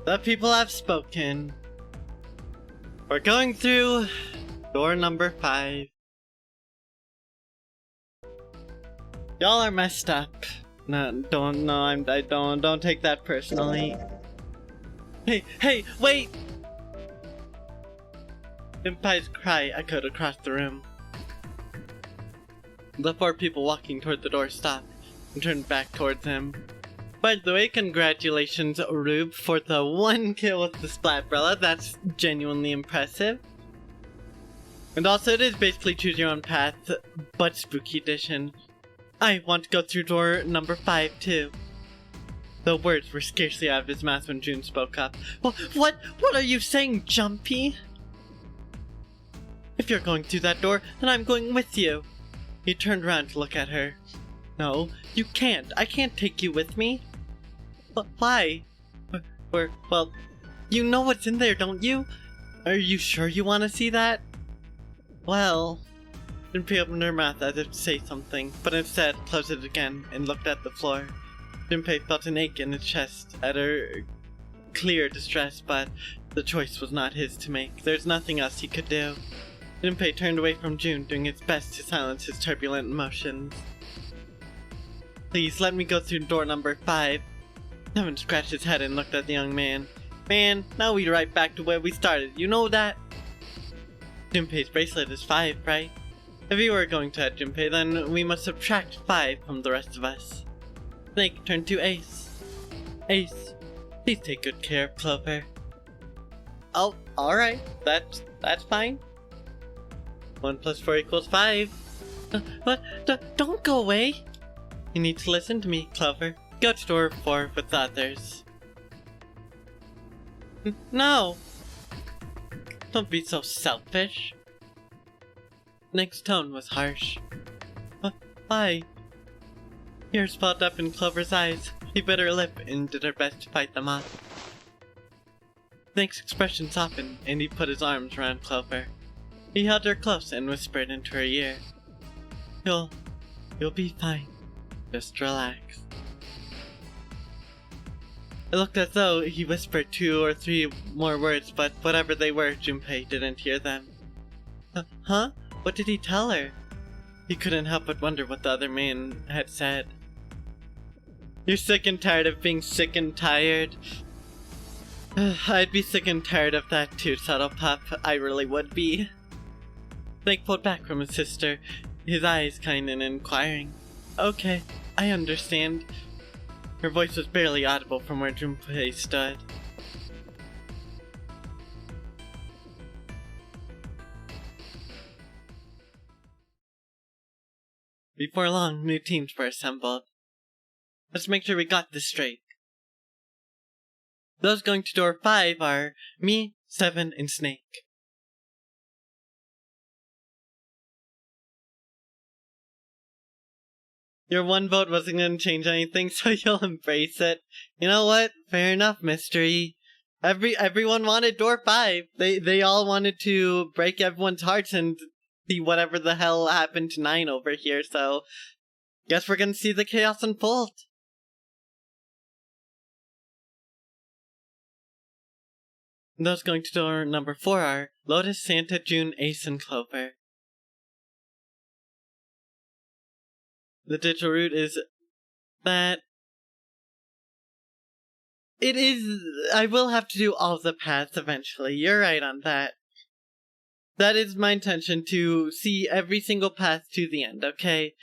S1: the people have spoken. We're going through door number 5. Y'all are messed up. No, don't take that personally. Hey, wait! Junpei's cry echoed across the room. The 4 people walking toward the door stopped and turned back towards him. By the way, congratulations, Rube, for the 1 kill with the Splatbrella. That's genuinely impressive. And also, it is basically choose your own path, but spooky edition. I want to go through door number 5 too. The words were scarcely out of his mouth when June spoke up. What are you saying, Jumpy? If you're going through that door, then I'm going with you. He turned around to look at her. No, you can't. I can't take you with me. Why? Well, you know what's in there, don't you? Are you sure you want to see that? Well... Junpei opened her mouth as if to say something, but instead closed it again and looked at the floor. Junpei felt an ache in his chest at her clear distress, but the choice was not his to make. There's nothing else he could do. Junpei turned away from June, doing his best to silence his turbulent emotions. Please, let me go through door number 5. Nevin scratched his head and looked at the young man. Man, now we're right back to where we started, you know that? Junpei's bracelet is 5, right? If you were going to add Junpei, then we must subtract 5 from the rest of us. Snake turned to Ace. Ace, please take good care of Clover. Oh, alright. That's fine. 1 plus 4 equals 5. What? Don't go away! You need to listen to me, Clover. Go to door 4 with the others. No! Don't be so selfish. Snake's tone was harsh. Why? Tears welled up in Clover's eyes. She bit her lip and did her best to fight them off. Snake's expression softened, and he put his arms around Clover. He held her close and whispered into her ear. You'll be fine. Just relax. It looked as though he whispered 2 or 3 more words, but whatever they were, Junpei didn't hear them. Huh? What did he tell her? He couldn't help but wonder what the other man had said. You're sick and tired of being sick and tired? I'd be sick and tired of that too, Subtle Pup. I really would be. Snake pulled back from his sister, his eyes kind and inquiring. Okay, I understand. Her voice was barely audible from where Junpei stood. Before long, new teams were assembled. Let's make sure we got this straight. Those going to door 5 are me, Seven, and Snake. Your 1 vote wasn't going to change anything, so you'll embrace it. You know what? Fair enough, Mystery. Everyone wanted door 5. They all wanted to break everyone's hearts and see whatever the hell happened to 9 over here, so guess we're gonna see the chaos unfold. Those going to door number 4 are Lotus, Santa, June, Ace, and Clover. The digital route is that it is. I will have to do all the paths eventually. You're right on that. That is my intention, to see every single path to the end, okay?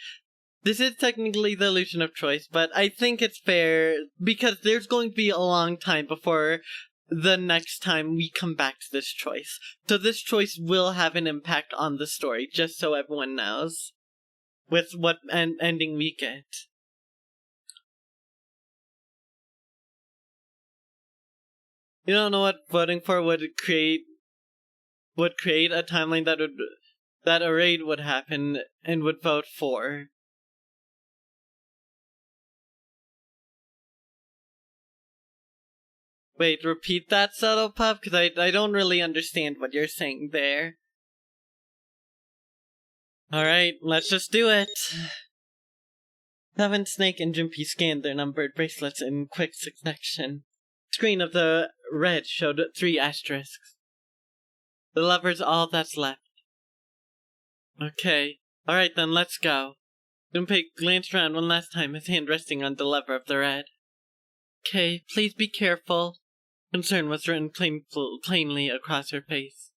S1: This is technically the illusion of choice, but I think it's fair because there's going to be a long time before the next time we come back to this choice. So this choice will have an impact on the story, just so everyone knows. With what ending we get. You don't know what voting for would create a timeline that a raid would happen and would vote for. Wait, repeat that, Subtle Pup, because I don't really understand what you're saying there. Alright, let's just do it. Seven, Snake, and Junpei scanned their numbered bracelets in quick succession. screen of the red showed 3 asterisks. The lever's all that's left. Okay. Alright then, let's go. Junpei glanced around one last time, his hand resting on the lever of the red. Okay, please be careful. Concern was written plainly across her face.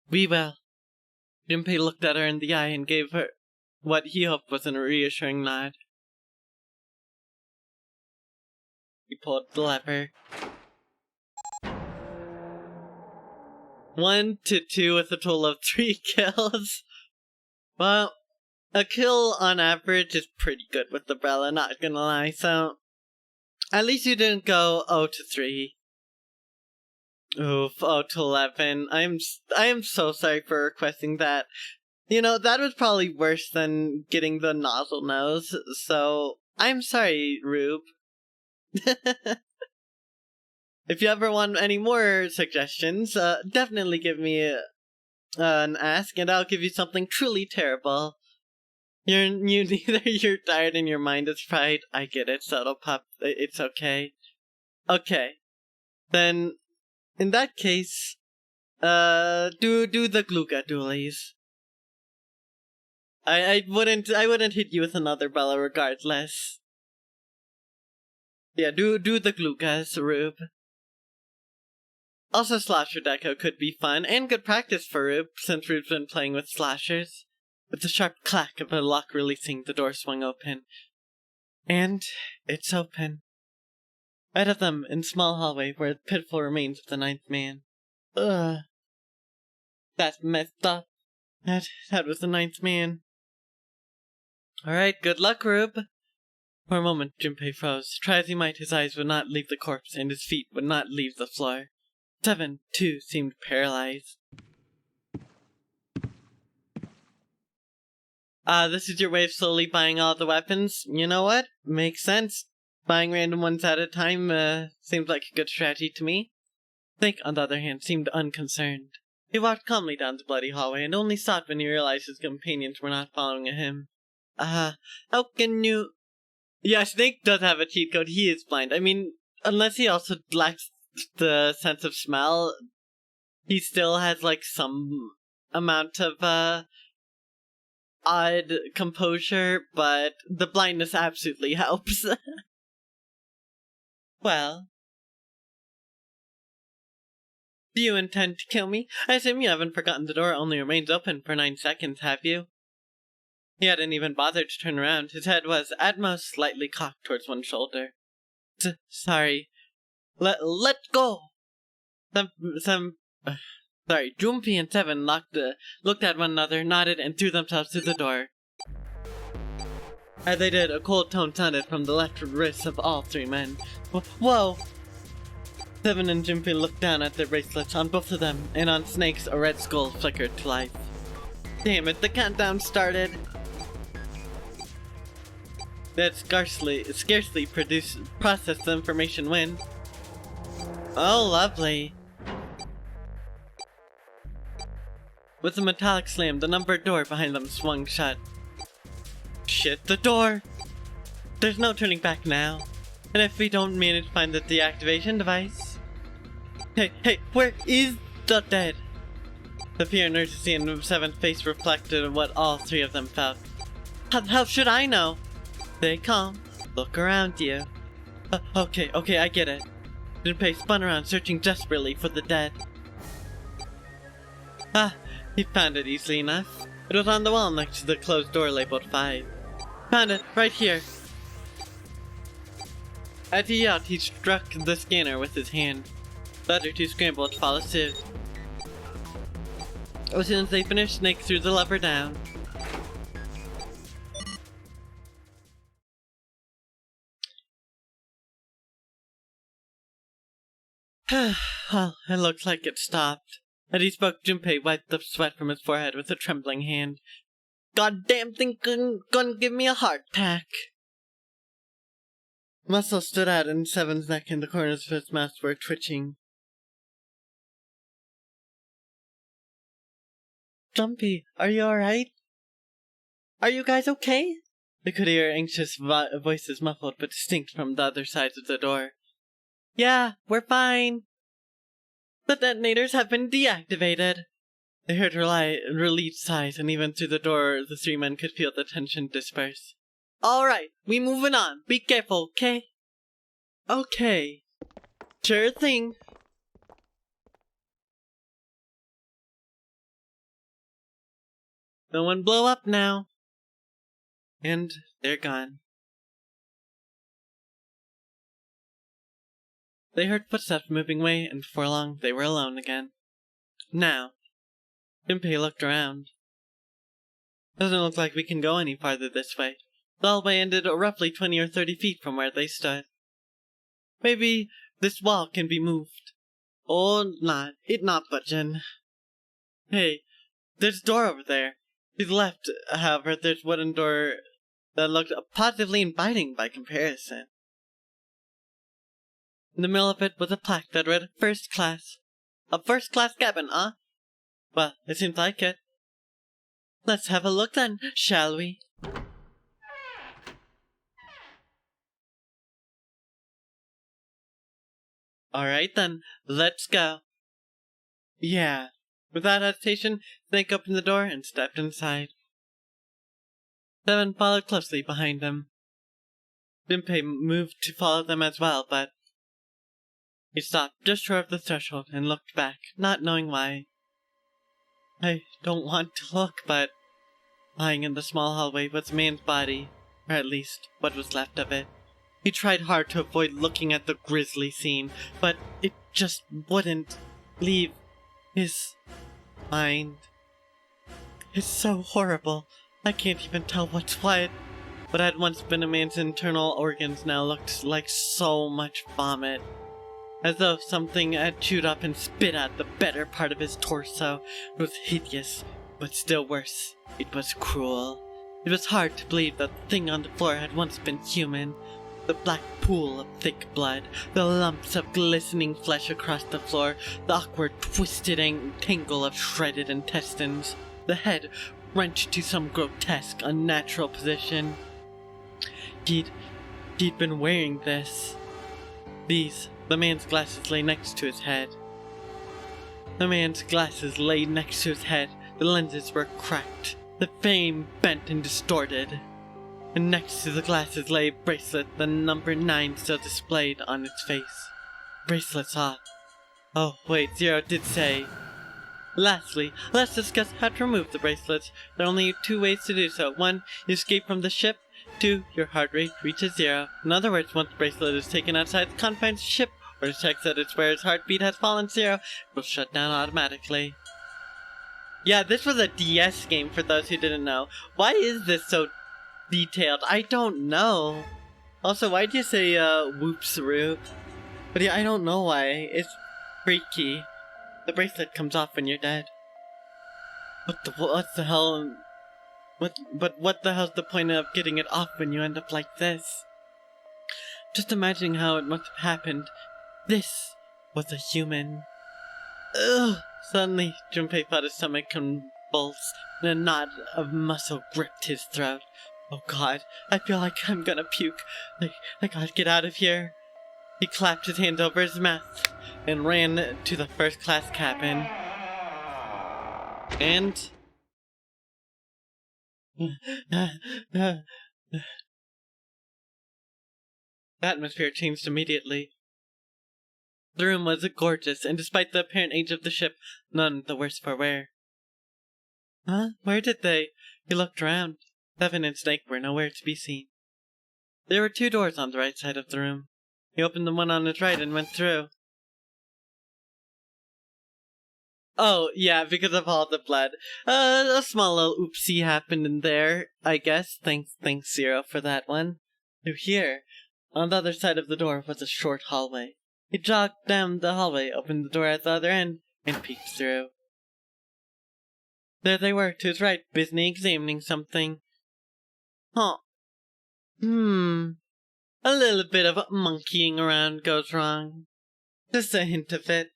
S1: We will. Junpei looked at her in the eye and gave her what he hoped was a reassuring nod. He pulled the lever. 1 to 2 with a total of 3 kills. Well, a kill on average is pretty good with the Brella, not gonna lie, so at least you didn't go 0 to 3. Oof, 0 to 11. I am so sorry for requesting that. You know, that was probably worse than getting the nozzle nose, so I'm sorry, Rube. If you ever want any more suggestions, definitely give me an ask, and I'll give you something truly terrible. Neither you're tired and your mind is fried. I get it, Subtle Pup. It's okay. Okay. Then, in that case, do the Gluga dualies. I wouldn't hit you with another Bella regardless. Yeah, do the Glugas, Rube. Also, Slasher Deco could be fun, and good practice for Rube, since Rube's been playing with slashers. With the sharp clack of a lock releasing, the door swung open. And it's open. Ahead of them, in small hallway, were the pitiful remains of the 9th man. Ugh. That's messed up. That was the 9th man. Alright, good luck, Rube. For a moment, Junpei froze. Try as he might, his eyes would not leave the corpse, and his feet would not leave the floor. 7, too, seemed paralyzed. This is your way of slowly buying all the weapons? You know what? Makes sense. Buying random ones at a time, seems like a good strategy to me. Think, on the other hand, seemed unconcerned. He walked calmly down the bloody hallway, and only stopped when he realized his companions were not following him. How can you... Yeah, Snake does have a cheat code. He is blind. I mean, unless he also lacks the sense of smell, he still has, like, some amount of, odd composure, but the blindness absolutely helps. Well, do you intend to kill me? I assume you haven't forgotten the door only remains open for 9 seconds, have you? He hadn't even bothered to turn around. His head was, at most, slightly cocked towards one shoulder. Sorry. Let go! Sorry, Junpei and 7 looked at one another, nodded, and threw themselves through the door. As they did, a cold tone sounded from the left wrists of all 3 men. Whoa! 7 and Junpei looked down at their bracelets. On both of them, and on Snake's, a red skull flickered to life. Damn it, the countdown started! They had scarcely processed the information when... Oh, lovely. With a metallic slam, the numbered door behind them swung shut. Shit, the door! There's no turning back now. And if we don't manage to find the deactivation device... Hey, where is the dead? The fear and urgency in 7's face reflected what all 3 of them felt. How should I know? Stay calm. Look around you. Okay, I get it. Junpei spun around, searching desperately for the dead. He found it easily enough. It was on the wall next to the closed door labeled 5. Found it, right here. As he yelled, he struck the scanner with his hand. The other 2 scrambled to follow suit. As soon as they finished, Snake threw the lever down. Well, it looks like it stopped. As he spoke, Junpei wiped the sweat from his forehead with a trembling hand. Goddamn thing gonna give me a heart attack. Muscles stood out in 7's neck and the corners of his mouth were twitching. Junpei, are you alright? Are you guys okay? They could hear anxious voices muffled but distinct from the other sides of the door. Yeah, we're fine. The detonators have been deactivated. They heard relieved sighs, and even through the door, the three men could feel the tension disperse. All right, we moving on. Be careful, okay? Okay. Sure thing. No one blow up now. And they're gone. They heard footsteps moving away, and before long, they were alone again. Now, Junpei looked around. Doesn't look like we can go any farther this way. The hallway ended roughly 20 or 30 feet from where they stood. Maybe this wall can be moved. Or not. It not budging. Hey, there's a door over there. To the left, however, there's a wooden door that looked positively inviting by comparison. In the middle of it was a plaque that read First Class. A first-class cabin, huh? Well, it seems like it. Let's have a look then, shall we? Alright then, let's go. Yeah. Without hesitation, Snake opened the door and stepped inside. Seven followed closely behind him. Junpei moved to follow them as well, but he stopped just short of the threshold and looked back, not knowing why. I don't want to look, but lying in the small hallway was a man's body, or at least what was left of it. He tried hard to avoid looking at the grisly scene, but it just wouldn't leave his mind. It's so horrible. I can't even tell what's what. What had once been a man's internal organs now looked like so much vomit. As though something had chewed up and spit out the better part of his torso. It was hideous, but still worse. It was cruel. It was hard to believe that the thing on the floor had once been human. The black pool of thick blood, the lumps of glistening flesh across the floor, the awkward twisted tangle of shredded intestines, the head wrenched to some grotesque, unnatural position. He'd been wearing this. The man's glasses lay next to his head. The lenses were cracked, the frame bent and distorted. And next to the glasses lay a bracelet, the number 9 still displayed on its face. Bracelet's off. Oh, wait, Zero did say. Lastly, let's discuss how to remove the bracelets. There are only 2 ways to do so. 1, you escape from the ship. 2, your heart rate reaches 0. In other words, once the bracelet is taken outside the confines of the ship, or detects that its wearer's heartbeat has fallen 0, it will shut down automatically. Yeah, this was a DS game for those who didn't know. Why is this so detailed? I don't know. Also, why'd you say whoops-roo? But yeah, I don't know why. It's freaky. The bracelet comes off when you're dead. What the hell? What the hell's the point of getting it off when you end up like this? Just imagining how it must have happened. This was a human. Ugh! Suddenly, Junpei felt his stomach convulse, and a knot of muscle gripped his throat. Oh god, I feel like I'm gonna puke. I gotta get out of here. He clapped his hands over his mouth and ran to the first-class cabin. And the atmosphere changed immediately. The room was gorgeous, and despite the apparent age of the ship, none the worse for wear. Huh? Where did they? He looked around. Seven and Snake were nowhere to be seen. There were 2 doors on the right side of the room. He opened the one on his right and went through. Oh, yeah, because of all the blood. A small little oopsie happened in there, I guess. Thanks, Zero, for that one. Through here, on the other side of the door, was a short hallway. He jogged down the hallway, opened the door at the other end, and peeked through. There they were, to his right, busy examining something. Huh. A little bit of monkeying around goes wrong. Just a hint of it.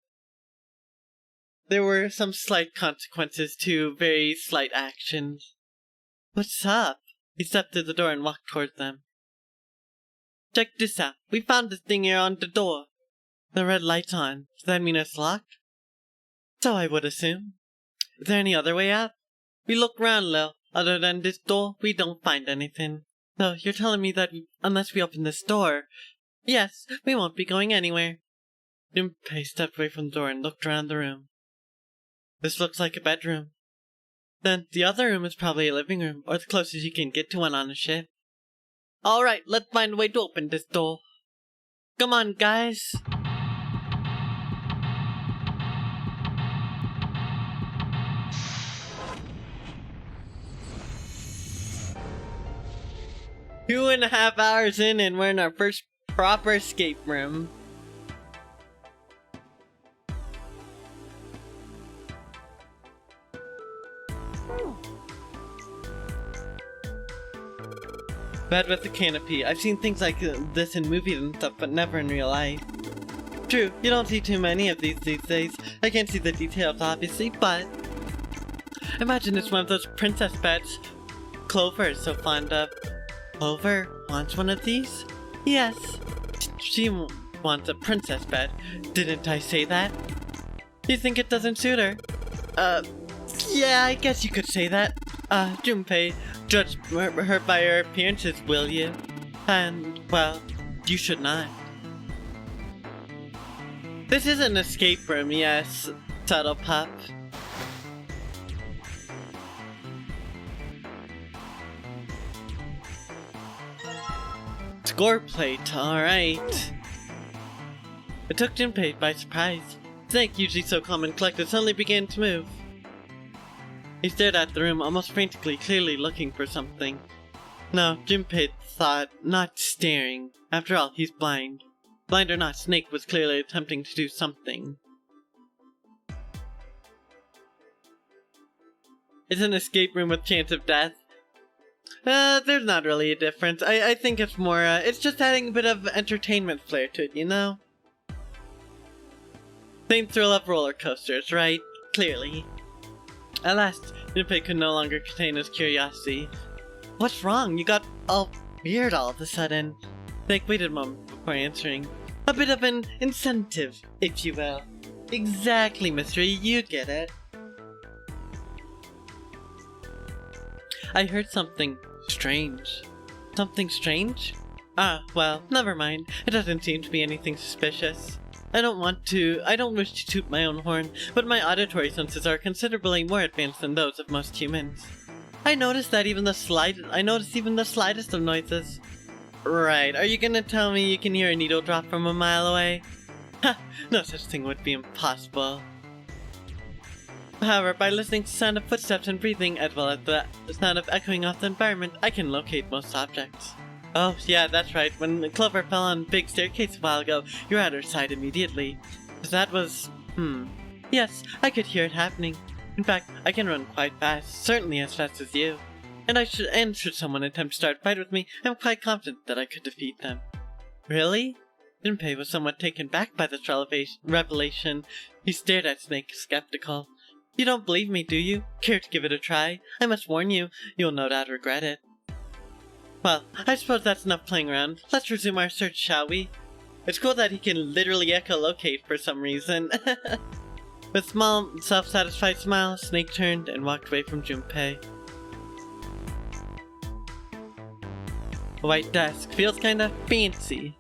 S1: There were some slight consequences to very slight actions. What's up? He stepped through the door and walked toward them. Check this out. We found this thing here on the door. The red light's on. Does that mean it's locked? So I would assume. Is there any other way out? We looked around, Lil. Other than this door, we don't find anything. So you're telling me that unless we open this door, yes, we won't be going anywhere. Junpei stepped away from the door and looked around the room. This looks like a bedroom. Then the other room is probably a living room, or the closest you can get to one on a ship. Alright, let's find a way to open this door. Come on, guys. Two and a half hours in and we're in our first proper escape room. Bed with a canopy. I've seen things like this in movies and stuff, but never in real life. True, you don't see too many of these days. I can't see the details, obviously, but imagine it's one of those princess beds Clover is so fond of. Clover wants one of these? Yes. She wants a princess bed. Didn't I say that? You think it doesn't suit her? Yeah, I guess you could say that. Junpei, judge her by her appearances, will you? And, well, you should not. This is an escape room, yes, subtle pup. Score plate, alright. It took Junpei by surprise. Snake, usually so calm and collected, suddenly began to move. He stared at the room, almost frantically, clearly looking for something. No, Junpei thought, not staring. After all, he's blind. Blind or not, Snake was clearly attempting to do something. It's an escape room with chance of death. There's not really a difference. I think it's more, it's just adding a bit of entertainment flair to it, you know? Same thrill of roller coasters, right? Clearly. At last, Junpei could no longer contain his curiosity. What's wrong? You got all weird all of a sudden. Snake waited a moment before answering. A bit of an incentive, if you will. Exactly, mystery, you get it. I heard something strange. Something strange? Well, never mind. It doesn't seem to be anything suspicious. I don't wish to toot my own horn, but my auditory senses are considerably more advanced than those of most humans. I noticed even the slightest of noises. Right, are you gonna tell me you can hear a needle drop from a mile away? Ha! No such thing would be impossible. However, by listening to the sound of footsteps and breathing, as well as the sound of echoing off the environment, I can locate most objects. Oh, yeah, that's right. When Clover fell on the big staircase a while ago, you were at her side immediately. That was... Yes, I could hear it happening. In fact, I can run quite fast, certainly as fast as you. And should someone attempt to start a fight with me, I'm quite confident that I could defeat them. Really? Junpei was somewhat taken back by this revelation. He stared at Snake, skeptical. You don't believe me, do you? Care to give it a try? I must warn you, you'll no doubt regret it. Well, I suppose that's enough playing around. Let's resume our search, shall we? It's cool that he can literally echolocate for some reason. With a small, self-satisfied smile, Snake turned and walked away from Junpei. A white desk feels kinda fancy.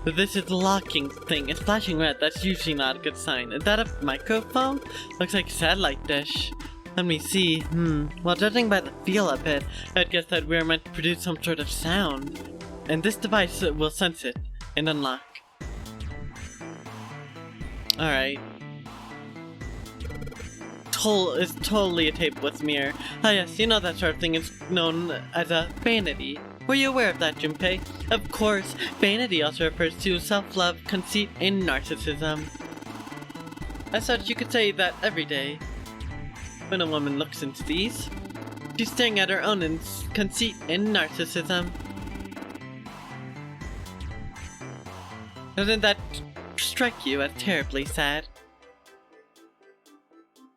S1: But this is the locking thing. It's flashing red. That's usually not a good sign. Is that a microphone? Looks like a satellite dish. Let me see. Well, judging by the feel of it, I'd guess that we're meant to produce some sort of sound. And this device will sense it and unlock. Alright. It's totally a tape with mirror. Ah yes, you know that sort of thing is known as a vanity. Were you aware of that, Junpei? Of course, vanity also refers to self-love, conceit, and narcissism. As such, you could say that every day, when a woman looks into these, she's staring at her own conceit and narcissism. Doesn't that strike you as terribly sad?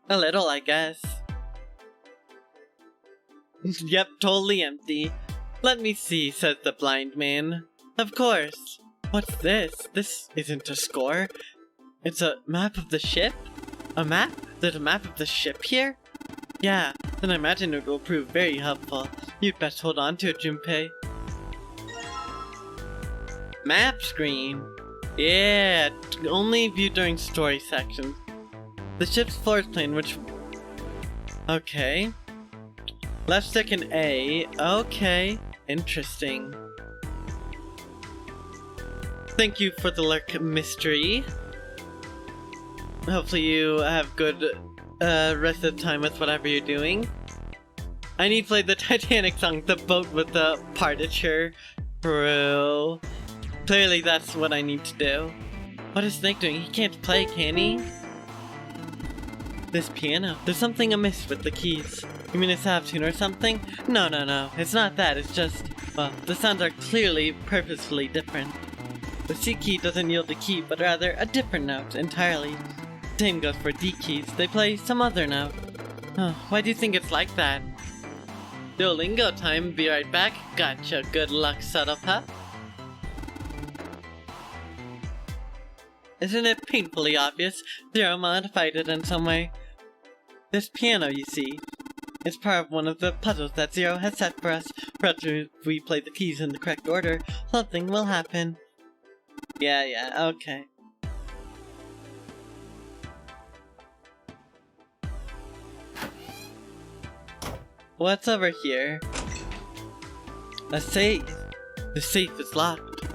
S1: A little, I guess. Yep, totally empty. Let me see, says the blind man. Of course. What's this? This isn't a score. It's a map of the ship? A map? There's a map of the ship here? Yeah, then I imagine it will prove very helpful. You'd best hold on to it, Junpei. Map screen. Yeah, only viewed during story sections. The ship's floor is plain, which... Okay. Left stick and A. Okay. Interesting. Thank you for the lurk mystery. Hopefully you have good rest of the time with whatever you're doing. I need to play the Titanic song, The Boat with the Partiture. True. Clearly that's what I need to do. What is Snake doing? He can't play, can he? This piano. There's something amiss with the keys. You mean it's half tune or something? No. It's not that. It's just, well, the sounds are clearly purposefully different. The C key doesn't yield a key, but rather a different note entirely. Same goes for D keys. They play some other note. Oh, why do you think it's like that? Duolingo time. Be right back. Gotcha. Good luck, subtle pup. Isn't it painfully obvious? Zero modified it in some way. This piano, you see, is part of one of the puzzles that Zero has set for us. Perhaps if we play the keys in the correct order, something will happen. Yeah, okay. What's over here? A safe. The safe is locked.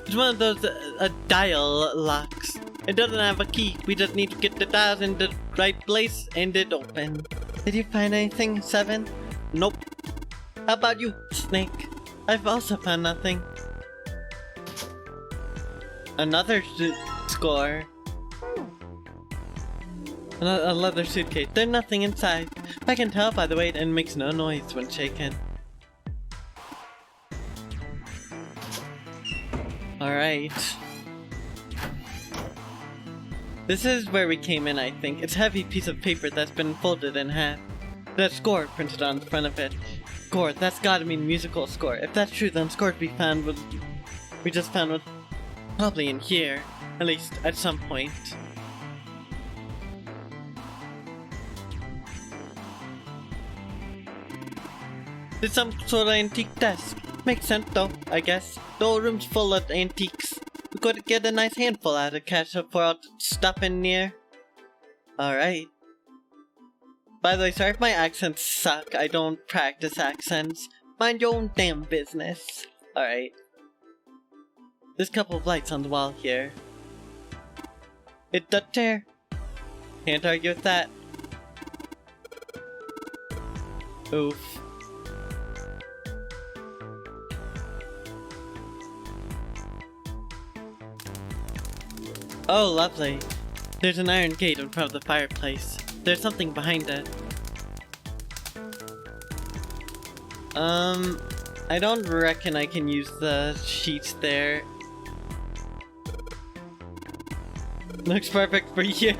S1: It's one of those dial locks. It doesn't have a key. We just need to get the dials in the right place and it open. Did you find anything, 7? Nope. How about you, Snake? I've also found nothing. Another score. A leather suitcase. There's nothing inside. I can tell by the weight and makes no noise when shaken. Alright. This is where we came in, I think. It's a heavy piece of paper that's been folded in half. There's score printed on the front of it. Score, that's gotta mean musical score. If that's true, then score we just found was probably in here. At least at some point. It's some sort of antique desk. Makes sense though, I guess. The whole room's full of antiques. We could get a nice handful out of cash for all the stuff in here. Alright. By the way, sorry if my accents suck. I don't practice accents. Mind your own damn business. Alright. There's a couple of lights on the wall here. It does tear. Can't argue with that. Oof. Oh, lovely. There's an iron gate in front of the fireplace. There's something behind it. I don't reckon I can use the sheets there. Looks perfect for you.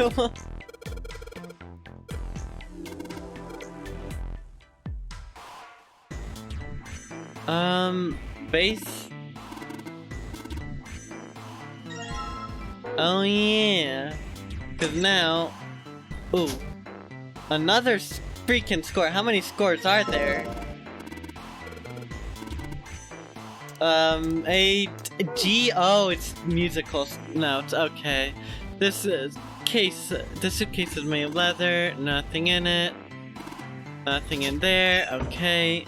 S1: Base? Oh yeah. Cause now... Ooh. Another freaking score. How many scores are there? A G. Oh, it's musical notes. Okay. This suitcase is made of leather. Nothing in it. Nothing in there. Okay.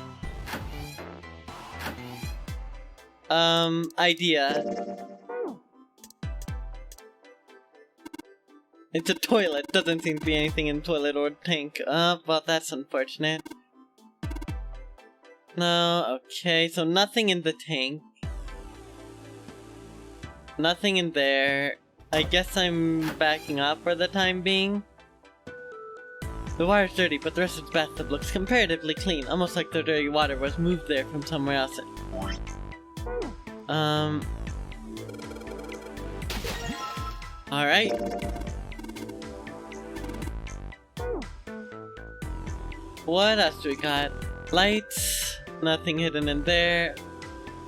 S1: Idea. It's a toilet. Doesn't seem to be anything in the toilet or tank. Well, that's unfortunate. No, okay, so nothing in the tank. Nothing in there. I guess I'm backing up for the time being. The water's dirty, but the rest of the bathtub looks comparatively clean, almost like the dirty water was moved there from somewhere else. Alright. What else do we got? Lights. Nothing hidden in there.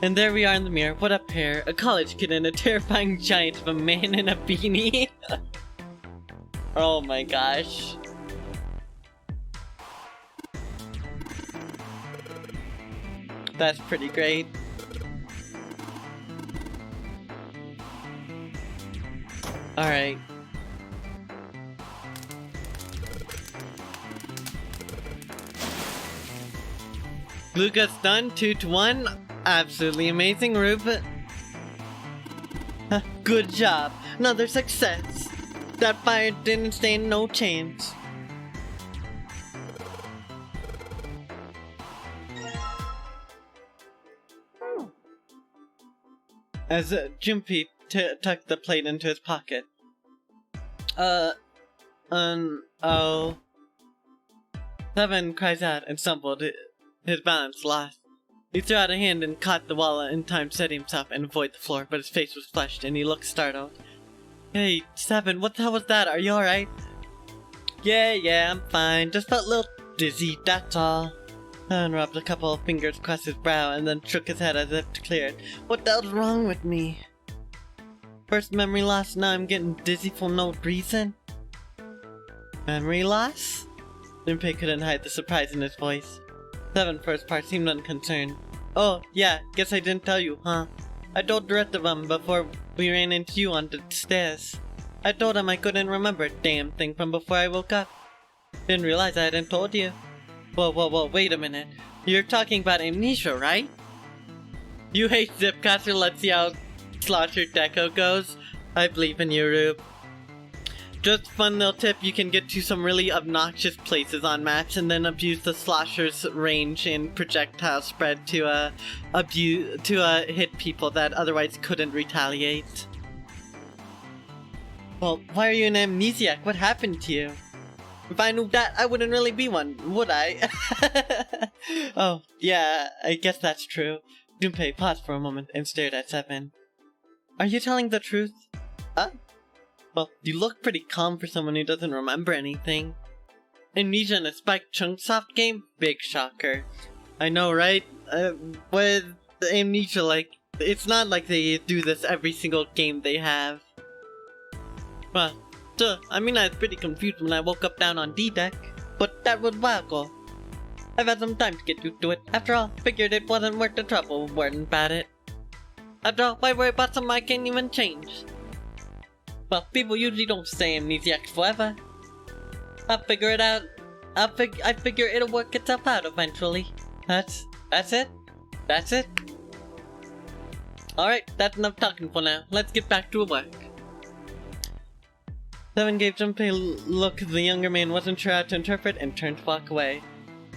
S1: And there we are in the mirror. What a pair. A college kid and a terrifying giant of a man in a beanie. Oh my gosh. That's pretty great. Alright. Luca's done, 2-1. Absolutely amazing, Rube. Good job. Another success. That fire didn't stand no chance. As Jimpy tucked the plate into his pocket. Oh. 7 cries out and stumbled, his balance lost. He threw out a hand and caught the wall in time to steady himself and avoid the floor, but his face was flushed and he looked startled. Hey, 7, what the hell was that? Are you alright? Yeah, I'm fine. Just felt a little dizzy, that's all. Seven rubbed a couple of fingers across his brow and then shook his head as if to clear it. What the hell's wrong with me? First memory loss, now I'm getting dizzy for no reason. Memory loss? Junpei couldn't hide the surprise in his voice. 7 first part seemed unconcerned. Oh, yeah, guess I didn't tell you, huh? I told the rest of them before we ran into you on the stairs. I told them I couldn't remember a damn thing from before I woke up. Didn't realize I hadn't told you. Whoa, wait a minute. You're talking about amnesia, right? You hate Zipcaster, let's see how Slosher Deco goes. I believe in you, Rube. Just fun little tip, you can get to some really obnoxious places on maps and then abuse the Slosher's range and projectile spread to hit people that otherwise couldn't retaliate. Well, why are you an amnesiac? What happened to you? If I knew that, I wouldn't really be one, would I? Oh, yeah, I guess that's true. Junpei paused for a moment and stared at 7. Are you telling the truth? Well, you look pretty calm for someone who doesn't remember anything. Amnesia in a Spike Chunsoft game? Big shocker. I know, right? With Amnesia, like, it's not like they do this every single game they have. Well, I mean, I was pretty confused when I woke up down on D-Deck, but that was a while ago. I've had some time to get used to it. After all, figured it wasn't worth the trouble worrying about it. After all, why worry about something I can't even change? Well, people usually don't stay amnesiacs forever. I'll figure it out. I figure it'll work itself out eventually. That's it? That's it? Alright, that's enough talking for now. Let's get back to work. 7 gave Junpei a look the younger man wasn't sure how to interpret and turned to walk away.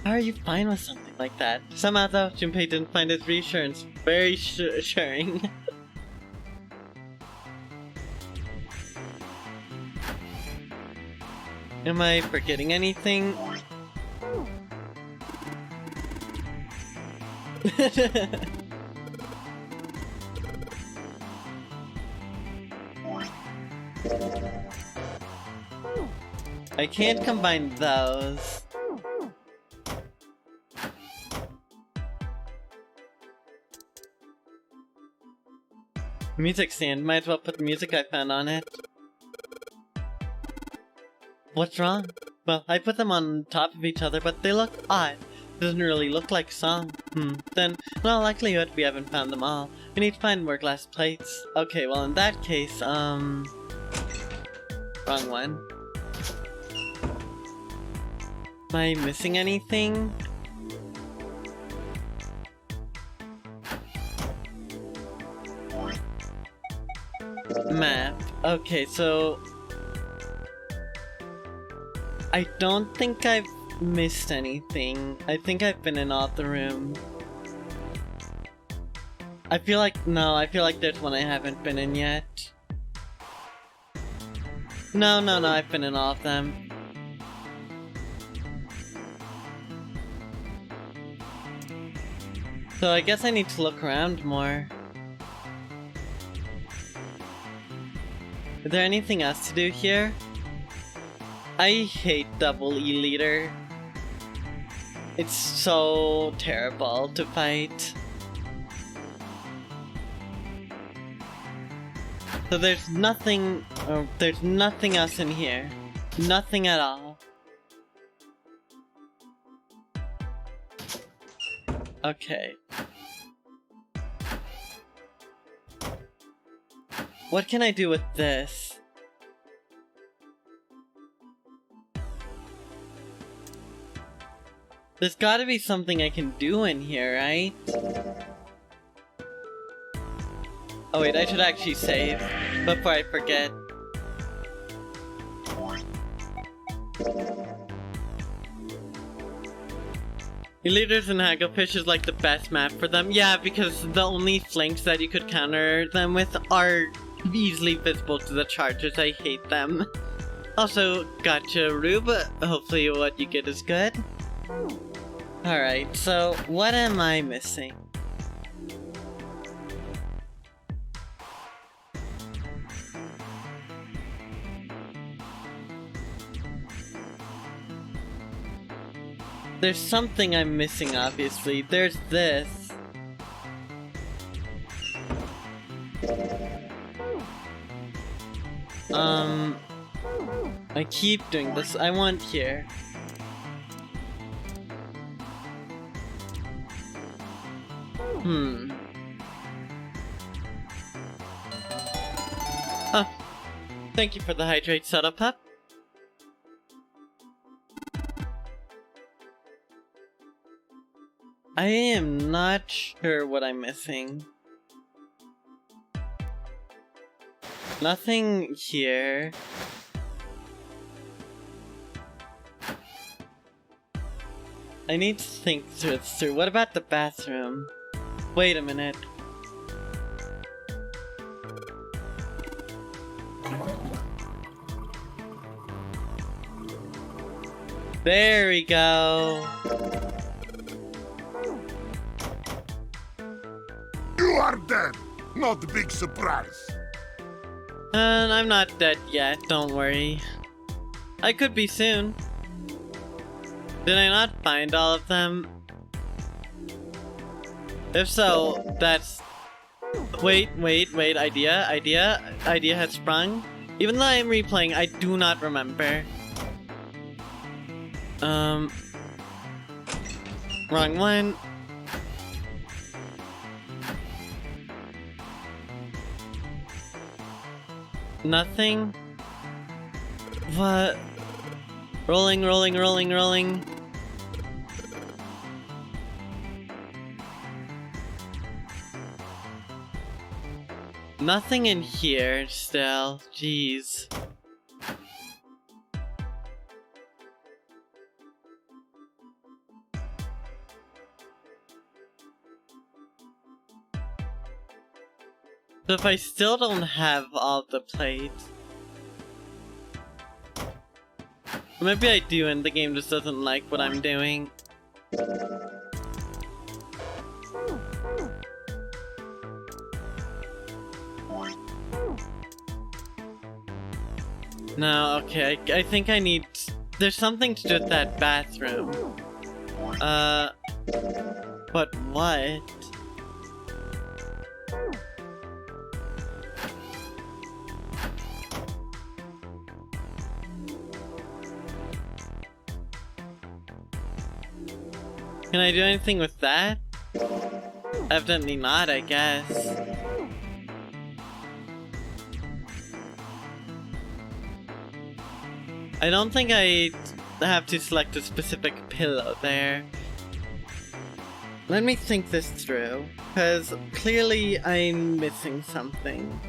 S1: How are you fine with something like that? Somehow though, Junpei didn't find his reassurance very assuring. Am I forgetting anything? I can't combine those. Music stand, might as well put the music I found on it. What's wrong? Well, I put them on top of each other, but they look odd. Doesn't really look like a song. Then, in all likelihood, we haven't found them all. We need to find more glass plates. Okay, well in that case, wrong one. Am I missing anything? Map. Okay, so I don't think I've missed anything. I think I've been in all the rooms. I feel like there's one I haven't been in yet. No, I've been in all of them. So I guess I need to look around more. Is there anything else to do here? I hate double E leader. It's so terrible to fight. So there's nothing else in here. Nothing at all. Okay. What can I do with this? There's gotta be something I can do in here, right? Oh wait, I should actually save before I forget. Leaders in Hagglefish is like the best map for them. Yeah, because the only flanks that you could counter them with are easily visible to the chargers. I hate them. Also, gotcha, Rube. Hopefully what you get is good. Alright, so what am I missing? There's something I'm missing, obviously. There's this. I keep doing this. I want here. Huh. Thank you for the hydrate setup, Pup. I am not sure what I'm missing. Nothing here. I need to think this through. What about the bathroom? Wait a minute. There we go.
S2: You are dead! Not a big surprise.
S1: And I'm not dead yet, don't worry. I could be soon. Did I not find all of them? If so, that's... Wait, idea has sprung. Even though I'm replaying, I do not remember. Wrong one. Nothing? What? Rolling. Nothing in here still. Jeez. So if I still don't have all the plates... Maybe I do and the game just doesn't like what I'm doing. No, okay, I think I need... There's something to do with that bathroom. But what? Can I do anything with that? Evidently not, I guess. I don't think I have to select a specific pillow there. Let me think this through, because clearly I'm missing something.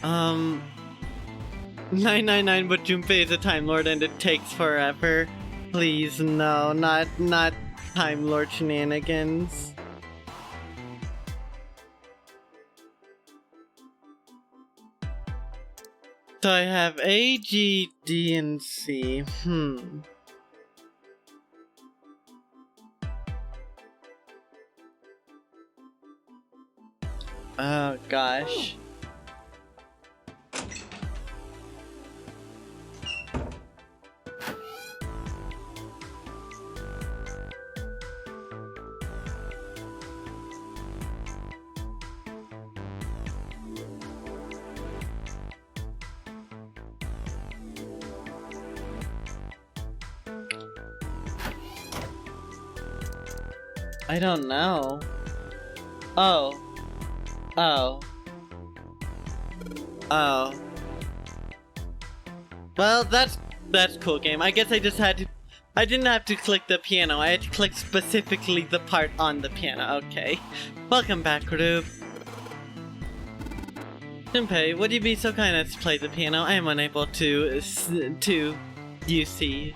S1: 999, but Junpei is a Time Lord and it takes forever. Please, no, not Time Lord shenanigans. So I have A, G, D, and C. Oh gosh. I don't know. Oh. Oh. Oh. Well, that's cool game. I guess I just had to... I didn't have to click the piano. I had to click specifically the part on the piano. Okay. Welcome back, Rube. Junpei, would you be so kind as to play the piano? I am unable to, you see.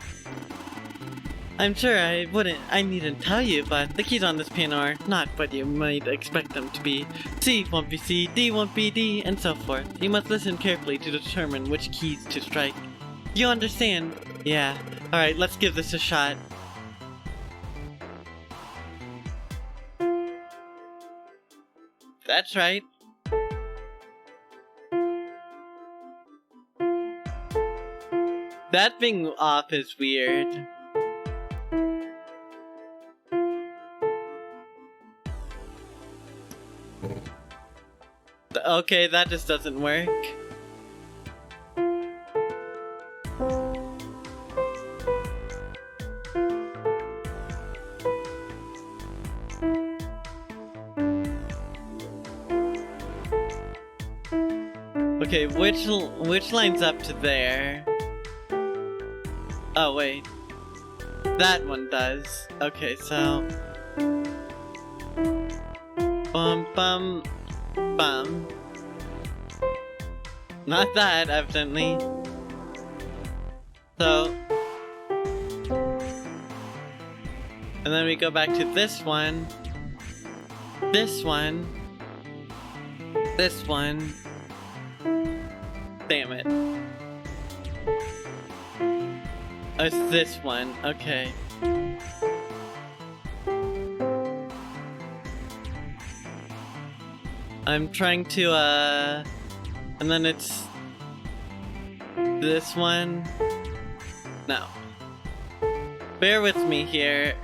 S1: I'm sure I needn't tell you, but the keys on this piano are not what you might expect them to be. C won't be C, D won't be D, and so forth. You must listen carefully to determine which keys to strike. You understand? Yeah. Alright, let's give this a shot. That's right. That being off is weird. Okay, that just doesn't work. Okay, which line's up to there? Oh wait, that one does. Okay, so bum bum bum. Not that, evidently. So, and then we go back to this one, this one, this one. Damn it. Oh, it's this one. Okay. I'm trying to, and then it's this one. No. Bear with me here.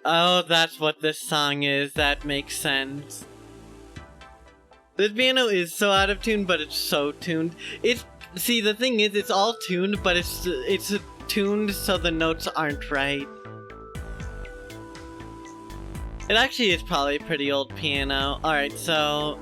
S1: Oh, that's what this song is. That makes sense. This piano is so out of tune, but it's so tuned. See, the thing is, it's all tuned, but it's tuned so the notes aren't right. It actually is probably a pretty old piano. Alright, so...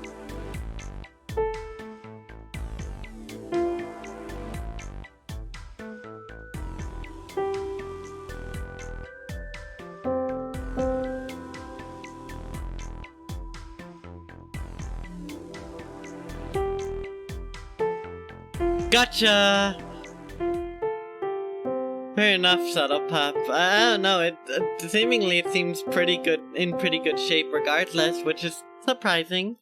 S1: Gotcha! Fair enough, Subtle Pup. I don't know, seemingly it seems pretty good, in pretty good shape regardless, which is surprising.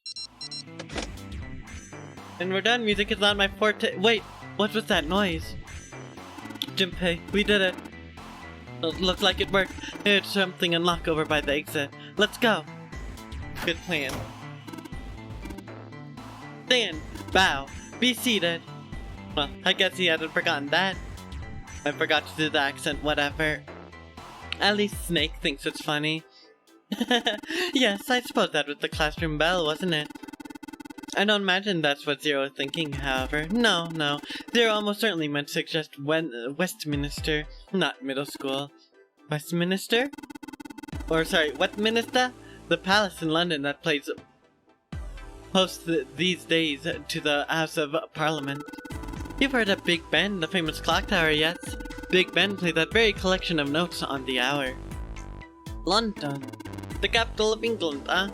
S1: And we're done, music is not my forte. Wait, what was that noise? Junpei, we did it. Looks like it worked. There's something unlocked over by the exit. Let's go. Good plan. Stand, bow, be seated. Well, I guess he hadn't forgotten that. I forgot to do the accent, whatever. At least Snake thinks it's funny. Yes, I suppose that was the classroom bell, wasn't it? I don't imagine that's what Zero was thinking, however. No. Zero almost certainly meant to suggest Westminster, not middle school. Westminster? Or sorry, Westminster? The palace in London that plays hosts these days to the House of Parliament. You've heard of Big Ben, the famous clock tower, yes? Big Ben played that very collection of notes on the hour. London, the capital of England, huh?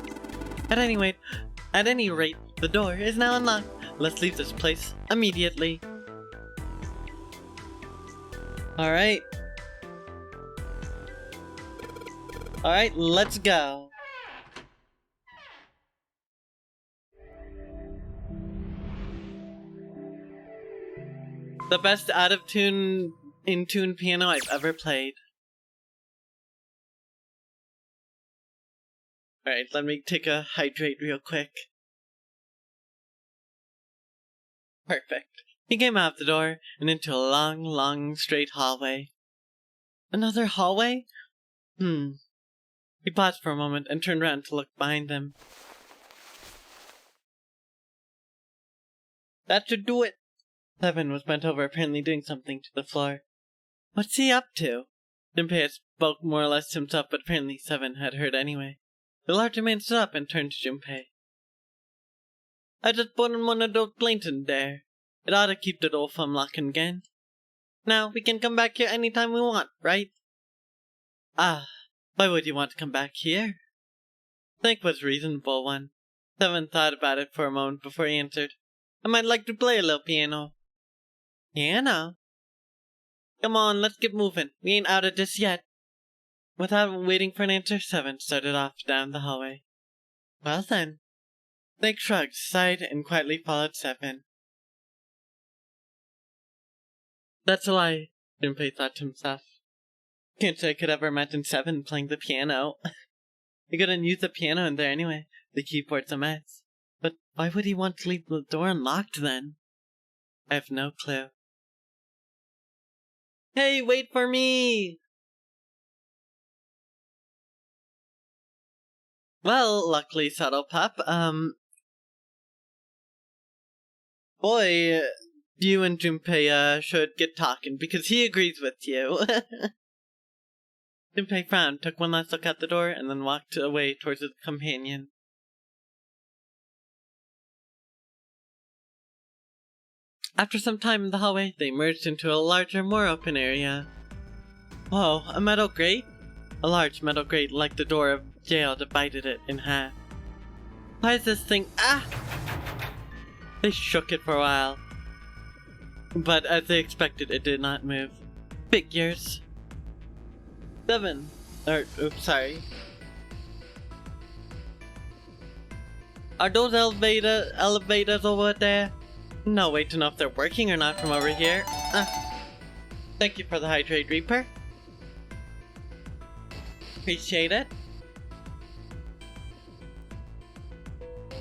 S1: At any rate, the door is now unlocked. Let's leave this place immediately. Alright. Alright, let's go. The best out-of-tune, in-tune piano I've ever played. Alright, let me take a hydrate real quick. Perfect. He came out the door and into a long, straight hallway. Another hallway? He paused for a moment and turned around to look behind him. That should do it. Seven was bent over, apparently doing something to the floor. What's he up to? Junpei had spoke more or less to himself, but apparently Seven had heard anyway. The larger man stood up and turned to Junpei. I just put in one of those planes in there. It ought to keep the door from locking again. Now, we can come back here anytime we want, right? Ah, why would you want to come back here? Snake was a reasonable one. Seven thought about it for a moment before he answered. I might like to play a little piano. Piano? Come on, let's get moving. We ain't out of this yet. Without waiting for an answer, Seven started off down the hallway. Well then. Snake shrugged, sighed, and quietly followed Seven. That's a lie, Junpei thought to himself. Can't say I could ever imagine Seven playing the piano. He couldn't use the piano in there anyway. The keyboard's a mess. But why would he want to leave the door unlocked then? I have no clue. Hey, wait for me! Well, luckily, Subtle Pup, boy, you and Junpei, should get talking, because he agrees with you. Junpei frowned, took one last look out the door, and then walked away towards his companion. After some time in the hallway, they emerged into a larger, more open area. Whoa, a metal grate? A large metal grate like the door of jail divided it in half. Why is this thing— ah! They shook it for a while. But as they expected, it did not move. Figures. Seven. Oops, sorry. Are those elevators over there? No way to know if they're working or not from over here. Thank you for the Hydrate Reaper. Appreciate it.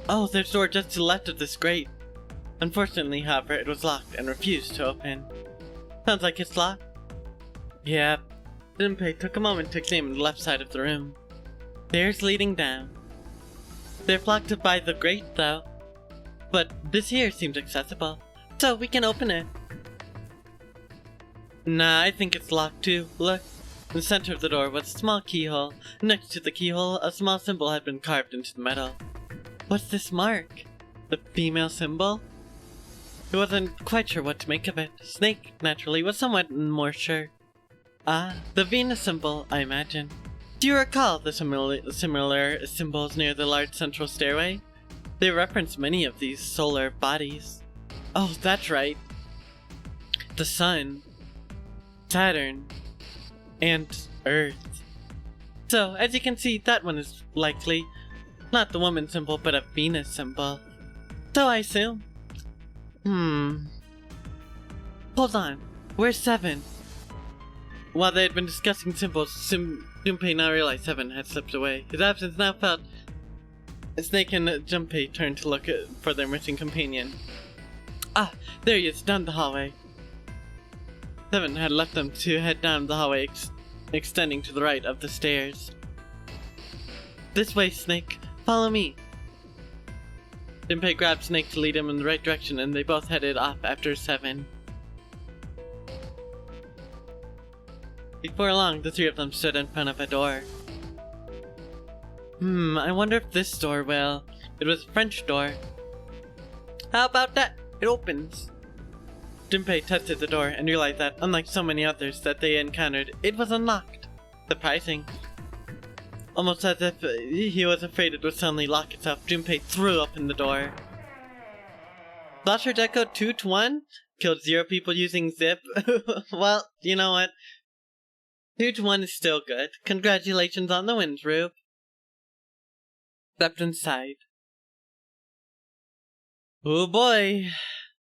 S1: Oh, there's a door just to the left of this grate. Unfortunately, however, it was locked and refused to open. Sounds like it's locked. Yep. Junpei took a moment to examine the left side of the room. Stairs leading down. They're blocked by the grate, though. But this here seems accessible, so we can open it. Nah, I think it's locked too. Look, in the center of the door was a small keyhole. Next to the keyhole, a small symbol had been carved into the metal. What's this mark? The female symbol? He wasn't quite sure what to make of it. Snake, naturally, was somewhat more sure. Ah, the Venus symbol, I imagine. Do you recall the similar symbols near the large central stairway? They reference many of these solar bodies. Oh, that's right. The Sun, Saturn, and Earth. So, as you can see, that one is likely not the woman symbol, but a Venus symbol. So I assume. Hold on. Where's Seven? While they had been discussing symbols, Junpei now realized Seven had slipped away. His absence now felt. Snake and Junpei turned to look for their missing companion. Ah, there he is, down the hallway. Seven had left them to head down the hallway, extending to the right of the stairs. This way, Snake. Follow me. Junpei grabbed Snake to lead him in the right direction, and they both headed off after Seven. Before long, the three of them stood in front of a door. I wonder if this door will. It was a French door. How about that? It opens. Junpei tested the door and realized that, unlike so many others that they encountered, it was unlocked. Surprising. Almost as if he was afraid it would suddenly lock itself, Junpei threw open the door. Slasher Deco 2-1? Killed 0 people using zip? Well, you know what? 2-1 is still good. Congratulations on the wins, Rube. Stepped inside. Oh boy.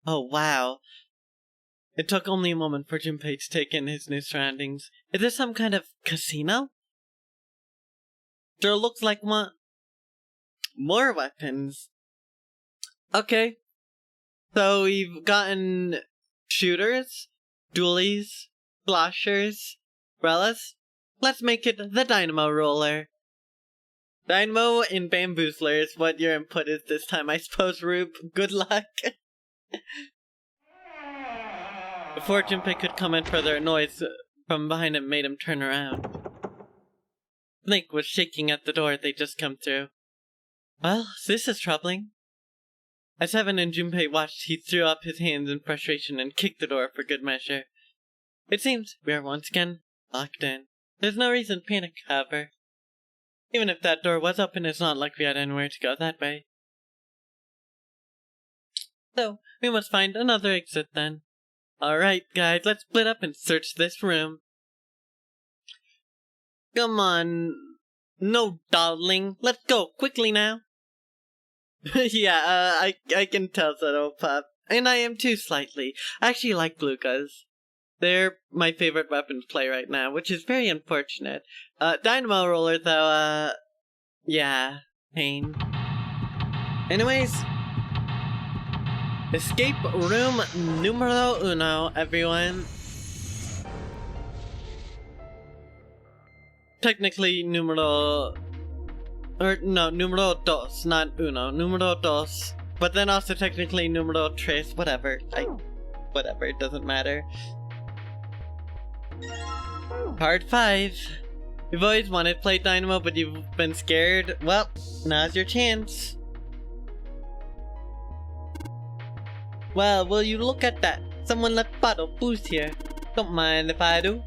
S1: Oh wow. It took only a moment for Junpei to take in his new surroundings. Is this some kind of casino? Sure looks like one. More weapons. Okay. So we've gotten shooters, dualies, slashers, umbrellas. Let's make it the dynamo roller. Dynamo and Bamboozler is what your input is this time, I suppose, Rube. Good luck. Before Junpei could comment further, a noise from behind him made him turn around. Snake was shaking at the door they'd just come through. Well, this is troubling. As Heaven and Junpei watched, he threw up his hands in frustration and kicked the door for good measure. It seems we are once again locked in. There's no reason to panic, however. Even if that door was open, it's not like we had anywhere to go that way. So, we must find another exit then. Alright, guys, let's split up and search this room. Come on. No dawdling. Let's go, quickly now. Yeah, I can tell, said old Pop. And I am too, slightly. I actually like Blukas. They're my favorite weapon to play right now, which is very unfortunate. Dynamo Roller, though, yeah, pain. Anyways, escape room numero uno, everyone. Technically, numero dos, not uno, numero dos. But then also technically numero tres, whatever. Whatever, it doesn't matter. Part 5. You've always wanted to play Dynamo, but you've been scared. Well, now's your chance. Well, will you look at that? Someone left bottle boost here. Don't mind if I do.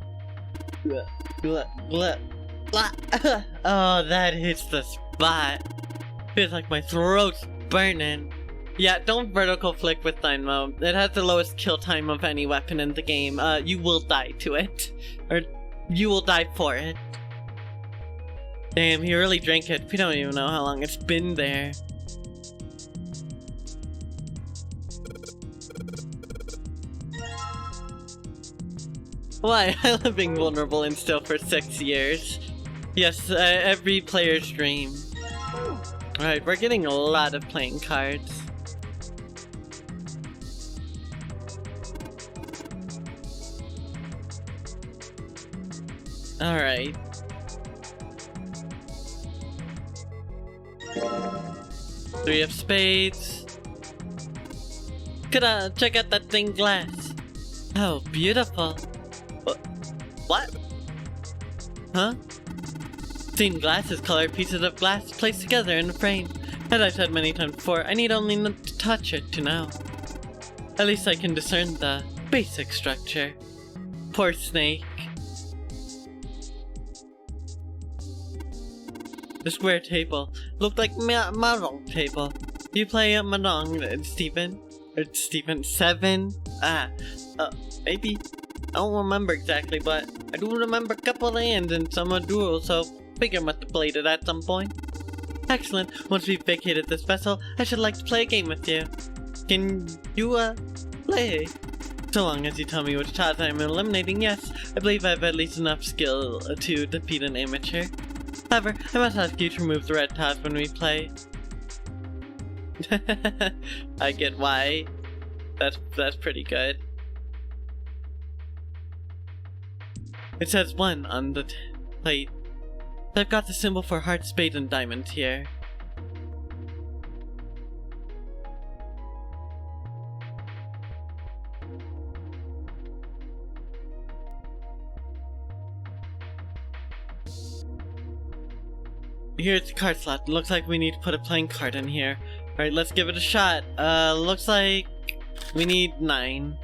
S1: Oh, that hits the spot. Feels like my throat's burning. Yeah, don't vertical flick with Dynamo. It has the lowest kill time of any weapon in the game. You will die to it. Or, you will die for it. Damn, he really drank it. We don't even know how long it's been there. Why? I love being vulnerable and still for 6 years. Yes, every player's dream. Alright, we're getting a lot of playing cards. Alright. Three of spades. Check out that thing glass. Oh, beautiful. What? Huh? Stained glass is colored pieces of glass placed together in a frame. As I've said many times before, I need only to touch it to know. At least I can discern the basic structure. Poor Snake. The square table looked like mahjong table. You play at mahjong, Stephen? Or Stephen 7? Maybe. I don't remember exactly, but I do remember a couple of hands in some duels, so figure must have played it at some point. Excellent. Once we've vacated this vessel, I should like to play a game with you. Can you, play? So long as you tell me which tiles I am eliminating, yes. I believe I have at least enough skill to defeat an amateur. However, I must ask you to remove the red tiles when we play. I get why. That's pretty good. It says 1 on the plate. I've got the symbol for heart, spade, and diamond here. Here's the card slot. Looks like we need to put a playing card in here. Alright, let's give it a shot. Looks like we need 9.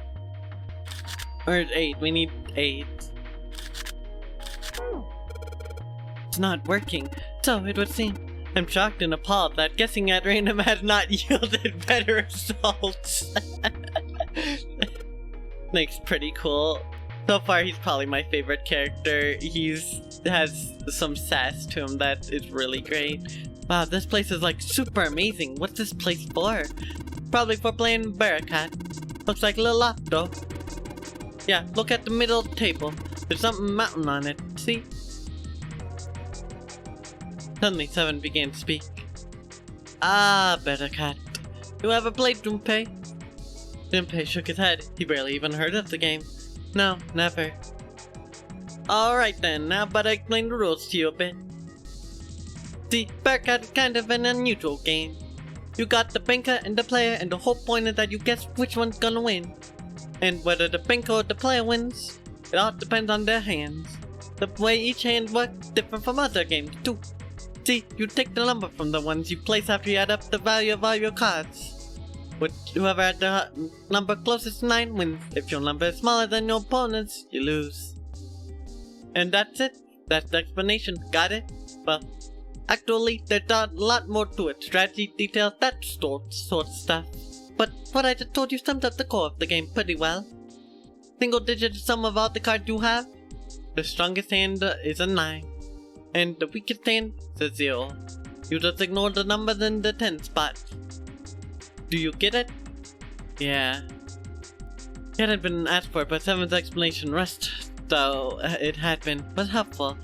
S1: Or 8. We need 8. It's not working, so it would seem. I'm shocked and appalled that guessing at random has not yielded better results. Snake's pretty cool. So far, he's probably my favorite character. Has some sass to him that is really great. Wow, this place is like super amazing. What's this place for? Probably for playing Barakat. Looks like a little lock though. Yeah, look at the middle table. There's something mountain on it. See? Suddenly, Seven began to speak. Ah, Barakat. You ever played Junpei? Junpei shook his head. He barely even heard of the game. No, never. Alright then, now but I explain the rules to you a bit. See, Bearcat is kind of an unusual game. You got the banker and the player, and the whole point is that you guess which one's gonna win. And whether the banker or the player wins, it all depends on their hands. The way each hand works different from other games too. See, you take the number from the ones you place after you add up the value of all your cards. Whoever had the number closest to 9 wins. If your number is smaller than your opponent's, you lose. And that's it. That's the explanation. Got it? Well, actually, there's a lot more to it. Strategy, details, that sort of stuff. But what I just told you sums up the core of the game pretty well. Single digit sum of all the cards you have. The strongest hand is a 9. And the weakest hand is a 0. You just ignore the numbers in the 10 spot. Do you get it? Yeah. It hadn't been asked for, but Seven's explanation rushed, so it had been, but helpful.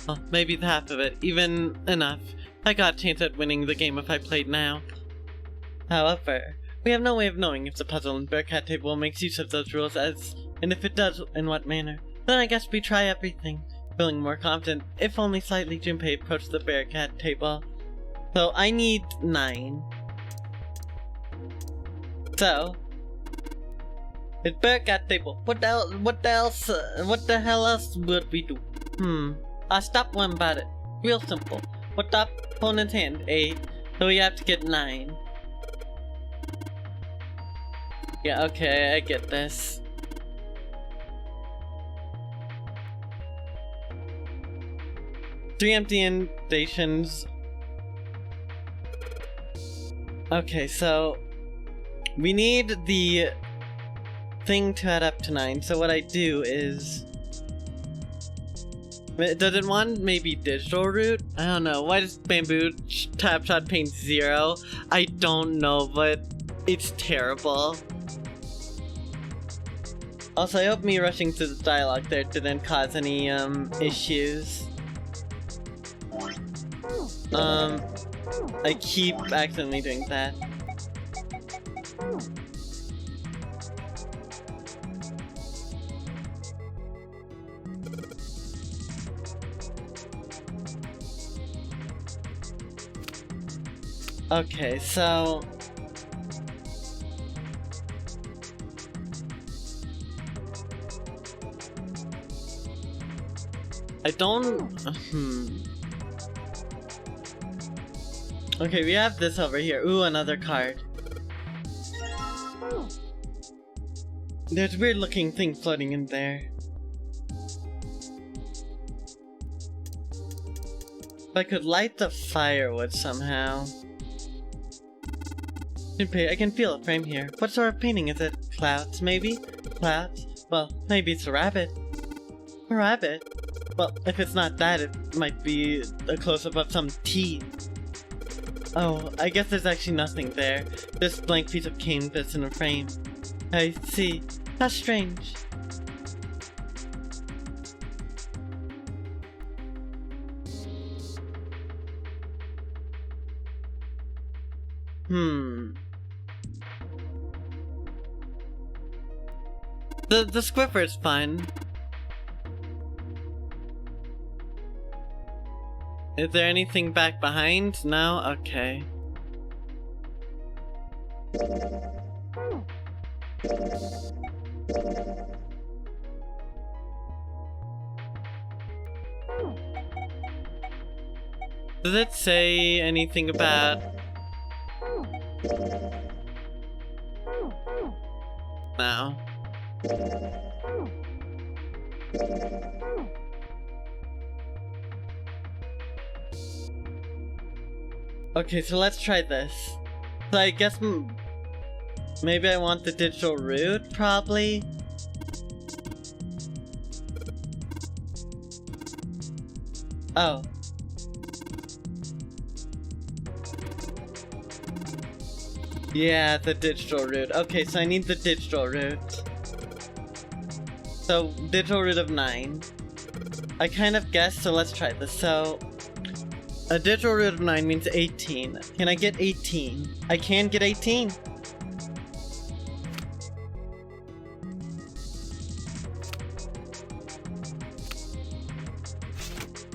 S1: Well, maybe half of it, even enough. I got a chance at winning the game if I played now. However, we have no way of knowing if the puzzle in Bearcat table makes use of those rules and if it does, in what manner. Then I guess we try everything. Feeling more confident, if only slightly, Junpei approached the Bearcat table. So I need 9. So, it's Bearcat table. What the hell else would we do? I'll stop one about it. Real simple. What the opponent's hand? 8. So we have to get 9. Yeah, okay, I get this. Three empty indentations. Okay, so we need the thing to add up to 9, so what I do is... Does it want maybe digital root? I don't know. Why does bamboo tap shot paint 0? I don't know, but it's terrible. Also, I hope me rushing through the dialogue there didn't cause any issues. I keep accidentally doing that. Okay, so... I don't... Okay, we have this over here. Ooh, another card. There's a weird looking thing floating in there. If I could light the firewood somehow. I can feel a frame here. What sort of painting is it? Clouds, maybe? Clouds? Well, maybe it's a rabbit. A rabbit? Well, if it's not that, it might be a close-up of some teeth. Oh, I guess there's actually nothing there. This blank piece of canvas in a frame. I see. That's strange. The Squiffer's fun. Is there anything back behind? No? Okay. Does it say anything about... No. Okay, so let's try this. So I guess maybe I want the digital root, probably? Oh. Yeah, the digital root. Okay, so I need the digital root. So, digital root of 9. I kind of guessed, so let's try this. So, a digital root of 9 means 18. Can I get 18? I can get 18!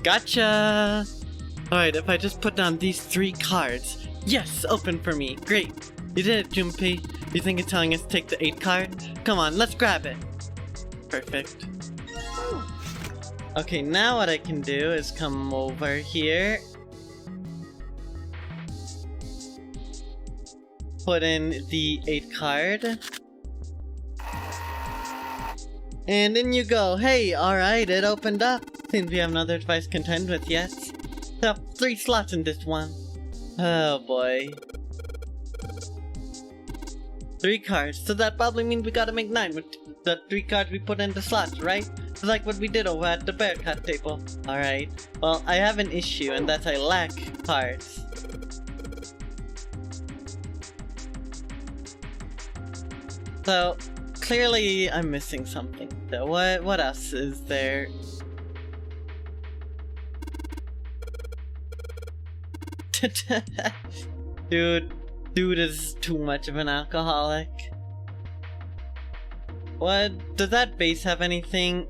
S1: Gotcha! Alright, if I just put down these 3 cards. Yes, open for me. Great. You did it, Junpei. You think it's telling us to take the 8 card? Come on, let's grab it. Perfect. Okay, now what I can do is come over here. Put in the 8 card. And in you go. Hey, alright, it opened up. Seems we have another device to contend with, yes? So, 3 slots in this one. Oh boy. 3 cards, so that probably means we gotta make 9 with the 3 cards we put into slots, right? It's like what we did over at the bear cut table. Alright, well, I have an issue, and that's I lack cards. So, clearly I'm missing something. So what else is there? Dude is too much of an alcoholic. What? Does that base have anything?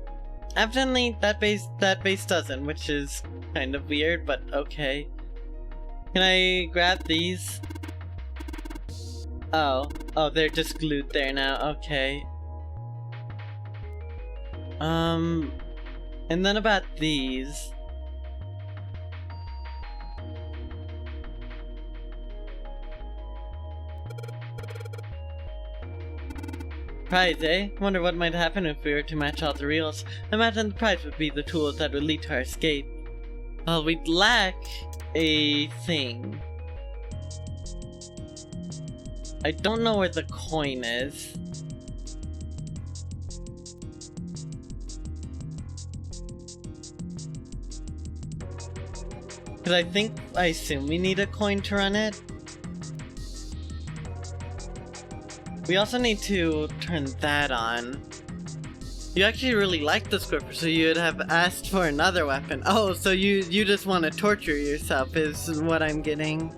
S1: Evidently, that base doesn't, which is kind of weird, but okay. Can I grab these? Oh, they're just glued there now, okay. And then about these. Prize, eh? Wonder what might happen if we were to match all the reels. I imagine the prize would be the tools that would lead to our escape. Well, we'd lack a thing. I don't know where the coin is. Cause I assume we need a coin to run it. We also need to turn that on. You actually really like the scripper, so you'd have asked for another weapon. Oh, so you just want to torture yourself is what I'm getting.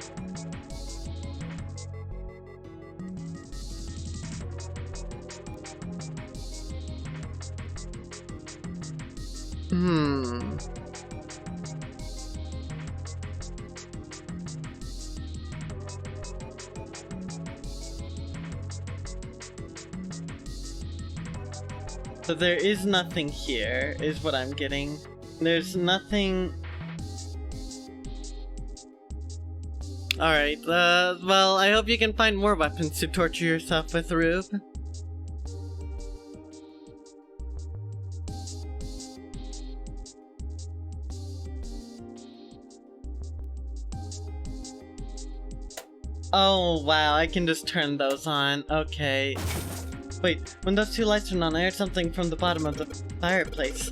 S1: So there is nothing here, is what I'm getting. There's nothing... Alright, well, I hope you can find more weapons to torture yourself with, Rube. Oh, wow, I can just turn those on. Okay. Wait, when those 2 lights turned on, I heard something from the bottom of the fireplace.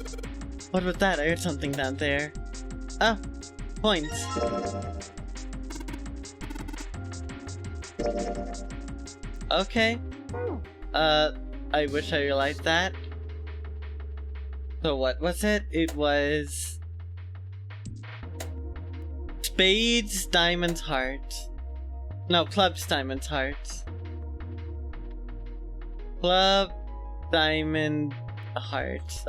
S1: What was that? I heard something down there. Oh, coins. Okay. I wish I realized that. So what was it? It was... Spades, diamonds, hearts. No, clubs, diamonds, hearts. Club, diamond, hearts.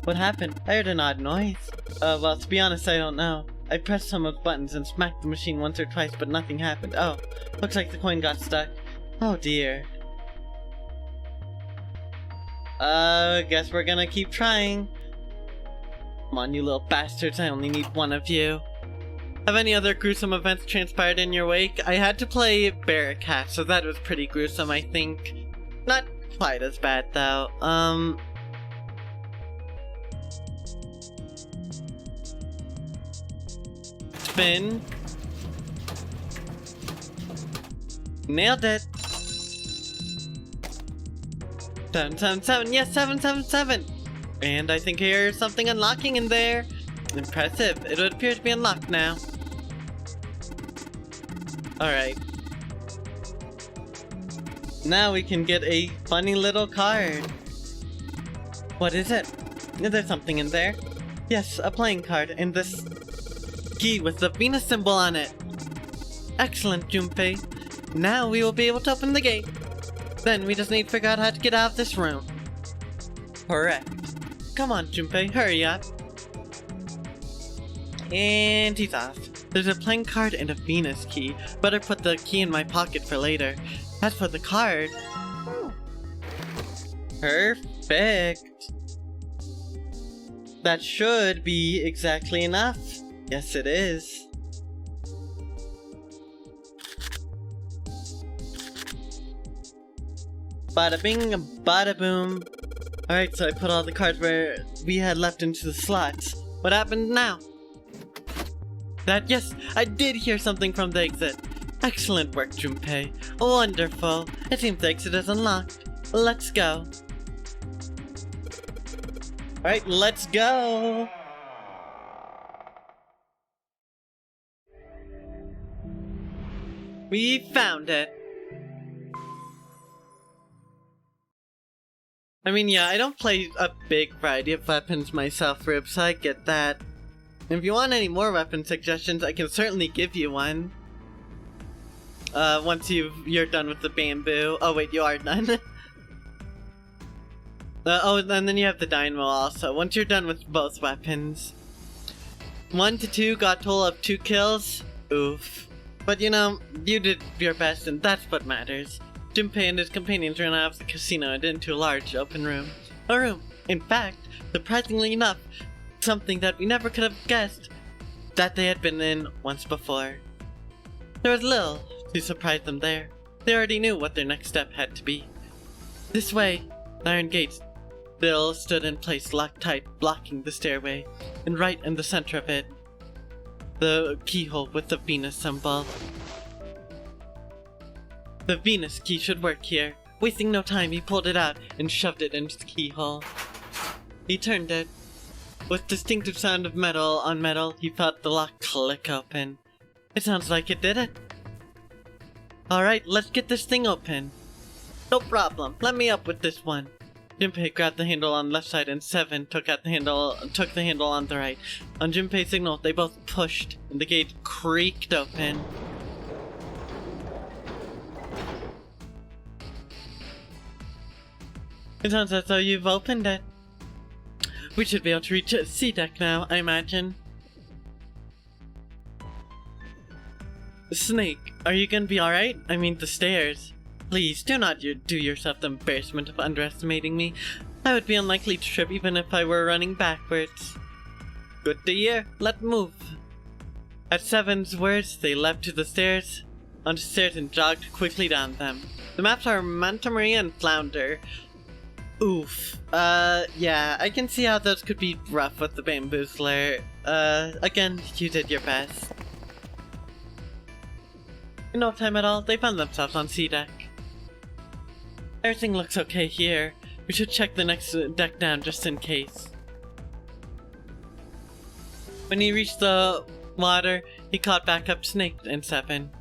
S1: What happened? I heard an odd noise. Well, to be honest, I don't know. I pressed some of the buttons and smacked the machine once or twice, but nothing happened. Oh, looks like the coin got stuck. Oh dear. Guess we're gonna keep trying. Come on, you little bastards, I only need one of you. Have any other gruesome events transpired in your wake? I had to play Barracat, so that was pretty gruesome, I think. Not quite as bad, though. Spin. Nailed it. 777, yes, 777! And I think here's something unlocking in there. Impressive. It would appear to be unlocked now. Alright. Now we can get a funny little card. What is it? Is there something in there? Yes, a playing card, and this key with the Venus symbol on it. Excellent, Junpei. Now we will be able to open the gate. Then we just need to figure out how to get out of this room. Correct. come on, Junpei, hurry up. And he's off. There's a playing card and a Venus key. Better put the key in my pocket for later. As for the card... Perfect. That should be exactly enough. Yes, it is. Bada bing, bada boom. Alright, so I put all the cards where we had left into the slots. What happened now? Yes, I did hear something from the exit. Excellent work, Junpei. Wonderful. It seems the exit is unlocked. Let's go. Alright, let's go. We found it. I mean, yeah, I don't play a big variety of weapons myself, Rib, so I get that. If you want any more weapon suggestions, I can certainly give you one. Once you're done with the bamboo. Oh wait, you are done. Oh, and then you have the dynamo also. Once you're done with both weapons. 1 to 2 got a total of 2 kills. Oof. But you know, you did your best and that's what matters. Junpei and his companions ran out of the casino and into a large open room. A room, in fact, surprisingly enough, something that we never could have guessed that they had been in once before. There was little to surprise them there. They already knew what their next step had to be. This way, the iron gates still stood in place, locked tight, blocking the stairway, and right in the center of it, the keyhole with the Venus symbol. The Venus key should work here. Wasting no time, he pulled it out and shoved it into the keyhole. He turned it. With distinctive sound of metal on metal, he felt the lock click open. It sounds like it did it. Alright, let's get this thing open. No problem, let me up with this one. Junpei grabbed the handle on the left side and Seven took the handle on the right. On Junpei's signal, they both pushed and the gate creaked open. It sounds as though you've opened it. We should be able to reach C deck now, I imagine. Snake, are you gonna be alright? I mean the stairs. Please, do not do yourself the embarrassment of underestimating me. I would be unlikely to trip even if I were running backwards. Good to hear. Let's move. At Seven's words, they leapt to the stairs, onto the stairs and jogged quickly down them. The maps are Manta Maria and Flounder. Oof. Yeah, I can see how those could be rough with the bamboozler. Again, you did your best. In no time at all, they found themselves on C deck. Everything looks okay here. We should check the next deck down just in case. When he reached the water, he caught back up Snake and Seven.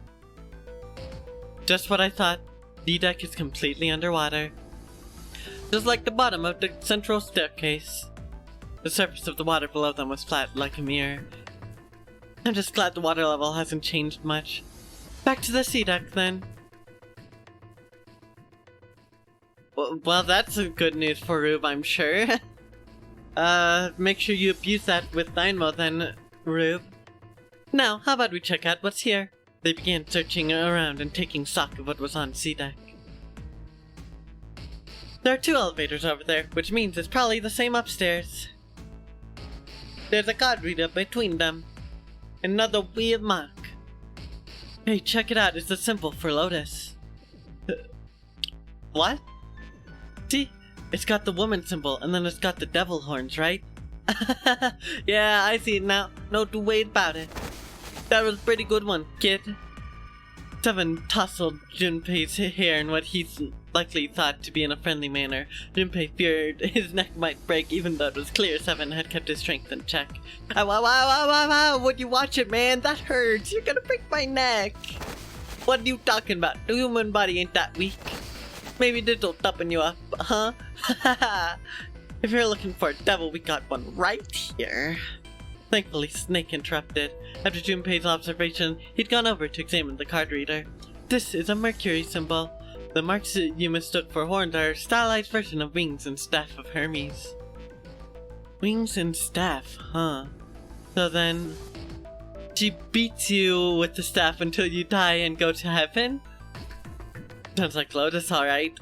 S1: Just what I thought. D deck is completely underwater. Just like the bottom of the central staircase. The surface of the water below them was flat like a mirror. I'm just glad the water level hasn't changed much. Back to the C deck then. Well, that's good news for Rube, I'm sure. Make sure you abuse that with Dynamo then, Rube. Now, how about we check out what's here? They began searching around and taking stock of what was on C deck. There are 2 elevators over there, which means it's probably the same upstairs. There's a card reader between them. Another weird mark. Hey, check it out, it's a symbol for Lotus. What? See? It's got the woman symbol, and then it's got the devil horns, right? Yeah, I see it now. No two ways about it. That was a pretty good one, kid. Seven tousled Junpei's hair in what he likely thought to be in a friendly manner. Junpei feared his neck might break, even though it was clear Seven had kept his strength in check. Wow, would you watch it, man? That hurts. You're gonna break my neck. What are you talking about? The human body ain't that weak. Maybe this'll toughen you up, huh? If you're looking for a devil, we got one right here. Thankfully, Snake interrupted. After Junpei's observation, he'd gone over to examine the card reader. This is a Mercury symbol. The marks you mistook for horns are a stylized version of wings and staff of Hermes. Wings and staff, huh? So then, she beats you with the staff until you die and go to heaven? Sounds like Lotus, alright.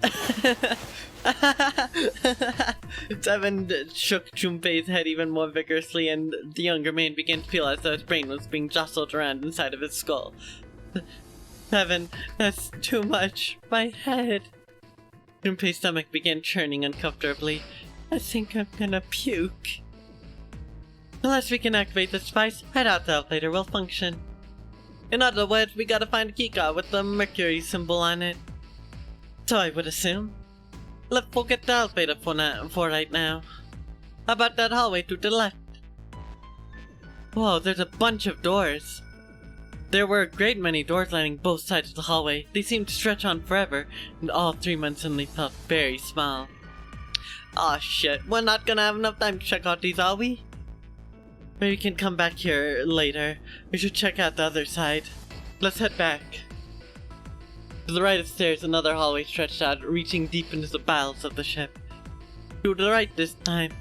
S1: Seven shook Junpei's head even more vigorously, and the younger man began to feel as though his brain was being jostled around inside of his skull. Seven, that's too much. My head. Junpei's stomach began churning uncomfortably. I think I'm gonna puke. Unless we can activate the device, I doubt the elevator will function. In other words, we gotta find a keycard with the Mercury symbol on it. So I would assume. Let's forget the elevator for right now. How about that hallway to the left? Whoa, there's a bunch of doors. There were a great many doors lining both sides of the hallway. They seemed to stretch on forever, and all three men suddenly felt very small. Aw shit, we're not gonna have enough time to check out these, are we? Maybe we can come back here later. We should check out the other side. Let's head back. To the right of the stairs, another hallway stretched out, reaching deep into the bowels of the ship. To the right this time.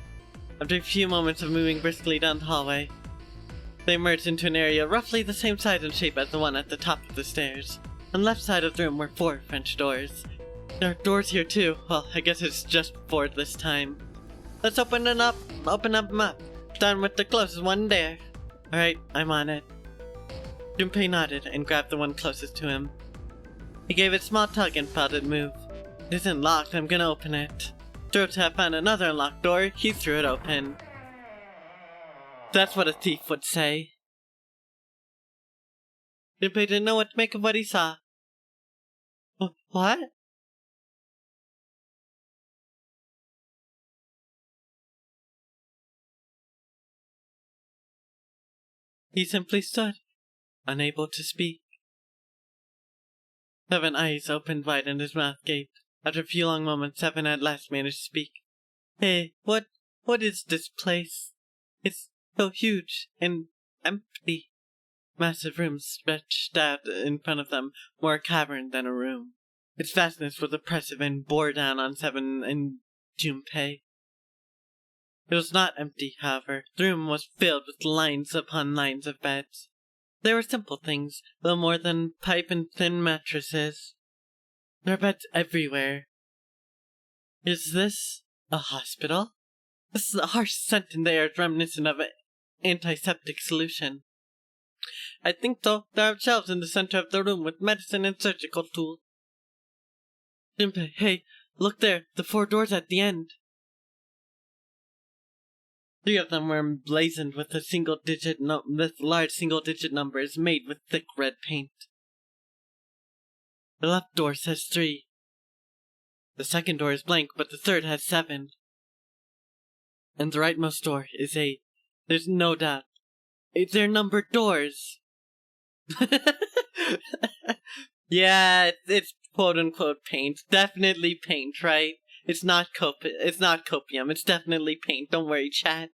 S1: After a few moments of moving briskly down the hallway, they emerged into an area roughly the same size and shape as the one at the top of the stairs. On the left side of the room were 4 French doors. There are doors here too. Well, I guess it's just 4 this time. Let's open them up. Starting with the closest one there. Alright, I'm on it. Junpei nodded and grabbed the one closest to him. He gave it a small tug and felt it move. It isn't locked, I'm gonna open it. Strove to have found another unlocked door, he threw it open. That's what a thief would say. Junpei didn't know what to make of what he saw. What? He simply stood, unable to speak. Seven's eyes opened wide and his mouth gaped. After a few long moments, Seven at last managed to speak. Hey, what is this place? It's so huge and empty. Massive rooms stretched out in front of them, more a cavern than a room. Its vastness was oppressive and bore down on Seven and Junpei. It was not empty, however. The room was filled with lines upon lines of beds. They were simple things, little more than pipe and thin mattresses. There are beds everywhere. Is this a hospital? This is a harsh scent in the air, reminiscent of an antiseptic solution. I think so. There are shelves in the center of the room with medicine and surgical tools. Junpei, hey, look there, the 4 doors at the end. 3 of them were emblazoned with large single-digit numbers made with thick red paint. The left door says 3. The second door is blank, but the third has 7. And the rightmost door is 8. There's no doubt. They're numbered doors. Yeah, it's quote-unquote paint. Definitely paint, right? It's not copium. It's definitely paint. Don't worry, chat.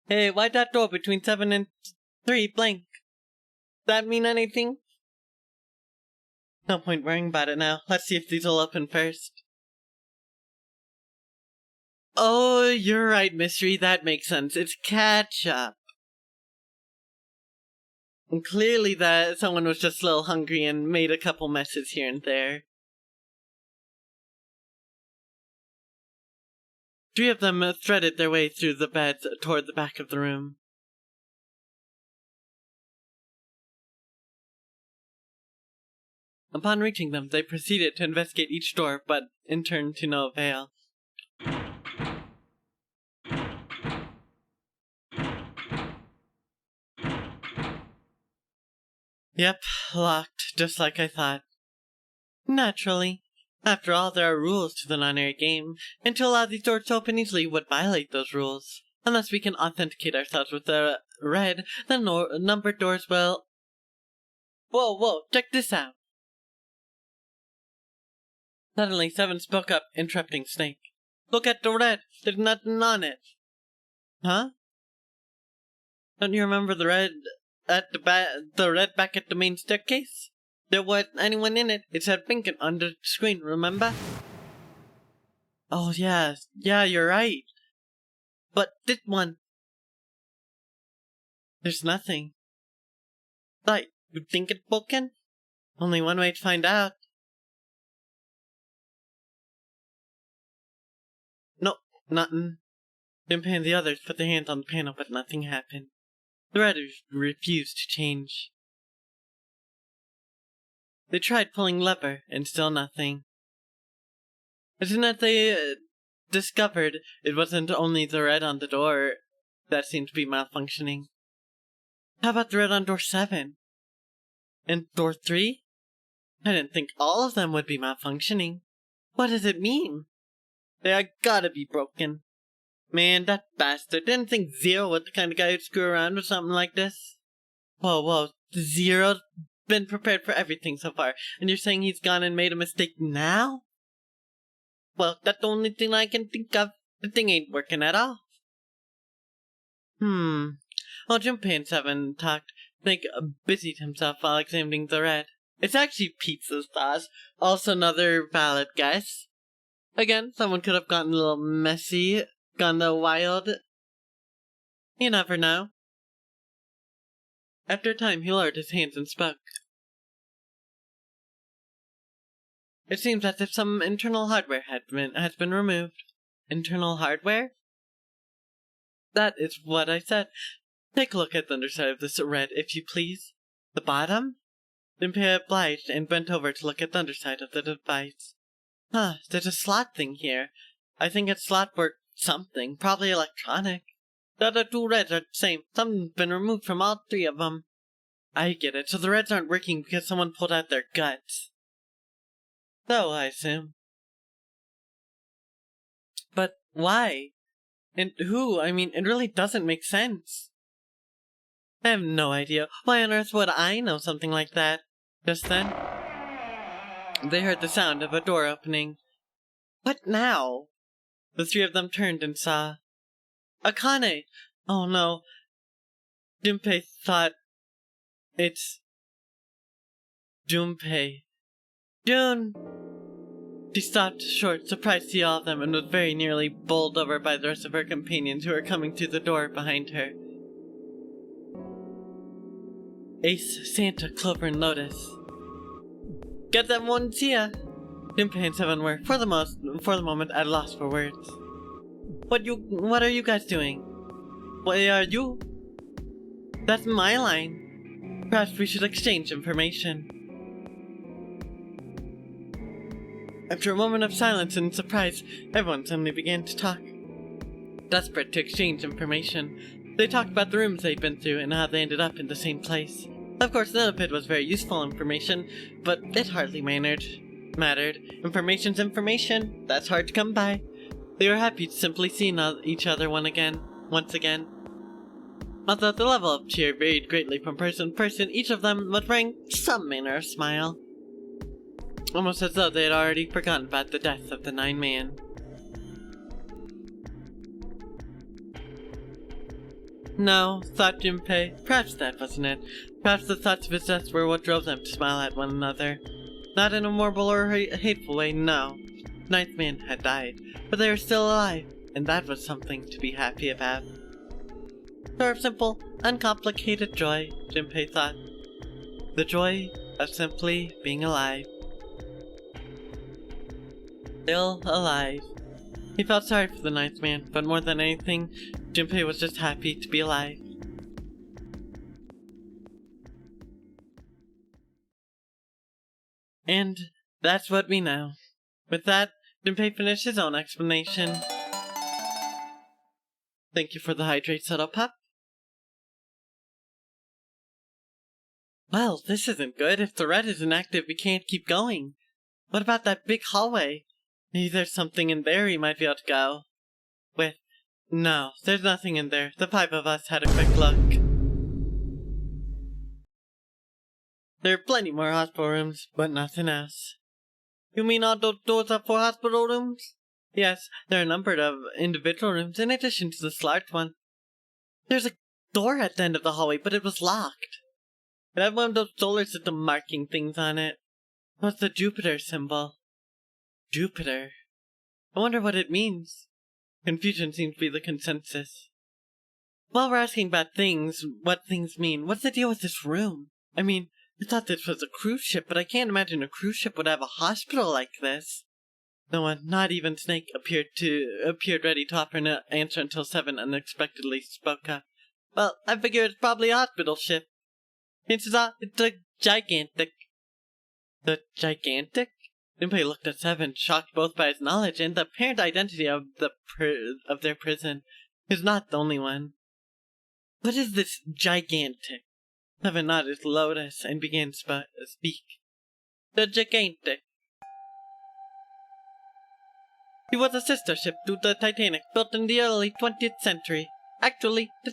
S1: Hey, why'd that door between 7 and 3 blank? That mean anything? No point worrying about it now. Let's see if these will open first. Oh, you're right, Mystery. That makes sense. It's ketchup. And clearly that someone was just a little hungry and made a couple messes here and there. 3 of them threaded their way through the beds toward the back of the room. Upon reaching them, they proceeded to investigate each door, but in turn to no avail. Yep, locked, just like I thought. Naturally. After all, there are rules to the non-air game, and to allow these doors to open easily would violate those rules. Unless we can authenticate ourselves with the red, then numbered doors will... Whoa, check this out! Suddenly, Seven spoke up, interrupting Snake. Look at the red! There's nothing on it! Huh? Don't you remember the red at the red back at the main staircase? There wasn't anyone in it. It said Pinkin on the screen, remember? Oh, yeah. Yeah, you're right. But this one... There's nothing. Like, you think it's broken? Only one way to find out. No, nothing. Limpy and the others put their hands on the panel, but nothing happened. The riders refused to change. They tried pulling lever, and still nothing. As soon as they discovered it wasn't only the red on the door that seemed to be malfunctioning. How about the red on door 7? And door 3? I didn't think all of them would be malfunctioning. What does it mean? They are gotta be broken. Man, that bastard didn't think Zero was the kind of guy who'd screw around with something like this. Whoa, Zero's been prepared for everything so far, and you're saying he's gone and made a mistake now? Well, that's the only thing I can think of. The thing ain't working at all. While Junpei and Seven talked, Snake busied himself while examining the red. It's actually pizza sauce. Also another valid guess. Again, someone could have gotten a little messy, gone a little wild. You never know. After a time, he lowered his hands and spoke. It seems as if some internal hardware has been removed. Internal hardware? That is what I said. Take a look at the underside of this red, if you please. The bottom? Limpia obliged and bent over to look at the underside of the device. There's a slot thing here. I think it's slot for something, probably electronic. The other 2 reds are the same. Something's been removed from all 3 of them. I get it. So the reds aren't working because someone pulled out their guts. So, I assume. But why? And who? I mean, it really doesn't make sense. I have no idea. Why on earth would I know something like that? Just then, they heard the sound of a door opening. What now? The 3 of them turned and saw Akane! Oh no. Junpei thought it's Junpei. June! She stopped short, surprised to see all of them, and was very nearly bowled over by the rest of her companions who were coming through the door behind her. Ace, Santa, Clover, and Lotus. Get them ones here! Junpei and Seven were, for the moment, at a loss for words. What are you guys doing? Why are you? That's my line. Perhaps we should exchange information. After a moment of silence and surprise, everyone suddenly began to talk. Desperate to exchange information, they talked about the rooms they'd been through and how they ended up in the same place. Of course, none of it was very useful information, but it hardly mattered. Information's information. That's hard to come by. They were happy to simply see each other once again. Although the level of cheer varied greatly from person to person, each of them was wearing some manner of smile. Almost as though they had already forgotten about the death of the 9-man. No, thought Junpei. Perhaps that wasn't it. Perhaps the thoughts of his death were what drove them to smile at one another. Not in a morbid or hateful way, no. The 9th man had died, but they were still alive, and that was something to be happy about. Sort of simple, uncomplicated joy, Junpei thought. The joy of simply being alive. Still alive. He felt sorry for the 9th man, but more than anything, Junpei was just happy to be alive. And that's what we know. With that, Junpei finished his own explanation. Thank you for the hydrate, Subtle Pup. Well, this isn't good. If the red isn't active, we can't keep going. What about that big hallway? Maybe there's something in there we might be able to go with. No, there's nothing in there. The 5 of us had a quick look. There are plenty more hospital rooms, but nothing else. You mean all those doors are for hospital rooms? Yes, there are a number of individual rooms in addition to this large one. There's a door at the end of the hallway, but it was locked. It had one of those solar system marking things on it. What's the Jupiter symbol? Jupiter. I wonder what it means. Confusion seems to be the consensus. While we're asking about things, what things mean, what's the deal with this room? I mean, I thought this was a cruise ship, but I can't imagine a cruise ship would have a hospital like this. No one, not even Snake, appeared ready to offer an answer until Seven unexpectedly spoke up. Well, I figure it's probably a hospital ship. It's a gigantic. The gigantic? Gunpei looked at Seven, shocked both by his knowledge and the apparent identity of their prison. He's not the only one. What is this gigantic? Seven nodded to Lotus and began to speak. The gigantic. He was a sister ship to the Titanic, built in the early 20th century. Actually, the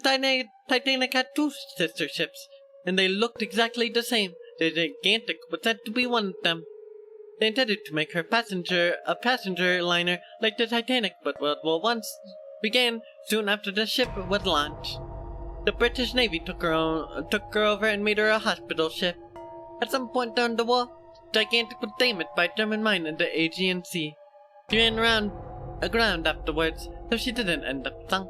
S1: Titanic had two sister ships, and they looked exactly the same. The gigantic was said to be one of them. They intended to make her a passenger liner like the Titanic, but World War I began soon after the ship was launched. The British Navy took her over and made her a hospital ship. At some point during the war, the gigantic was damaged by a German mine in the Aegean Sea. She ran aground afterwards, so she didn't end up sunk.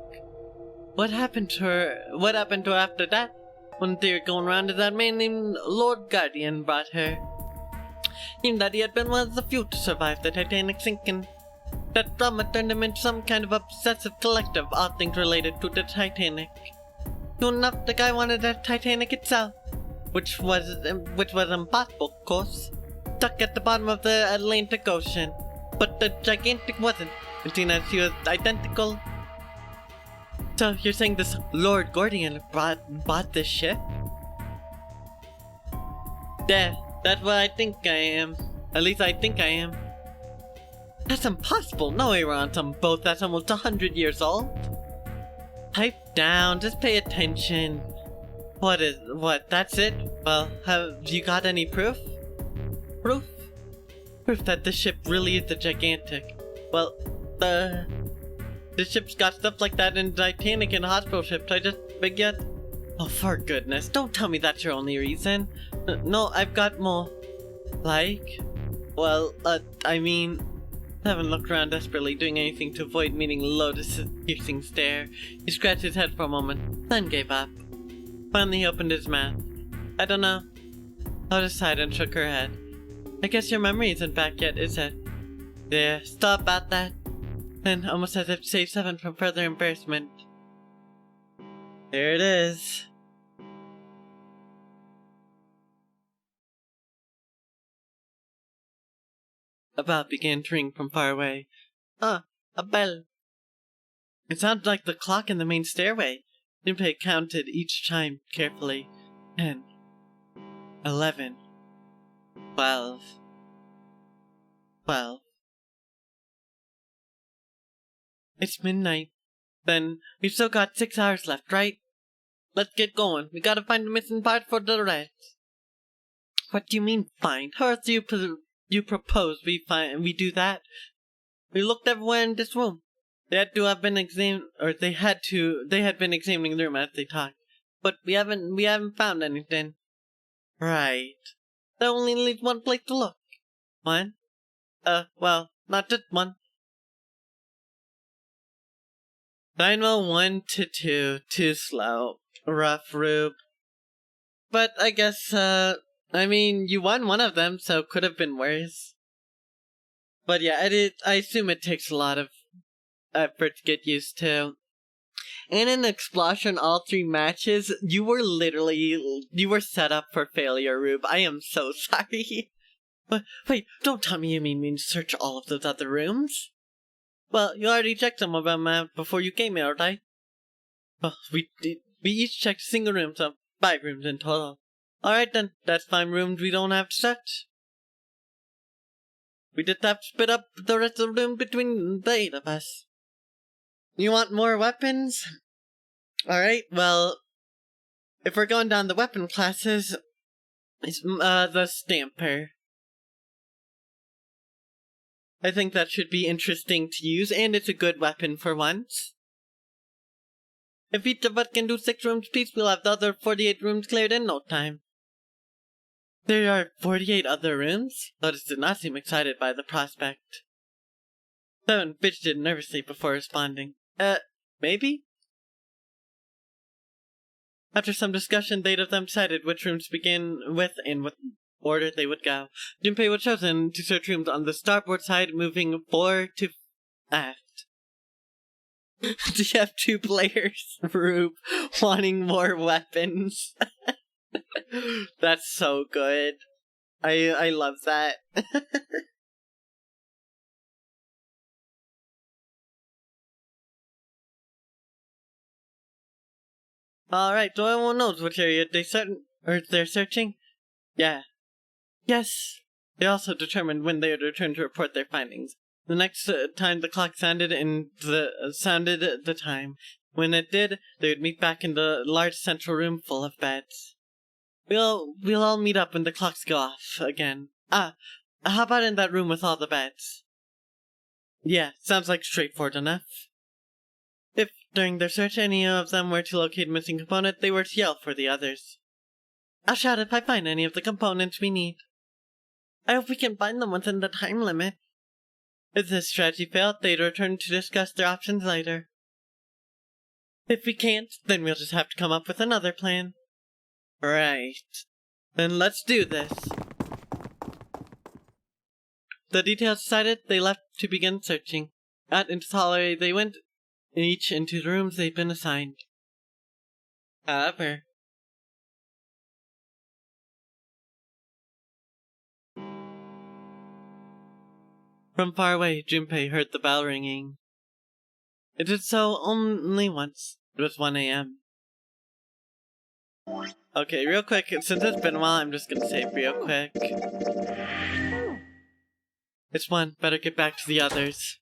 S1: What happened to her after that? One theory going around is that a man named Lord Guardian brought her. Seemed that he had been one of the few to survive the Titanic sinking. That trauma turned him into some kind of obsessive collector of all things related to the Titanic. Soon enough, the guy wanted the Titanic itself, which was impossible, of course. Stuck at the bottom of the Atlantic Ocean. But the gigantic wasn't, and seeing as she was identical. So you're saying this Lord Guardian bought this ship? Yeah, that's what I think I am. At least I think I am. That's impossible. No way we're on some boat that's almost 100 years old. Pipe down, just pay attention. What, that's it? Well, have you got any proof? Proof? Proof that this ship really is the gigantic. Well, the ship's got stuff like that in Titanic and hospital ships. I just forget. Oh, for goodness, don't tell me that's your only reason. No, I've got more. Like? Well, I mean, Seven looked around desperately, doing anything to avoid meeting Lotus's piercing stare. He scratched his head for a moment, then gave up. Finally, he opened his mouth. I don't know. Lotus sighed and shook her head. I guess your memory isn't back yet, is it? Yeah, stop about that. Then, almost as if to save Seven from further embarrassment. There it is. A bell began to ring from far away. Ah, a bell. It sounded like the clock in the main stairway. Gunpei counted each chime carefully. 10, 11, 12. 12. It's midnight. Then we've still got 6 hours left, right? Let's get going. We gotta find the missing part for the rest. What do you mean find? How else do you propose we do that? We looked everywhere in this room. They had to have been they had been examining the room as they talked. But we haven't found anything. Right. There only leaves one place to look. One? Well, not just one. Dynamo 1 to 2. Too slow. Rough, Rube. But I guess, I mean, you won one of them, so could have been worse. But yeah, I assume it takes a lot of effort to get used to. And in Explosion all 3 matches, you were set up for failure, Rube. I am so sorry. Wait, don't tell me you mean search all of those other rooms? Well, you already checked some of them before you came here, right? Well, we each checked a single room, so 5 rooms in total. Alright then, that's 5 rooms we don't have to search. We just have to split up the rest of the room between the 8 of us. You want more weapons? Alright, well, if we're going down the weapon classes, it's the Stamper. I think that should be interesting to use, and it's a good weapon for once. If each of us can do 6 rooms apiece, we'll have the other 48 rooms cleared in no time. There are 48 other rooms? Lotus did not seem excited by the prospect. Seven fidgeted nervously before responding. Maybe? After some discussion, the eight of them decided which rooms to begin with and what order they would go. Junpei was chosen to search rooms on the starboard side, moving fore to aft. Do you have two players, Rube, wanting more weapons? That's so good. I love that. Alright, so everyone knows which area they're searching? Yeah. Yes. They also determined when they would return to report their findings. The next time the clock sounded the time. When it did, they would meet back in the large central room full of beds. We'll all meet up when the clocks go off again. How about in that room with all the beds? Yeah, sounds like straightforward enough. If, during their search, any of them were to locate a missing component, they were to yell for the others. I'll shout if I find any of the components we need. I hope we can find them within the time limit. If this strategy failed, they'd return to discuss their options later. If we can't, then we'll just have to come up with another plan. Right. Then let's do this. The details decided, they left to begin searching. Out into the hallway they went, each into the rooms they'd been assigned. However, from far away, Junpei heard the bell ringing. It did so only once. It was 1 a.m. Okay, real quick, since it's been a while, I'm just gonna say it real quick. It's 1, better get back to the others.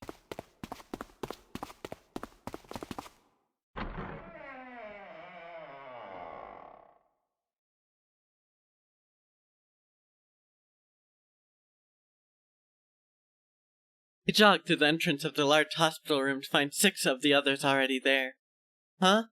S1: He jogged to the entrance of the large hospital room to find 6 of the others already there. Huh?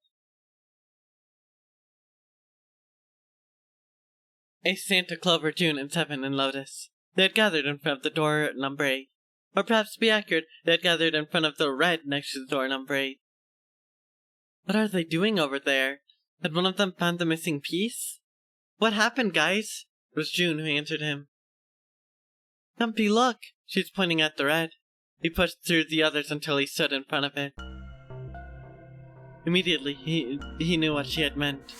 S1: Ace, Santa, Clover, June, and Seven, and Lotus. They had gathered in front of the door number 8. Or perhaps to be accurate, they had gathered in front of the red next to the door number 8. What are they doing over there? Had one of them found the missing piece? What happened, guys? It was June who answered him. Dumpy, look! She's pointing at the red. He pushed through the others until he stood in front of it. Immediately, he knew what she had meant.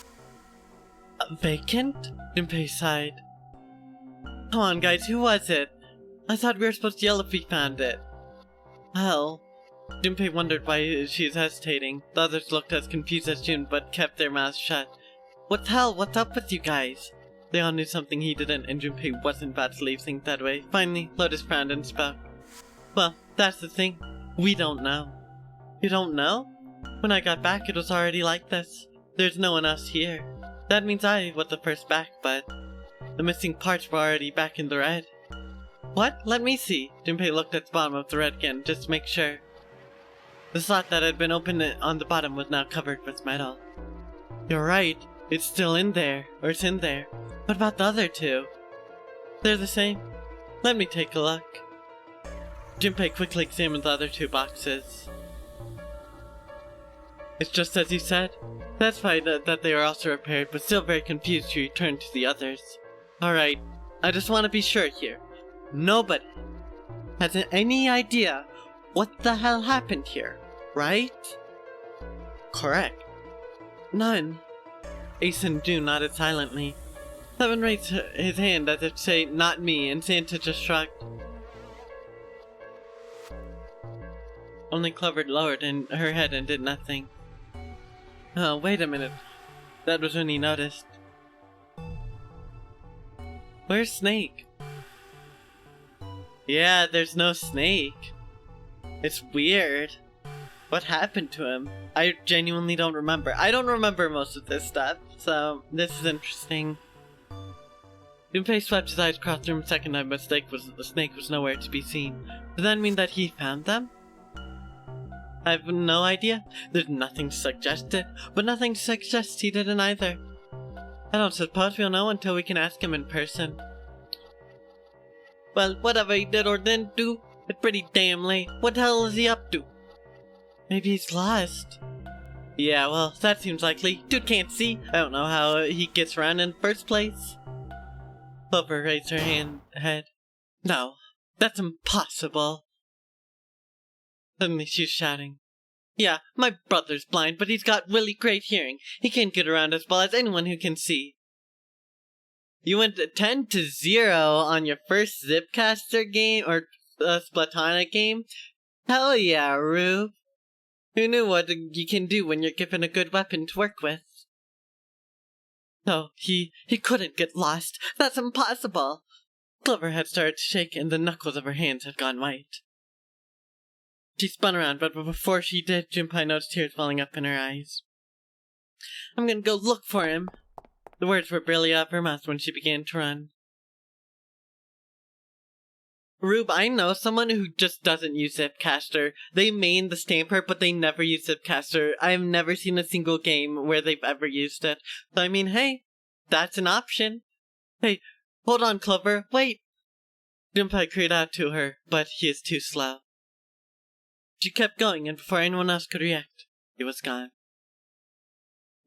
S1: Vacant? Junpei sighed. Come on, guys, who was it? I thought we were supposed to yell if we found it. Hell. Junpei wondered why she was hesitating. The others looked as confused as June, but kept their mouths shut. What the hell? What's up with you guys? They all knew something he didn't, and Junpei wasn't about to leave things that way. Finally, Lotus frowned and spoke. Well, that's the thing. We don't know. You don't know? When I got back, it was already like this. There's no one else here. That means I was the first back, but the missing parts were already back in the red. What? Let me see. Junpei looked at the bottom of the red again, just to make sure. The slot that had been open on the bottom was now covered with metal. You're right. It's still in there. Or it's in there. What about the other 2? They're the same. Let me take a look. Junpei quickly examined the other 2 boxes. It's just as you said. Satisfied that they are also repaired, but still very confused, she returned to the others. Alright, I just want to be sure here. Nobody has any idea what the hell happened here, right? Correct. None. Ace and June nodded silently. Seven raised his hand as if to say, not me, and Santa just shrugged. Only Clover lowered her head and did nothing. Oh, wait a minute. That was when he noticed. Where's Snake? Yeah, there's no Snake. It's weird. What happened to him? I genuinely don't remember. I don't remember most of this stuff, so this is interesting. Junpei swept his eyes across the room a second time, but the snake was nowhere to be seen. Does that mean that he found them? I have no idea. There's nothing to suggest it, but nothing to suggest he didn't either. I don't suppose we'll know until we can ask him in person. Well, whatever he did or didn't do, It's pretty damn late. What the hell is he up to? Maybe he's lost. Yeah, well, that seems likely. Dude can't see. I don't know how he gets around in the first place. Clover raised her head. No, that's impossible. Suddenly she's shouting. Yeah, my brother's blind, but he's got really great hearing. He can get around as well as anyone who can see. You went 10-0 on your first Zipcaster game, or Splatonic game? Hell yeah, Rube. Who knew what you can do when you're given a good weapon to work with? No, he couldn't get lost. That's impossible. Clover had started to shake and the knuckles of her hands had gone white. She spun around, but before she did, Junpei noticed tears welling up in her eyes. I'm gonna go look for him. The words were barely out of her mouth when she began to run. Rube, I know someone who just doesn't use Zipcaster. They main the Stamper, but they never use Zipcaster. I've never seen a single game where they've ever used it. So I mean, hey, that's an option. Hey, hold on, Clover, wait! Junpei cried out to her, but he is too slow. She kept going, and before anyone else could react, he was gone.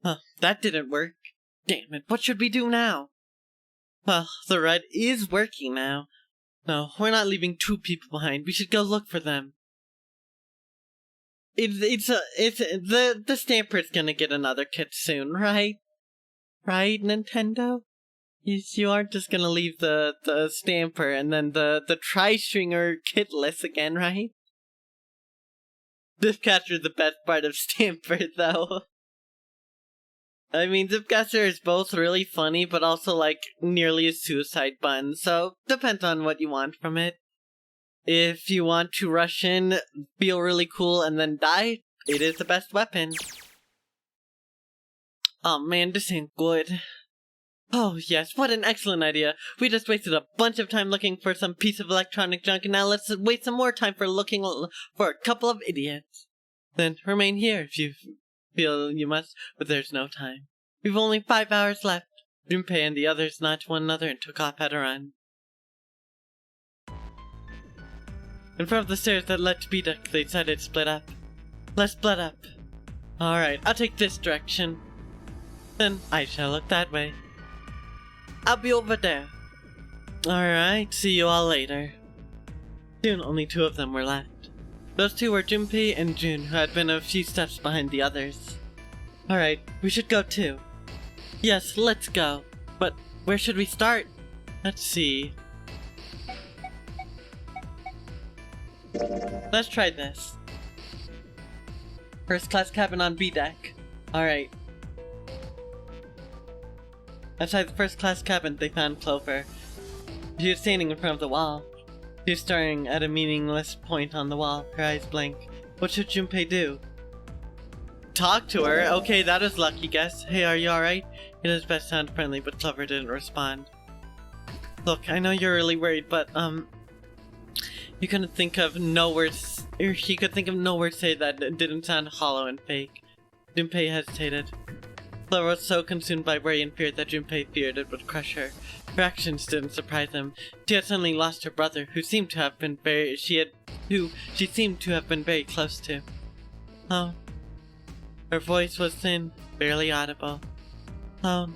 S1: Huh, that didn't work. Damn it, what should we do now? Well, the red is working now. No, we're not leaving 2 people behind. We should go look for them. The Stamper's gonna get another kit soon, right? Right, Nintendo? You aren't just gonna leave the Stamper and then the Tri-Stringer kitless again, right? Zipcaster's the best part of Stamper, though. I mean, Zipcaster is both really funny, but also, like, nearly a suicide button, so depends on what you want from it. If you want to rush in, feel really cool, and then die, it is the best weapon. Oh man, this ain't good. Oh yes, what an excellent idea. We just wasted a bunch of time looking for some piece of electronic junk, and now let's waste some more time for looking for a couple of idiots. Then remain here if you feel you must, but there's no time. We've only 5 hours left. Junpei and the others nudged one another and took off at a run. In front of the stairs that led to B-Deck, they decided to split up. Let's split up. Alright, I'll take this direction. Then I shall look that way. I'll be over there. Alright, see you all later. Soon only 2 of them were left. Those 2 were Junpei and Jun, who had been a few steps behind the others. Alright, we should go too. Yes, let's go. But where should we start? Let's see. Let's try this. First class cabin on B-Deck. Alright. Outside the first class cabin, they found Clover. She was standing in front of the wall. She was staring at a meaningless point on the wall, her eyes blank. What should Junpei do? Talk to her? Okay, that is lucky guess. Hey, are you alright? It is best to sound friendly, but Clover didn't respond. Look, I know you're really worried, but, you couldn't think of no words, or he could think of no words to say that didn't sound hollow and fake. Junpei hesitated. Clover was so consumed by worry and fear that Junpei feared it would crush her. Her actions didn't surprise him. She had suddenly lost her brother, who seemed to have been very close to. Oh. Her voice was thin, barely audible. Lone.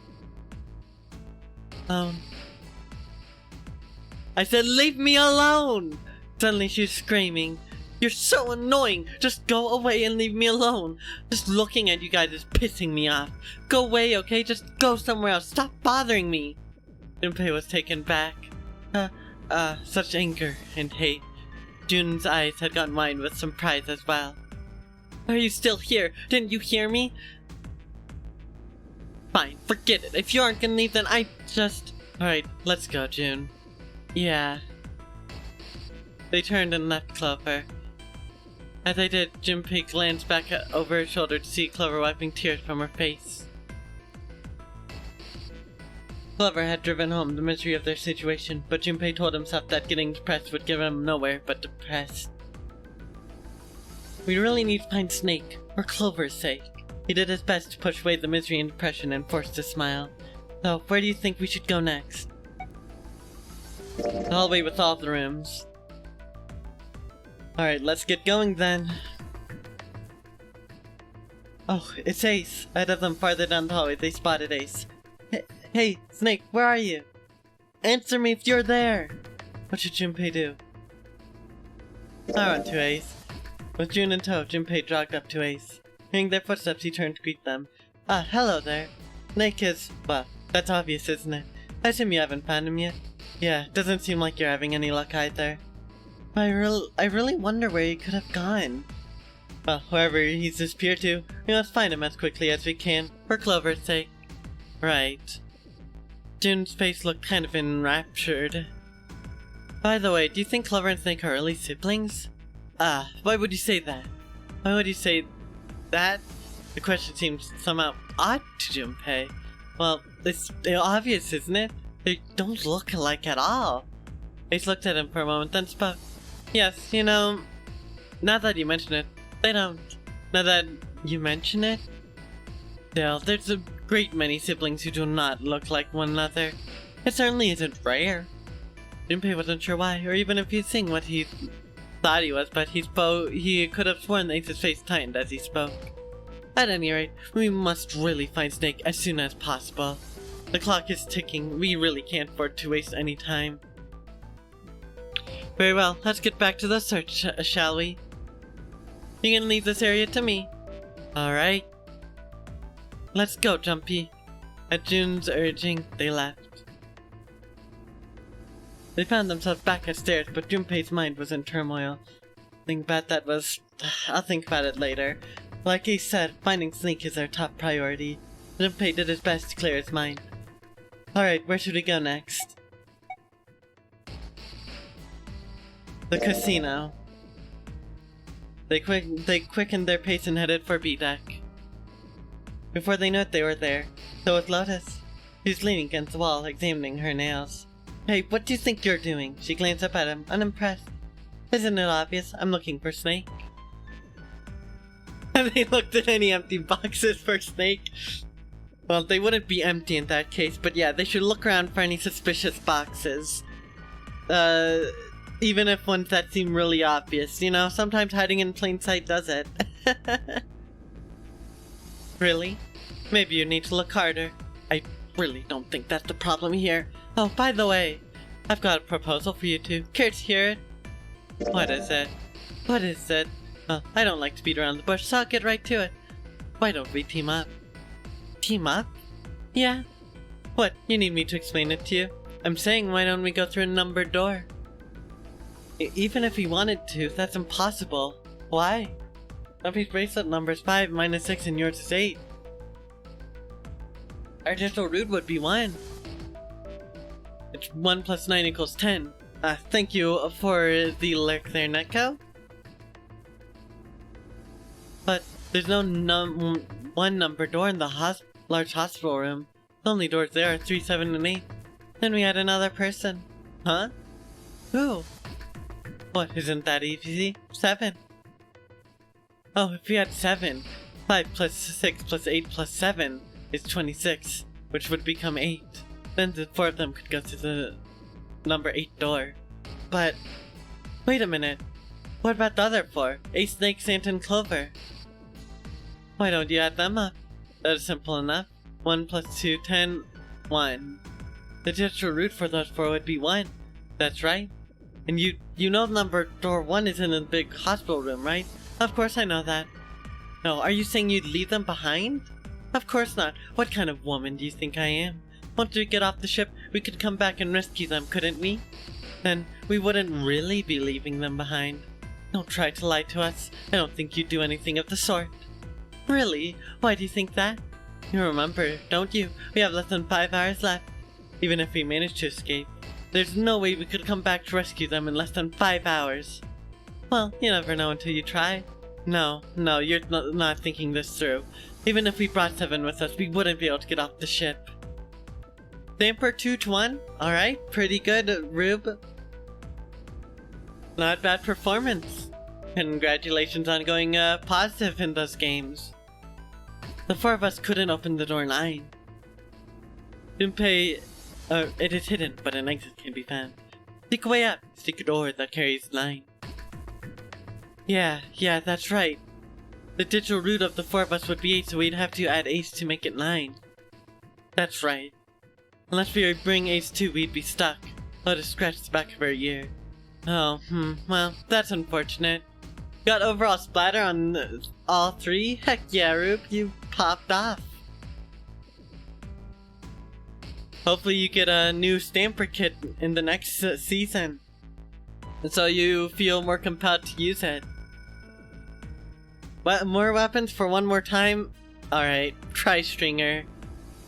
S1: I said, leave me alone! Suddenly she was screaming. You're so annoying! Just go away and leave me alone! Just looking at you guys is pissing me off. Go away, okay? Just go somewhere else. Stop bothering me! Junpei was taken back. Such anger and hate. Jun's eyes had gone wide with surprise as well. Why are you still here? Didn't you hear me? Fine, forget it. If you aren't gonna leave, then I just... Alright, let's go, Jun. Yeah. They turned and left Clover. As they did, Junpei glanced back over her shoulder to see Clover wiping tears from her face. Clover had driven home the misery of their situation, but Junpei told himself that getting depressed would get him nowhere but depressed. We really need to find Snake, for Clover's sake. He did his best to push away the misery and depression and forced a smile. So, where do you think we should go next? The hallway with all the rooms. Alright, let's get going then. Oh, it's Ace. Ahead of them farther down the hallway, they spotted Ace. Hey, Snake, where are you? Answer me if you're there! What should Junpei do? I run to Ace. With June in tow, Junpei jogged up to Ace. Hearing their footsteps, he turned to greet them. Ah, hello there. Snake is... well, that's obvious, isn't it? I assume you haven't found him yet? Yeah, doesn't seem like you're having any luck either. I really wonder where he could have gone. Well, wherever he's disappeared to, we must find him as quickly as we can, for Clover's sake. Right. June's face looked kind of enraptured. By the way, do you think Clover and Snake are really siblings? Ah, why would you say that? Why would you say that? The question seems somehow odd to Junpei. Well, it's obvious, isn't it? They don't look alike at all. Ace looked at him for a moment, then spoke. Yes, you know, now that you mention it, they don't. Now that you mention it, still, there's a great many siblings who do not look like one another. It certainly isn't rare. Junpei wasn't sure why, or even if he's seeing what he thought he was, but he could have sworn Ace's face tightened as he spoke. At any rate, we must really find Snake as soon as possible. The clock is ticking, we really can't afford to waste any time. Very well, let's get back to the search, shall we? You can leave this area to me. Alright. Let's go, Jumpy. At June's urging, they left. They found themselves back upstairs, but Junpei's mind was in turmoil. I'll think about it later. Like he said, finding Snake is their top priority. Junpei did his best to clear his mind. Alright, where should we go next? The casino. They quickened their pace and headed for B-Deck. Before they knew it, they were there. So was Lotus. She was leaning against the wall, examining her nails. Hey, what do you think you're doing? She glanced up at him, unimpressed. Isn't it obvious? I'm looking for Snake. Have they looked at any empty boxes for Snake? Well, they wouldn't be empty in that case, but yeah, they should look around for any suspicious boxes. Even if ones that seem really obvious, you know, sometimes hiding in plain sight does it. Really? Maybe you need to look harder. I really don't think that's the problem here. Oh, by the way, I've got a proposal for you two. Care to hear it? What is it? What is it? Well, I don't like to beat around the bush, so I'll get right to it. Why don't we team up? Team up? Yeah. What, you need me to explain it to you? I'm saying, why don't we go through a numbered door? Even if we wanted to, that's impossible. Why? Dumpy's bracelet number is 5 minus 6 and yours is 8. Our digital root would be 1. It's 1 plus 9 equals 10. Thank you for the lyric there, Netco. But there's no one number door in the large hospital room. The only doors there are 3, 7, and 8. Then we had another person. Huh? Who? What, isn't that easy? 7. Oh, if we had 7, 5 plus 6 plus 8 plus 7 is 26, which would become 8. Then the 4 of them could go to the number 8 door. But, wait a minute. What about the other 4? Ace, Snake, Santa, and Clover. Why don't you add them up? That is simple enough. 1 plus 2, 10, 1. The digital root for those 4 would be 1. That's right. And you know number door 1 is in the big hospital room, right? Of course I know that. No, are you saying you'd leave them behind? Of course not. What kind of woman do you think I am? Once we get off the ship, we could come back and rescue them, couldn't we? Then we wouldn't really be leaving them behind. Don't try to lie to us. I don't think you'd do anything of the sort. Really? Why do you think that? You remember, don't you? We have less than 5 hours left. Even if we manage to escape, there's no way we could come back to rescue them in less than 5 hours. Well, you never know until you try. No, you're not thinking this through. Even if we brought 7 with us, we wouldn't be able to get off the ship. The Emperor 2 to 1? Alright, pretty good, Rube. Not bad performance. Congratulations on going positive in those games. The 4 of us couldn't open the door 9. Junpei, it is hidden, but an exit can be found. Seek a way up. Seek a door that carries 9. Yeah, that's right. The digital root of the 4 of us would be 8, so we'd have to add Ace to make it 9. That's right. Unless we bring Ace 2, we'd be stuck. Lotus scratched the back of her ear. Oh, well, that's unfortunate. Got overall splatter on all 3? Heck yeah, Rube, you popped off. Hopefully you get a new stamper kit in the next season, so you feel more compelled to use it. What, more weapons for one more time? Alright, tri-stringer.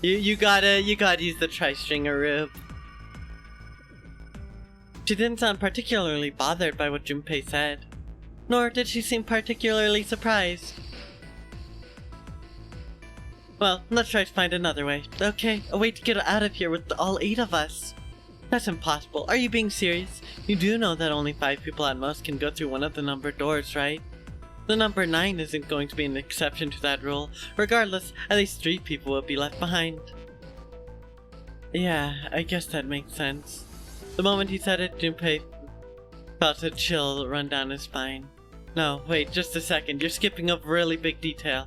S1: You gotta use the tri-stringer, Rube. She didn't sound particularly bothered by what Junpei said, nor did she seem particularly surprised. Well, let's try to find another way. Okay, a way to get out of here with all 8 of us. That's impossible. Are you being serious? You do know that only 5 people at most can go through one of the numbered doors, right? The number 9 isn't going to be an exception to that rule. Regardless, at least 3 people will be left behind. Yeah, I guess that makes sense. The moment he said it, Junpei felt a chill run down his spine. No, wait, just a second. You're skipping over a really big detail.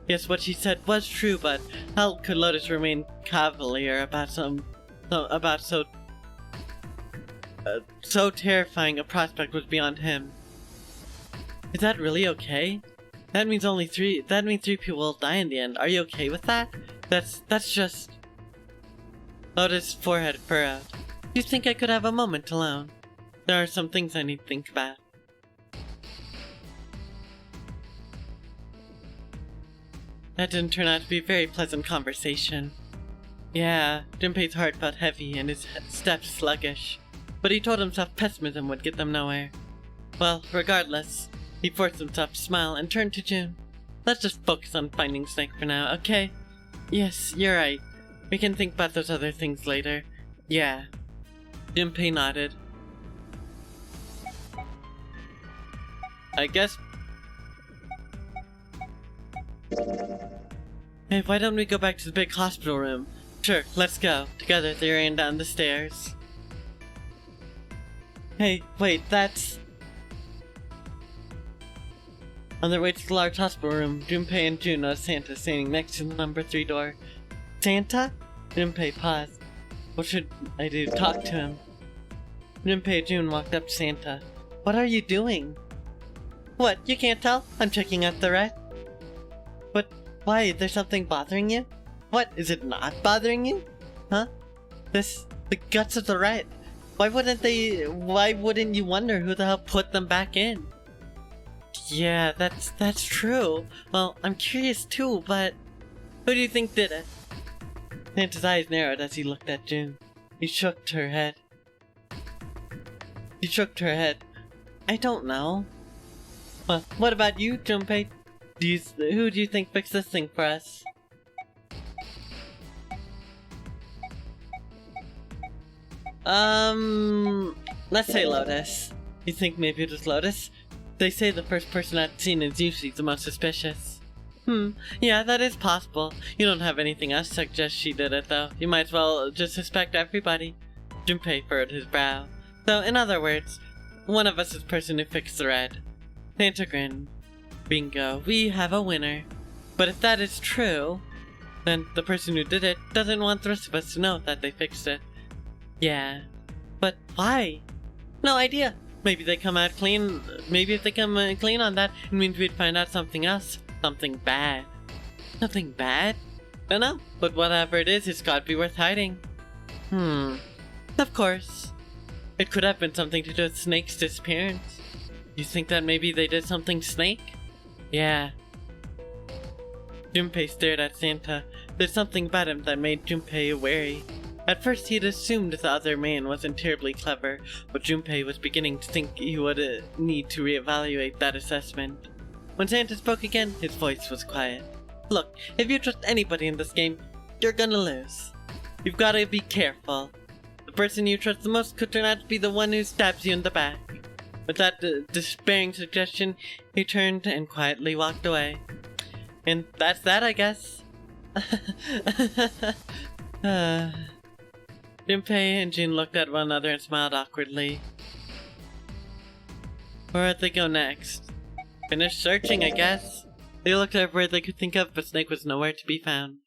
S1: Yes, what she said was true, but how could Lotus remain cavalier about so terrifying a prospect was beyond him? Is that really okay? That means 3 people will die in the end. Are you okay with that? That's just... Lotus' forehead furrowed. You think I could have a moment alone? There are some things I need to think about. That didn't turn out to be a very pleasant conversation. Yeah, Junpei's heart felt heavy and his steps sluggish, but he told himself pessimism would get them nowhere. Well, regardless, he forced himself to smile and turned to June. Let's just focus on finding Snake for now, okay? Yes, you're right. We can think about those other things later. Yeah. Junpei nodded. I guess... Hey, why don't we go back to the big hospital room? Sure, let's go. Together they ran down the stairs. Hey, wait, that's... On their way to the large hospital room, Junpei and June noticed Santa standing next to the number 3 door. Santa? Junpei paused. What should I do? Talk to him. Junpei and June walked up to Santa. What are you doing? What, you can't tell? I'm checking out the rat. But why? Is there something bothering you? What, is it not bothering you? Huh? The guts of the rat. Why wouldn't you wonder who the hell put them back in? Yeah, that's true. Well, I'm curious too, but who do you think did it? Santa's eyes narrowed as he looked at June. He shook her head. I don't know. Well, what about you, Junpei? Who do you think fixed this thing for us? Let's say Lotus. You think maybe it was Lotus? They say the first person I've seen is usually the most suspicious. Yeah, that is possible. You don't have anything else to suggest she did it, though. You might as well just suspect everybody. Junpei furrowed his brow. So, in other words, one of us is the person who fixed the red. Santa grinned. Bingo, we have a winner. But if that is true, then the person who did it doesn't want the rest of us to know that they fixed it. Yeah. But why? No idea. Maybe they come out clean. Maybe if they come clean on that, it means we'd find out something else. Something bad. Something bad? Dunno. But whatever it is, it's gotta be worth hiding. Of course. It could have been something to do with Snake's disappearance. You think that maybe they did something to Snake? Yeah. Junpei stared at Santa. There's something about him that made Junpei wary. At first he'd assumed the other man wasn't terribly clever, but Junpei was beginning to think he would need to reevaluate that assessment. When Santa spoke again, his voice was quiet. Look, if you trust anybody in this game, you're gonna lose. You've gotta be careful. The person you trust the most could turn out to be the one who stabs you in the back. With that despairing suggestion, he turned and quietly walked away. And that's that, I guess. Junpei and Jin looked at one another and smiled awkwardly. Where'd they go next? Finished searching, I guess. They looked everywhere they could think of, but Snake was nowhere to be found.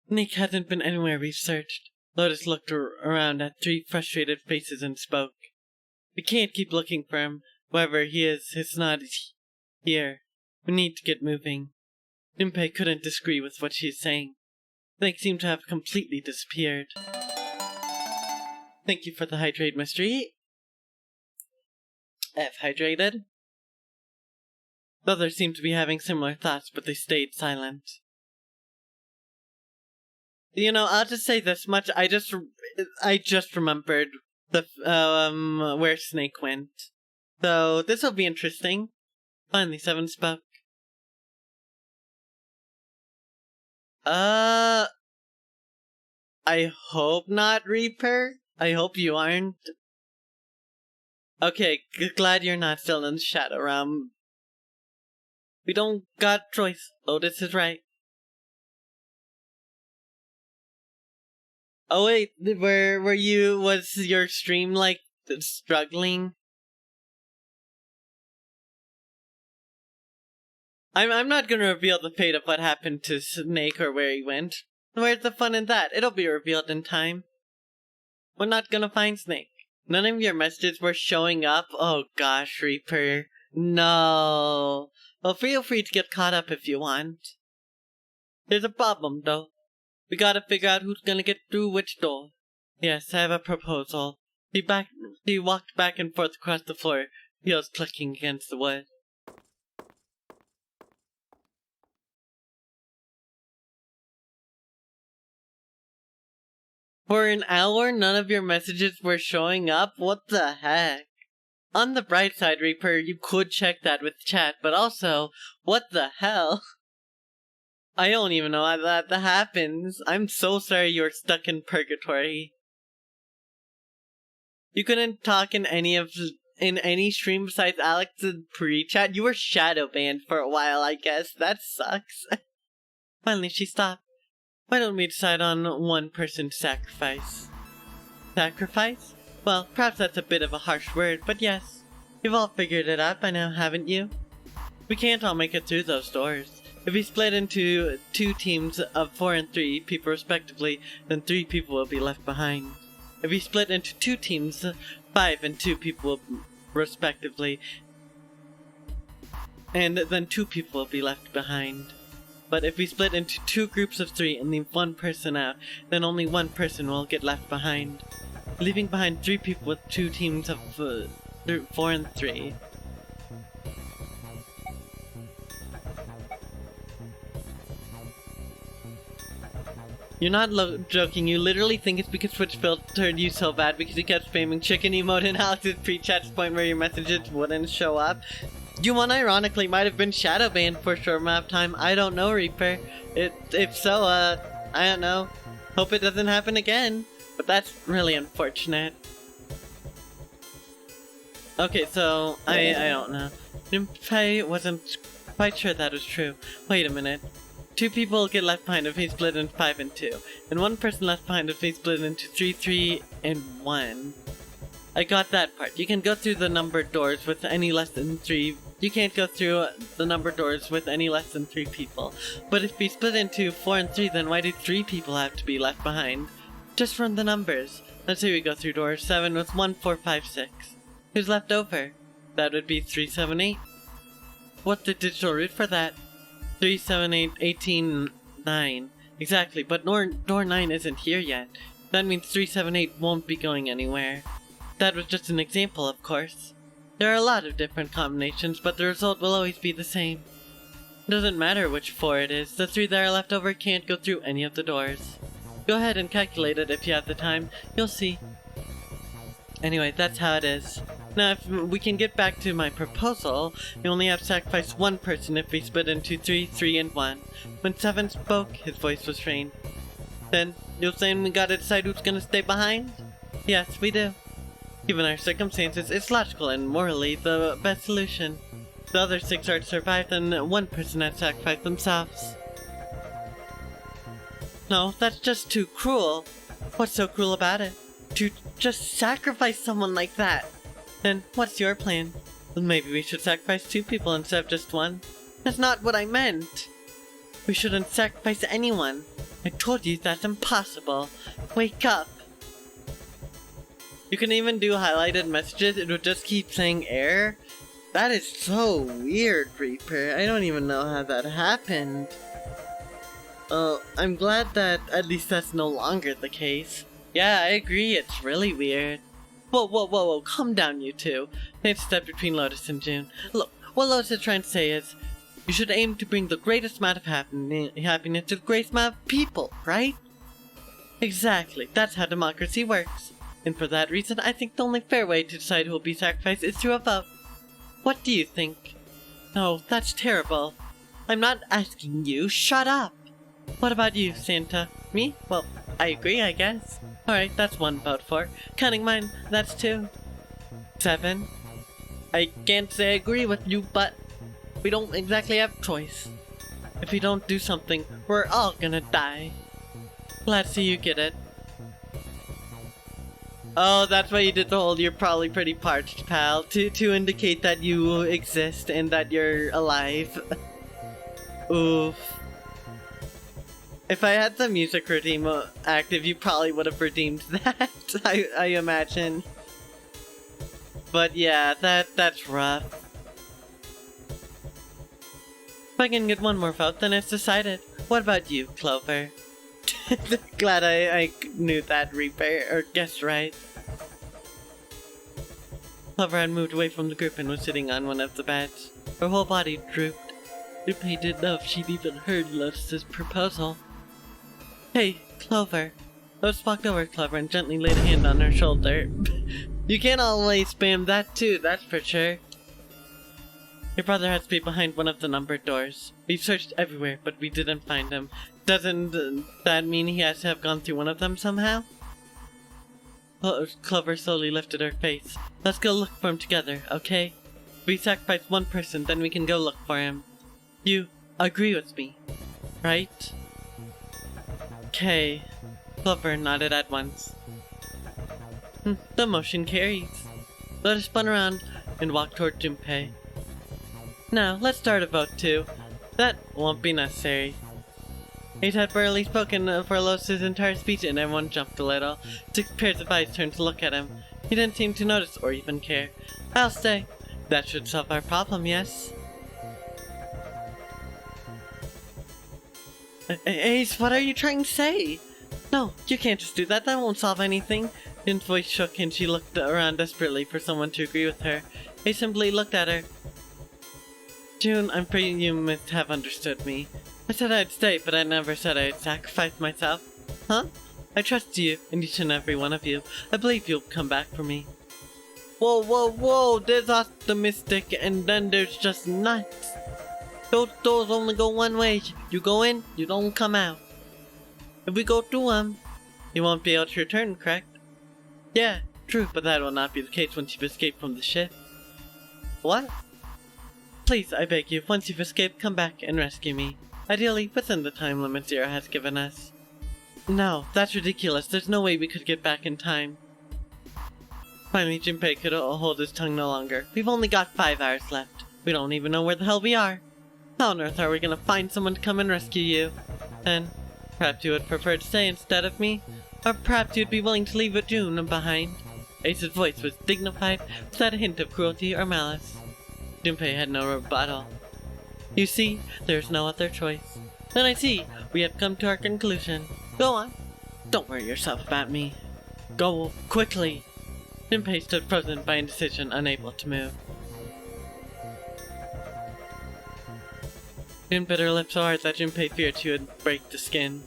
S1: Snake hasn't been anywhere we've searched. Lotus looked around at 3 frustrated faces and spoke. We can't keep looking for him. Whoever he is, it's not here. We need to get moving. Junpei couldn't disagree with what she was saying. Snake seemed to have completely disappeared. Thank you for the hydrate mystery. F hydrated. The others seemed to be having similar thoughts, but they stayed silent. You know, I'll just say this much. I just remembered the where Snake went. So this will be interesting. Finally, Seven spoke. I hope not, Reaper. I hope you aren't. Okay, glad you're not still in the Shadow Realm. We don't got choice. Lotus is right. Oh wait, were you, was your stream like struggling? I'm not gonna reveal the fate of what happened to Snake or where he went. Where's the fun in that? It'll be revealed in time. We're not gonna find Snake. None of your messages were showing up. Oh gosh, Reaper. No. Well, feel free to get caught up if you want. There's a problem though. We gotta figure out who's gonna get through which door. Yes, I have a proposal. He walked back and forth across the floor, heels clicking against the wood. For an hour, none of your messages were showing up? What the heck? On the bright side, Reaper, you could check that with chat, but also, what the hell? I don't even know how that happens. I'm so sorry you're stuck in purgatory. You couldn't talk in any stream besides Alex's pre-chat? You were shadow banned for a while, I guess. That sucks. Finally, she stopped. Why don't we decide on one person to sacrifice? Sacrifice? Well, perhaps that's a bit of a harsh word, but yes. You've all figured it out by now, haven't you? We can't all make it through those doors. If we split into 2 teams of 4 and 3 people respectively, then 3 people will be left behind. If we split into 2 teams, 5 and 2 people respectively, and then 2 people will be left behind. But if we split into 2 groups of 3 and leave 1 person out, then only 1 person will get left behind. Leaving behind 3 people with 2 teams of 4 and 3. You're not joking, you literally think it's because Twitch filtered you so bad because you kept spamming chicken emote in Alex's pre-chat to the point where your messages wouldn't show up? You unironically might have been shadow banned for a short amount of time. I don't know, Reaper. If so, I don't know. Hope it doesn't happen again. But that's really unfortunate. Okay, so, I don't know. I wasn't quite sure that was true. Wait a minute. 2 people get left behind if they split into 5 and 2. And 1 person left behind if they split into 3, 3, and 1. I got that part. You can go through the numbered doors with any less than 3. You can't go through the numbered doors with any less than 3 people. But if we split into 4 and 3, then why do 3 people have to be left behind? Just run the numbers. Let's say we go through door 7 with 1, 4, 5, 6. Who's left over? That would be 3, 7, 8. What's the digital root for that? 3, 7, 8, 18, 9. Exactly, but door 9 isn't here yet. That means 3, 7, 8 won't be going anywhere. That was just an example, of course. There are a lot of different combinations, but the result will always be the same. It doesn't matter which 4 it is, the 3 that are left over can't go through any of the doors. Go ahead and calculate it if you have the time, you'll see. Anyway, that's how it is. Now, if we can get back to my proposal, we only have to sacrifice 1 person if we split into 3, 3, and 1. When 7 spoke, his voice was strained. Then, you're saying we gotta decide who's gonna stay behind? Yes, we do. Given our circumstances, it's logical and morally the best solution. The other 6 are to survive, then 1 person has to sacrifice themselves. No, that's just too cruel. What's so cruel about it? To just sacrifice someone like that? Then what's your plan? Well, maybe we should sacrifice 2 people instead of just 1. That's not what I meant. We shouldn't sacrifice anyone. I told you that's impossible. Wake up. You can even do highlighted messages. It would just keep saying error. That is so weird, Reaper. I don't even know how that happened. I'm glad that at least that's no longer the case. Yeah, I agree. It's really weird. Whoa, calm down, you two. They step between Lotus and June. Look, what Lotus is trying to say is, you should aim to bring the greatest amount of happiness to the greatest amount of people, right? Exactly, that's how democracy works. And for that reason, I think the only fair way to decide who will be sacrificed is through a vote. What do you think? Oh, that's terrible. I'm not asking you, shut up! What about you, Santa? Me? Well, I agree, I guess. Alright, that's 1 vote for. Counting mine, that's 2. 7. I can't say I agree with you, but we don't exactly have a choice. If we don't do something, we're all gonna die. Glad to see you get it. Oh, that's why you did the whole "you're probably pretty parched, pal," to indicate that you exist and that you're alive. Oof. If I had the music redeem active, you probably would have redeemed that, I imagine. But yeah, that's rough. If I can get 1 more vote, then it's decided. What about you, Clover? Glad I knew that, Reaper, or guessed right. Clover had moved away from the group and was sitting on one of the beds. Her whole body drooped. Junpei didn't know if she'd even heard Lotus's proposal. Hey, Clover. Lotus walked over to Clover and gently laid a hand on her shoulder. You can't always spam that too, that's for sure. Your brother has to be behind one of the numbered doors. We've searched everywhere, but we didn't find him. Doesn't that mean he has to have gone through one of them somehow? Clover slowly lifted her face. Let's go look for him together, okay? If we sacrifice 1 person, then we can go look for him. You agree with me, right? Okay. Clover nodded at once. The motion carries. Lotus spun around and walked toward Junpei. Now, let's start a vote too. That won't be necessary. Eight had barely spoken for Lotus's entire speech and everyone jumped a little. 6 pairs of eyes turned to look at him. He didn't seem to notice or even care. I'll stay. That should solve our problem, yes? Ace, what are you trying to say? No, you can't just do that. That won't solve anything. Jun's voice shook and she looked around desperately for someone to agree with her. Ace simply looked at her. June, I'm afraid you must have understood me. I said I'd stay, but I never said I'd sacrifice myself. Huh? I trust you, and each and every one of you. I believe you'll come back for me. Whoa, there's optimistic, and then there's just nuts. Those doors only go one way. You go in, you don't come out. If we go through them, you won't be able to return, correct? Yeah, true, but that will not be the case once you've escaped from the ship. What? Please, I beg you, once you've escaped, come back and rescue me. Ideally, within the time limit Zero has given us. No, that's ridiculous. There's no way we could get back in time. Finally, Junpei could hold his tongue no longer. We've only got 5 hours left. We don't even know where the hell we are. How on earth are we gonna find someone to come and rescue you? Then, perhaps you would prefer to stay instead of me? Or perhaps you'd be willing to leave June behind? Ace's voice was dignified, without a hint of cruelty or malice. Junpei had no rebuttal. You see, there's no other choice. Then I see, we have come to our conclusion. Go on. Don't worry yourself about me. Go, quickly. Junpei stood frozen by indecision, unable to move. June bit her lip so hard that Junpei feared she would break the skin.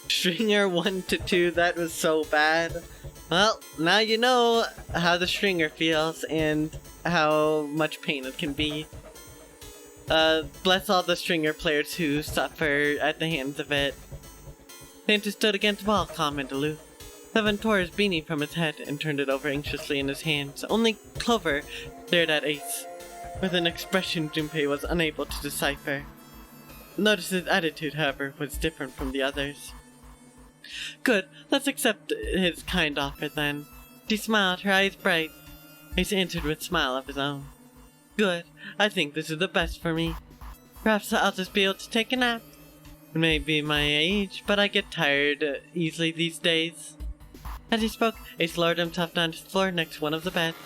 S1: Stringer 1 to 2, that was so bad. Well, now you know how the stringer feels and how much pain it can be. Bless all the stringer players who suffer at the hands of it. Santa stood against the wall, calm and aloof. Seven tore his beanie from his head and turned it over anxiously in his hands. Only Clover stared at Ace, with an expression Junpei was unable to decipher. Lotus's attitude, however, was different from the others. Good, let's accept his kind offer then. She smiled, her eyes bright. Ace answered with a smile of his own. Good, I think this is the best for me. Perhaps I'll just be able to take a nap. It may be my age, but I get tired easily these days. As he spoke, Ace lowered himself down to the floor next to one of the beds.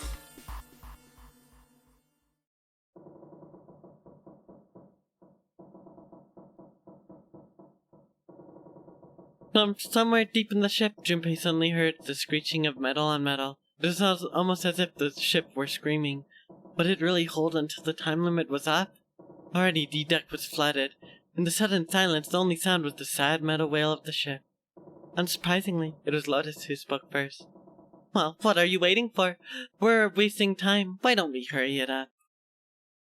S1: Somewhere deep in the ship, Junpei suddenly heard the screeching of metal on metal. It was almost as if the ship were screaming. Would it really hold until the time limit was up? Already the deck was flooded. In the sudden silence, the only sound was the sad metal wail of the ship. Unsurprisingly, it was Lotus who spoke first. Well, what are you waiting for? We're wasting time. Why don't we hurry it up?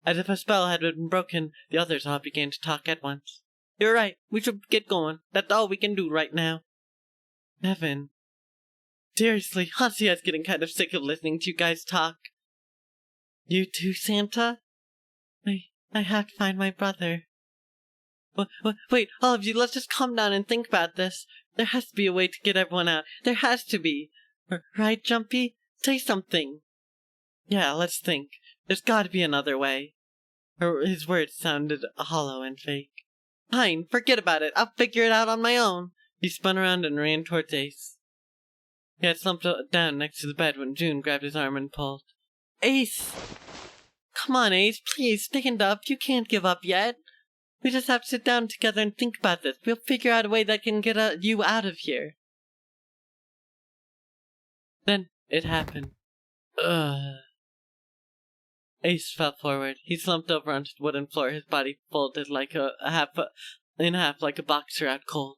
S1: As if a spell had been broken, the others all began to talk at once. You're right. We should get going. That's all we can do right now. Evan. Seriously, Hasia's getting kind of sick of listening to you guys talk. You too, Santa? I have to find my brother. Wait, all of you, let's just calm down and think about this. There has to be a way to get everyone out. There has to be. Right, Jumpy? Say something. Yeah, let's think. There's gotta be another way. His words sounded hollow and fake. Fine, forget about it. I'll figure it out on my own. He spun around and ran towards Ace. He had slumped down next to the bed when June grabbed his arm and pulled. Ace! Come on, Ace, please, stand up. You can't give up yet. We just have to sit down together and think about this. We'll figure out a way that can get you out of here. Then it happened. Ace fell forward. He slumped over onto the wooden floor, his body folded like in half like a boxer out cold.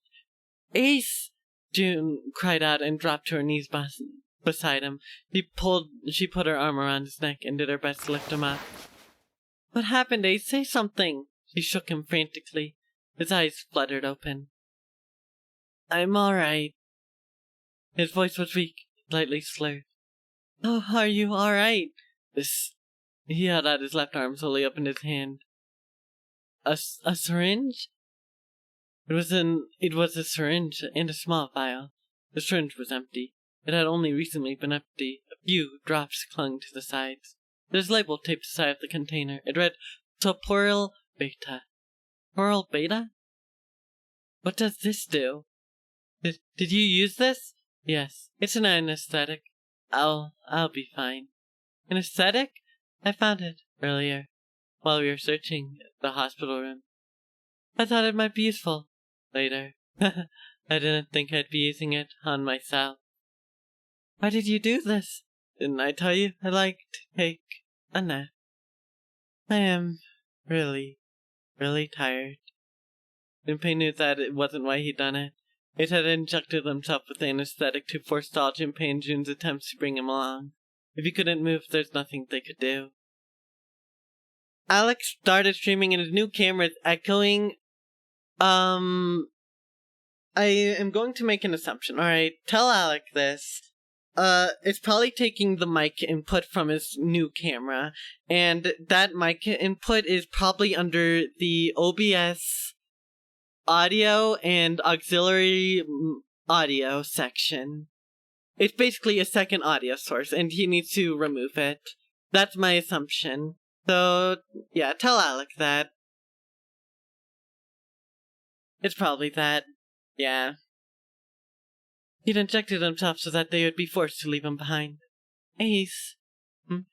S1: Ace! June cried out and dropped to her knees beside him. She put her arm around his neck and did her best to lift him up. What happened, Ace? Say something! She shook him frantically. His eyes fluttered open. I'm alright. His voice was weak, slightly slurred. Oh, are you alright? He held out his left arm, slowly opened his hand. A syringe? It was a syringe and a small vial. The syringe was empty. It had only recently been empty. A few drops clung to the sides. There's a label taped to the side of the container. It read, Toporil Beta. Toporil Beta? What does this do? Did you use this? Yes. It's an anesthetic. I'll be fine. Anesthetic? I found it earlier, while we were searching the hospital room. I thought it might be useful later. I didn't think I'd be using it on myself. Why did you do this? Didn't I tell you I like to take a nap? I am really, really tired. Junpei knew that it wasn't why he'd done it. It had injected himself with the anesthetic to forestall Junpei and June's attempts to bring him along. If he couldn't move, there's nothing they could do. Alex started streaming and his new camera is echoing. I am going to make an assumption, alright? Tell Alec this. It's probably taking the mic input from his new camera, and that mic input is probably under the OBS audio and auxiliary audio section. It's basically a second audio source, and he needs to remove it. That's my assumption. So, yeah, tell Alec that. It's probably that. Yeah. He'd injected himself so that they would be forced to leave him behind. Ace,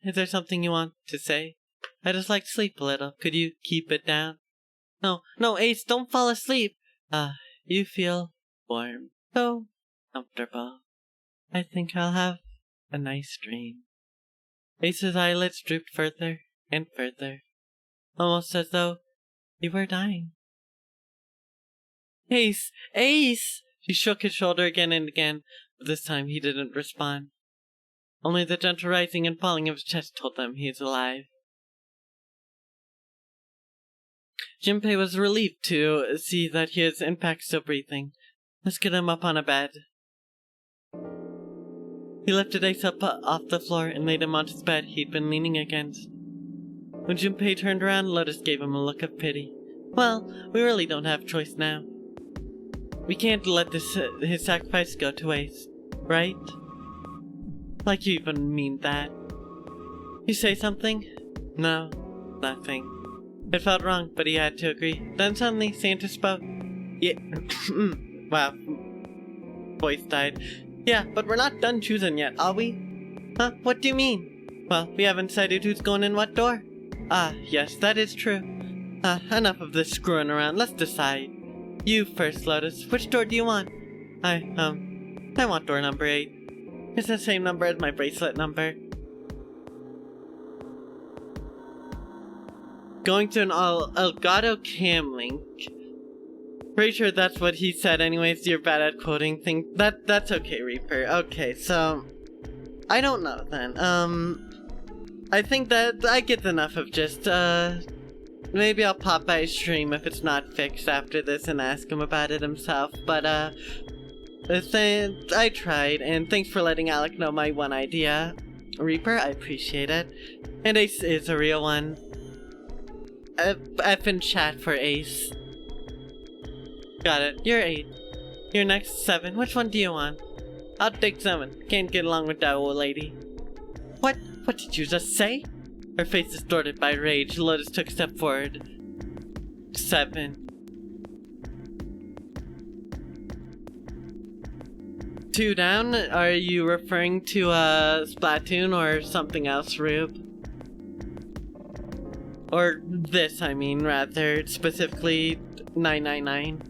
S1: is there something you want to say? I just like to sleep a little. Could you keep it down? No, Ace, don't fall asleep. You feel warm. So comfortable. I think I'll have a nice dream. Ace's eyelids drooped further and further, almost as though he were dying. Ace! Ace! She shook his shoulder again and again, but this time he didn't respond. Only the gentle rising and falling of his chest told them he is alive. Junpei was relieved to see that he is in fact still breathing. Let's get him up on a bed. He lifted Ace up off the floor and laid him onto his bed he'd been leaning against. When Junpei turned around, Lotus gave him a look of pity. Well, we really don't have a choice now. We can't let his sacrifice go to waste, right? Like you even mean that. You say something? No, nothing. It felt wrong, but he had to agree. Then suddenly, Santa spoke. Yeah. Wow. Voice died. Yeah, but we're not done choosing yet, are we? Huh? What do you mean? Well, we haven't decided who's going in what door. Ah, yes, that is true. Enough of this screwing around. Let's decide. You first, Lotus. Which door do you want? I want door number 8. It's the same number as my bracelet number. Going to an Elgato cam link. Pretty sure that's what he said anyways. You're bad at quoting things. That's okay, Reaper. Okay, so I don't know then. I think that I get enough of just maybe I'll pop by his stream if it's not fixed after this and ask him about it himself. But I tried, and thanks for letting Alec know my one idea, Reaper. I appreciate it. And Ace is a real one. F in chat for Ace. Got it. You're 8. You're next 7. Which one do you want? I'll take 7. Can't get along with that old lady. What? What did you just say? Her face distorted by rage. Lotus took a step forward. 7. 2 down? Are you referring to Splatoon or something else, Rube? Or this, I mean, rather, specifically 999.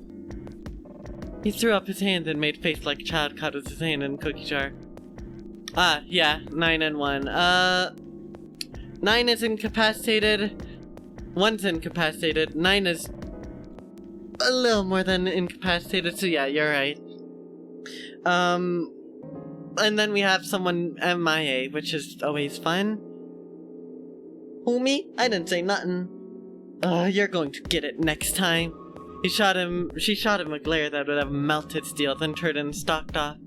S1: He threw up his hand and made face like a child caught with his hand in a cookie jar. Ah, yeah, 9 and 1. 9 is incapacitated. 1's incapacitated. 9 is a little more than incapacitated, so yeah, you're right. And then we have someone MIA, which is always fun. Who, me? I didn't say nothing. You're going to get it next time. She shot him a glare that would have melted steel, then turned and stalked off.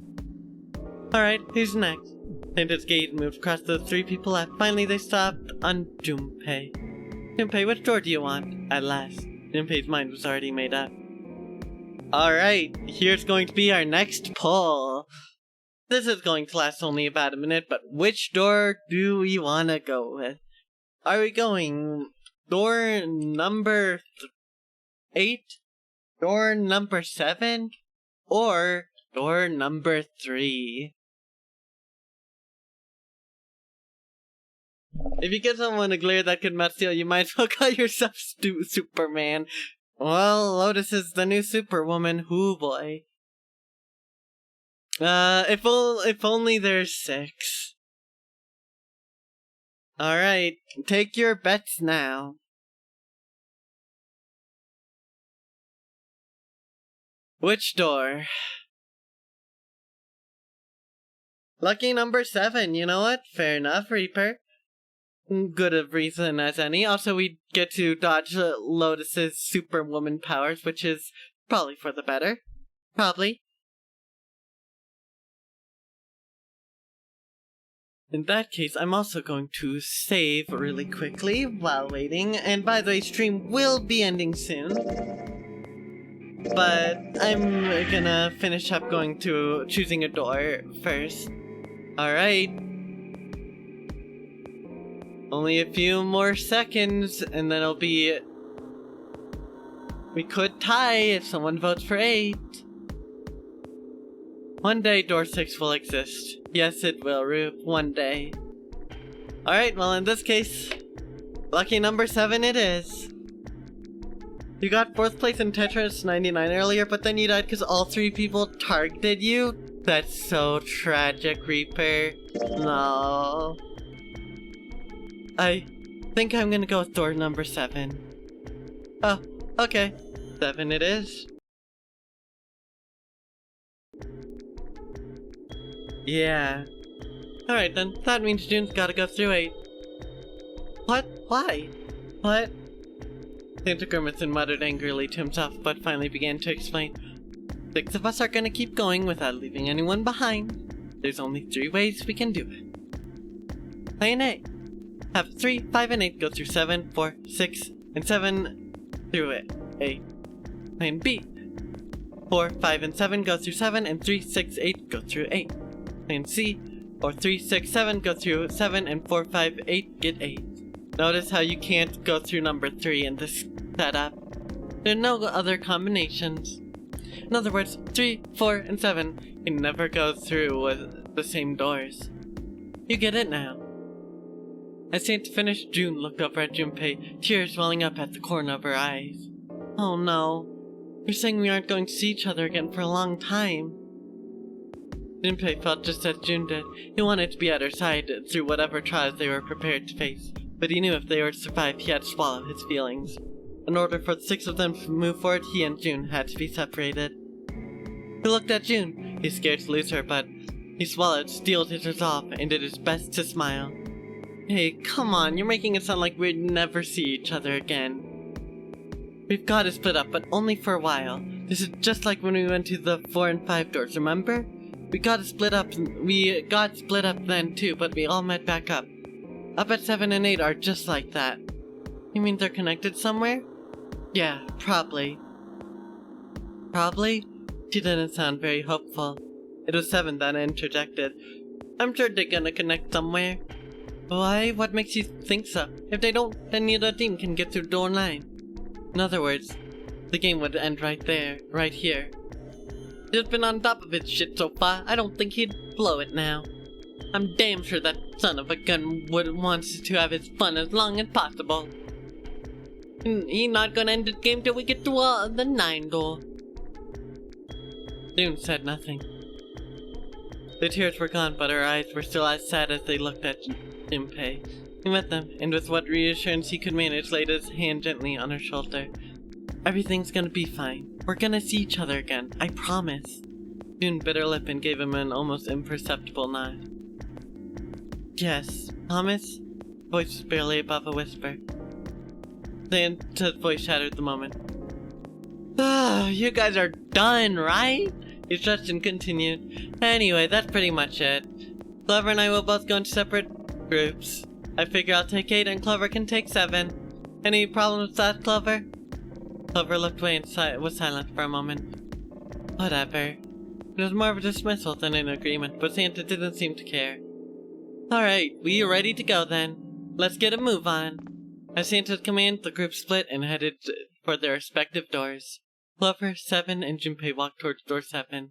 S1: Alright, who's next? Santa's gaze moved across the 3 people left. Finally, they stopped on Junpei. Junpei, which door do you want? At last. Junpei's mind was already made up. Alright, here's going to be our next poll. This is going to last only about a minute, but which door do we want to go with? Are we going door number 8? Door number 7? Or door number 3? If you get someone a glare that could melt steel, you might as well call yourself Superman. Well, Lotus is the new Superwoman. Hoo boy. If only there's 6. Alright, take your bets now. Which door? Lucky number 7, you know what? Fair enough, Reaper. Good of reason as any. Also, we get to dodge Lotus's Superwoman powers, which is probably for the better. Probably. In that case, I'm also going to save really quickly while waiting. And by the way, stream will be ending soon. But I'm gonna finish up going to choosing a door first. Alright. Only a few more seconds, and then it'll be... We could tie if someone votes for 8. One day, door 6 will exist. Yes, it will, Rube. One day. Alright, well, in this case, lucky number 7 it is. You got 4th place in Tetris 99 earlier, but then you died because all 3 people targeted you? That's so tragic, Reaper. No. I think I'm gonna go with door number 7. Oh, okay. 7 it is. Yeah. Alright then, that means June's gotta go through 8. What? Why? What? Santa grimaced and muttered angrily to himself, but finally began to explain. 6 of us are gonna keep going without leaving anyone behind. There's only 3 ways we can do it. Plan A. Have 3, 5, and 8 go through 7, 4, 6, and 7 through it. A. Plan B. 4, 5, and 7 go through 7, and 3, 6, 8 go through 8. And C, or 3, 6, 7 go through 7, and 4, 5, 8 get 8. Notice how you can't go through number 3 in this setup. There are no other combinations. In other words, 3, 4, and 7 can never go through with the same doors. You get it now. As Santa finished, June looked over at Junpei, tears welling up at the corner of her eyes. Oh no. You're saying we aren't going to see each other again for a long time. Junpei felt just as June did. He wanted to be at her side through whatever trials they were prepared to face, but he knew if they were to survive, he had to swallow his feelings. In order for the 6 of them to move forward, he and June had to be separated. He looked at June. He's scared to lose her, but he swallowed, steeled his resolve, and did his best to smile. Hey, come on, you're making it sound like we'd never see each other again. We've got to split up, but only for a while. This is just like when we went to the 4 and 5 doors, remember? We got split up then too, but we all met back up. Up at 7 and 8 are just like that. You mean they're connected somewhere? Yeah, probably. Probably? She didn't sound very hopeful. It was 7 that interjected. I'm sure they're gonna connect somewhere. Why? What makes you think so? If they don't, then neither team can get through door 9. In other words, the game would end right there, right here. He's been on top of his shit so far, I don't think he'd blow it now. I'm damn sure that son of a gun wants to have his fun as long as possible. He's not gonna end the game till we get to the 9 door. June said nothing. The tears were gone, but her eyes were still as sad as they looked at Junpei. He met them, and with what reassurance he could manage, laid his hand gently on her shoulder. Everything's gonna be fine. We're gonna see each other again, I promise. June bit her lip and gave him an almost imperceptible nod. Yes, promise? Voice was barely above a whisper. Santa's voice shattered the moment. You guys are done, right? He stretched and continued. Anyway, that's pretty much it. Clover and I will both go into separate groups. I figure I'll take 8 and Clover can take 7. Any problems with that, Clover? Clover looked away and was silent for a moment. Whatever. It was more of a dismissal than an agreement, but Santa didn't seem to care. Alright, we are ready to go then. Let's get a move on. At Santa's command, the group split and headed for their respective doors. Clover, 7, and Junpei walked towards door 7.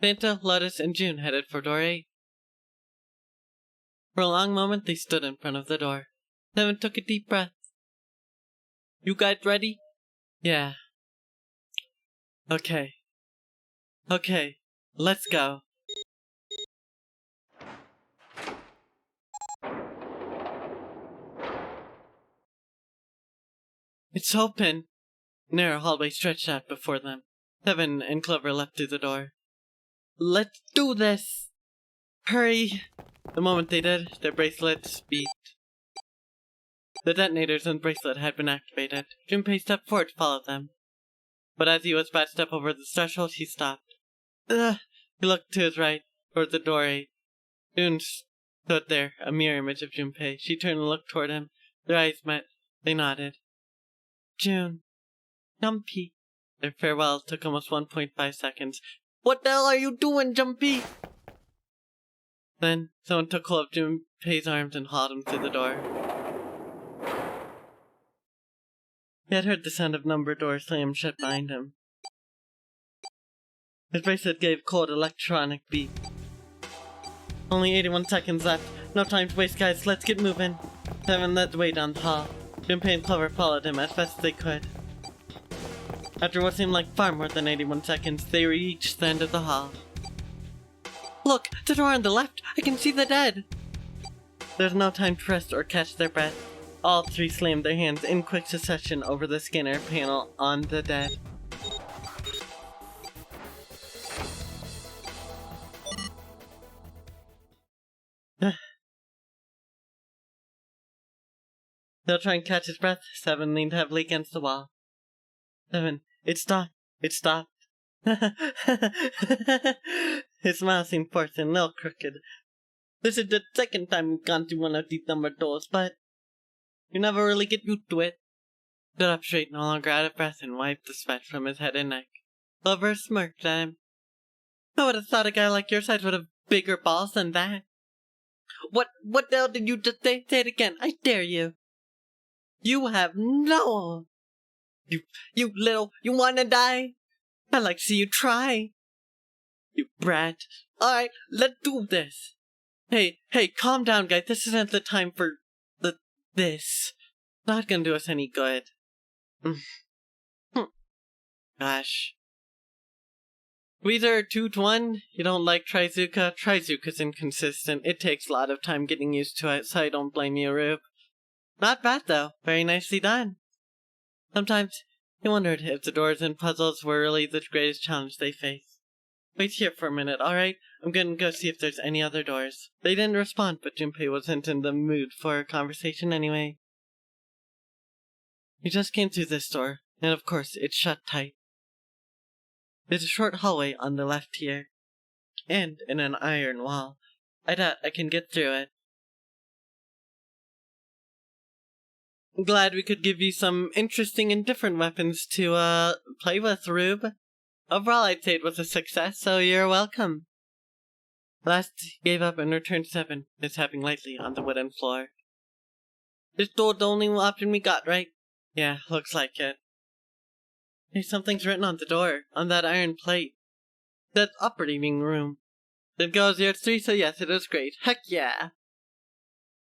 S1: Santa, Lotus, and June headed for door 8. For a long moment, they stood in front of the door. 7 took a deep breath. You guys ready? Yeah. Okay, let's go. It's open. A narrow hallway stretched out before them. 7 and Clover leapt through the door. Let's do this! Hurry! The moment they did, their bracelets beeped. The detonators and bracelet had been activated. Junpei stepped forward to follow them. But as he was about to step over the threshold, he stopped. He looked to his right, toward the door 8. June stood there, a mirror image of Junpei. She turned and looked toward him. Their eyes met. They nodded. June. Jumpy. Their farewell took almost 1.5 seconds. What the hell are you doing, Jumpy? Then, someone took hold of Junpei's arms and hauled him through the door. He had heard the sound of number doors slam shut behind him. His bracelet gave a cold electronic beep. Only 81 seconds left. No time to waste, guys. Let's get moving. 7 led the way down the hall. Junpei and Clover followed him as best as they could. After what seemed like far more than 81 seconds, they reached the end of the hall. Look! The door on the left! I can see the dead! There's no time to rest or catch their breath. All 3 slammed their hands in quick succession over the scanner panel on the dead. They'll try and catch his breath. 7 leaned heavily against the wall. 7, it stopped. It stopped. His smile seemed forced and a little crooked. This is the second time we've gone through one of these number doors, but you never really get used to it. stood up straight, no longer out of breath, and wiped the sweat from his head and neck. Clover smirked at him. I would have thought a guy like your size would have bigger balls than that. What the hell did you just say? Say it again, I dare you. You have no... You wanna die? I'd like to see you try. You brat. Alright, let's do this. Hey, calm down, guys. This isn't the time for this. Not gonna do us any good. Gosh. Weezer 2-1, you don't like Trizuka? Trizuka's inconsistent. It takes a lot of time getting used to it, so I don't blame you, Rube. Not bad, though. Very nicely done. Sometimes he wondered if the doors and puzzles were really the greatest challenge they face. Wait here for a minute, alright? I'm gonna go see if there's any other doors. They didn't respond, but Junpei wasn't in the mood for a conversation anyway. We just came through this door, and of course, it's shut tight. There's a short hallway on the left here, and in an iron wall. I doubt I can get through it. I'm glad we could give you some interesting and different weapons to, play with, Rube. Overall, I'd say it was a success, so you're welcome. Last gave up and returned 7, tapping lightly on the wooden floor. This door's the only option we got, right? Yeah, looks like it. Hey, something's written on the door, on that iron plate. That's operating room. It goes here 3, so yes, it is great. Heck yeah!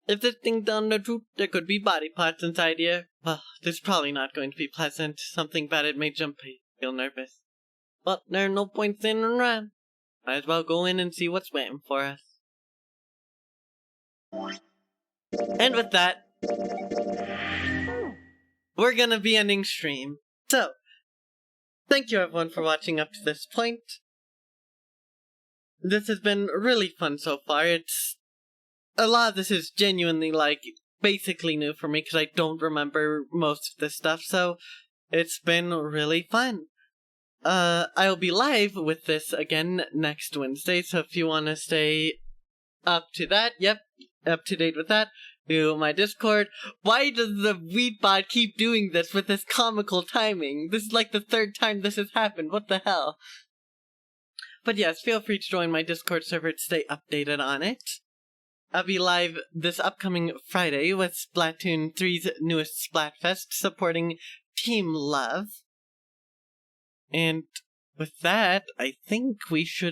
S1: If this thing's telling the truth, there could be body parts inside here. Well, this is probably not going to be pleasant. Something bad it made Junpei feel nervous. But there are no point standing around. Might as well go in and see what's waiting for us. And with that, we're gonna be ending stream. So, thank you everyone for watching up to this point. This has been really fun so far. A lot of this is genuinely, like, basically new for me because I don't remember most of this stuff, so it's been really fun. I'll be live with this again next Wednesday, so if you want to stay up to that, up to date with that, do my Discord. Why does the Weedbot keep doing this with this comical timing? This is like the 3rd time this has happened, what the hell? But yes, feel free to join my Discord server to stay updated on it. I'll be live this upcoming Friday with Splatoon 3's newest Splatfest, supporting Team Love. And with that, I think we should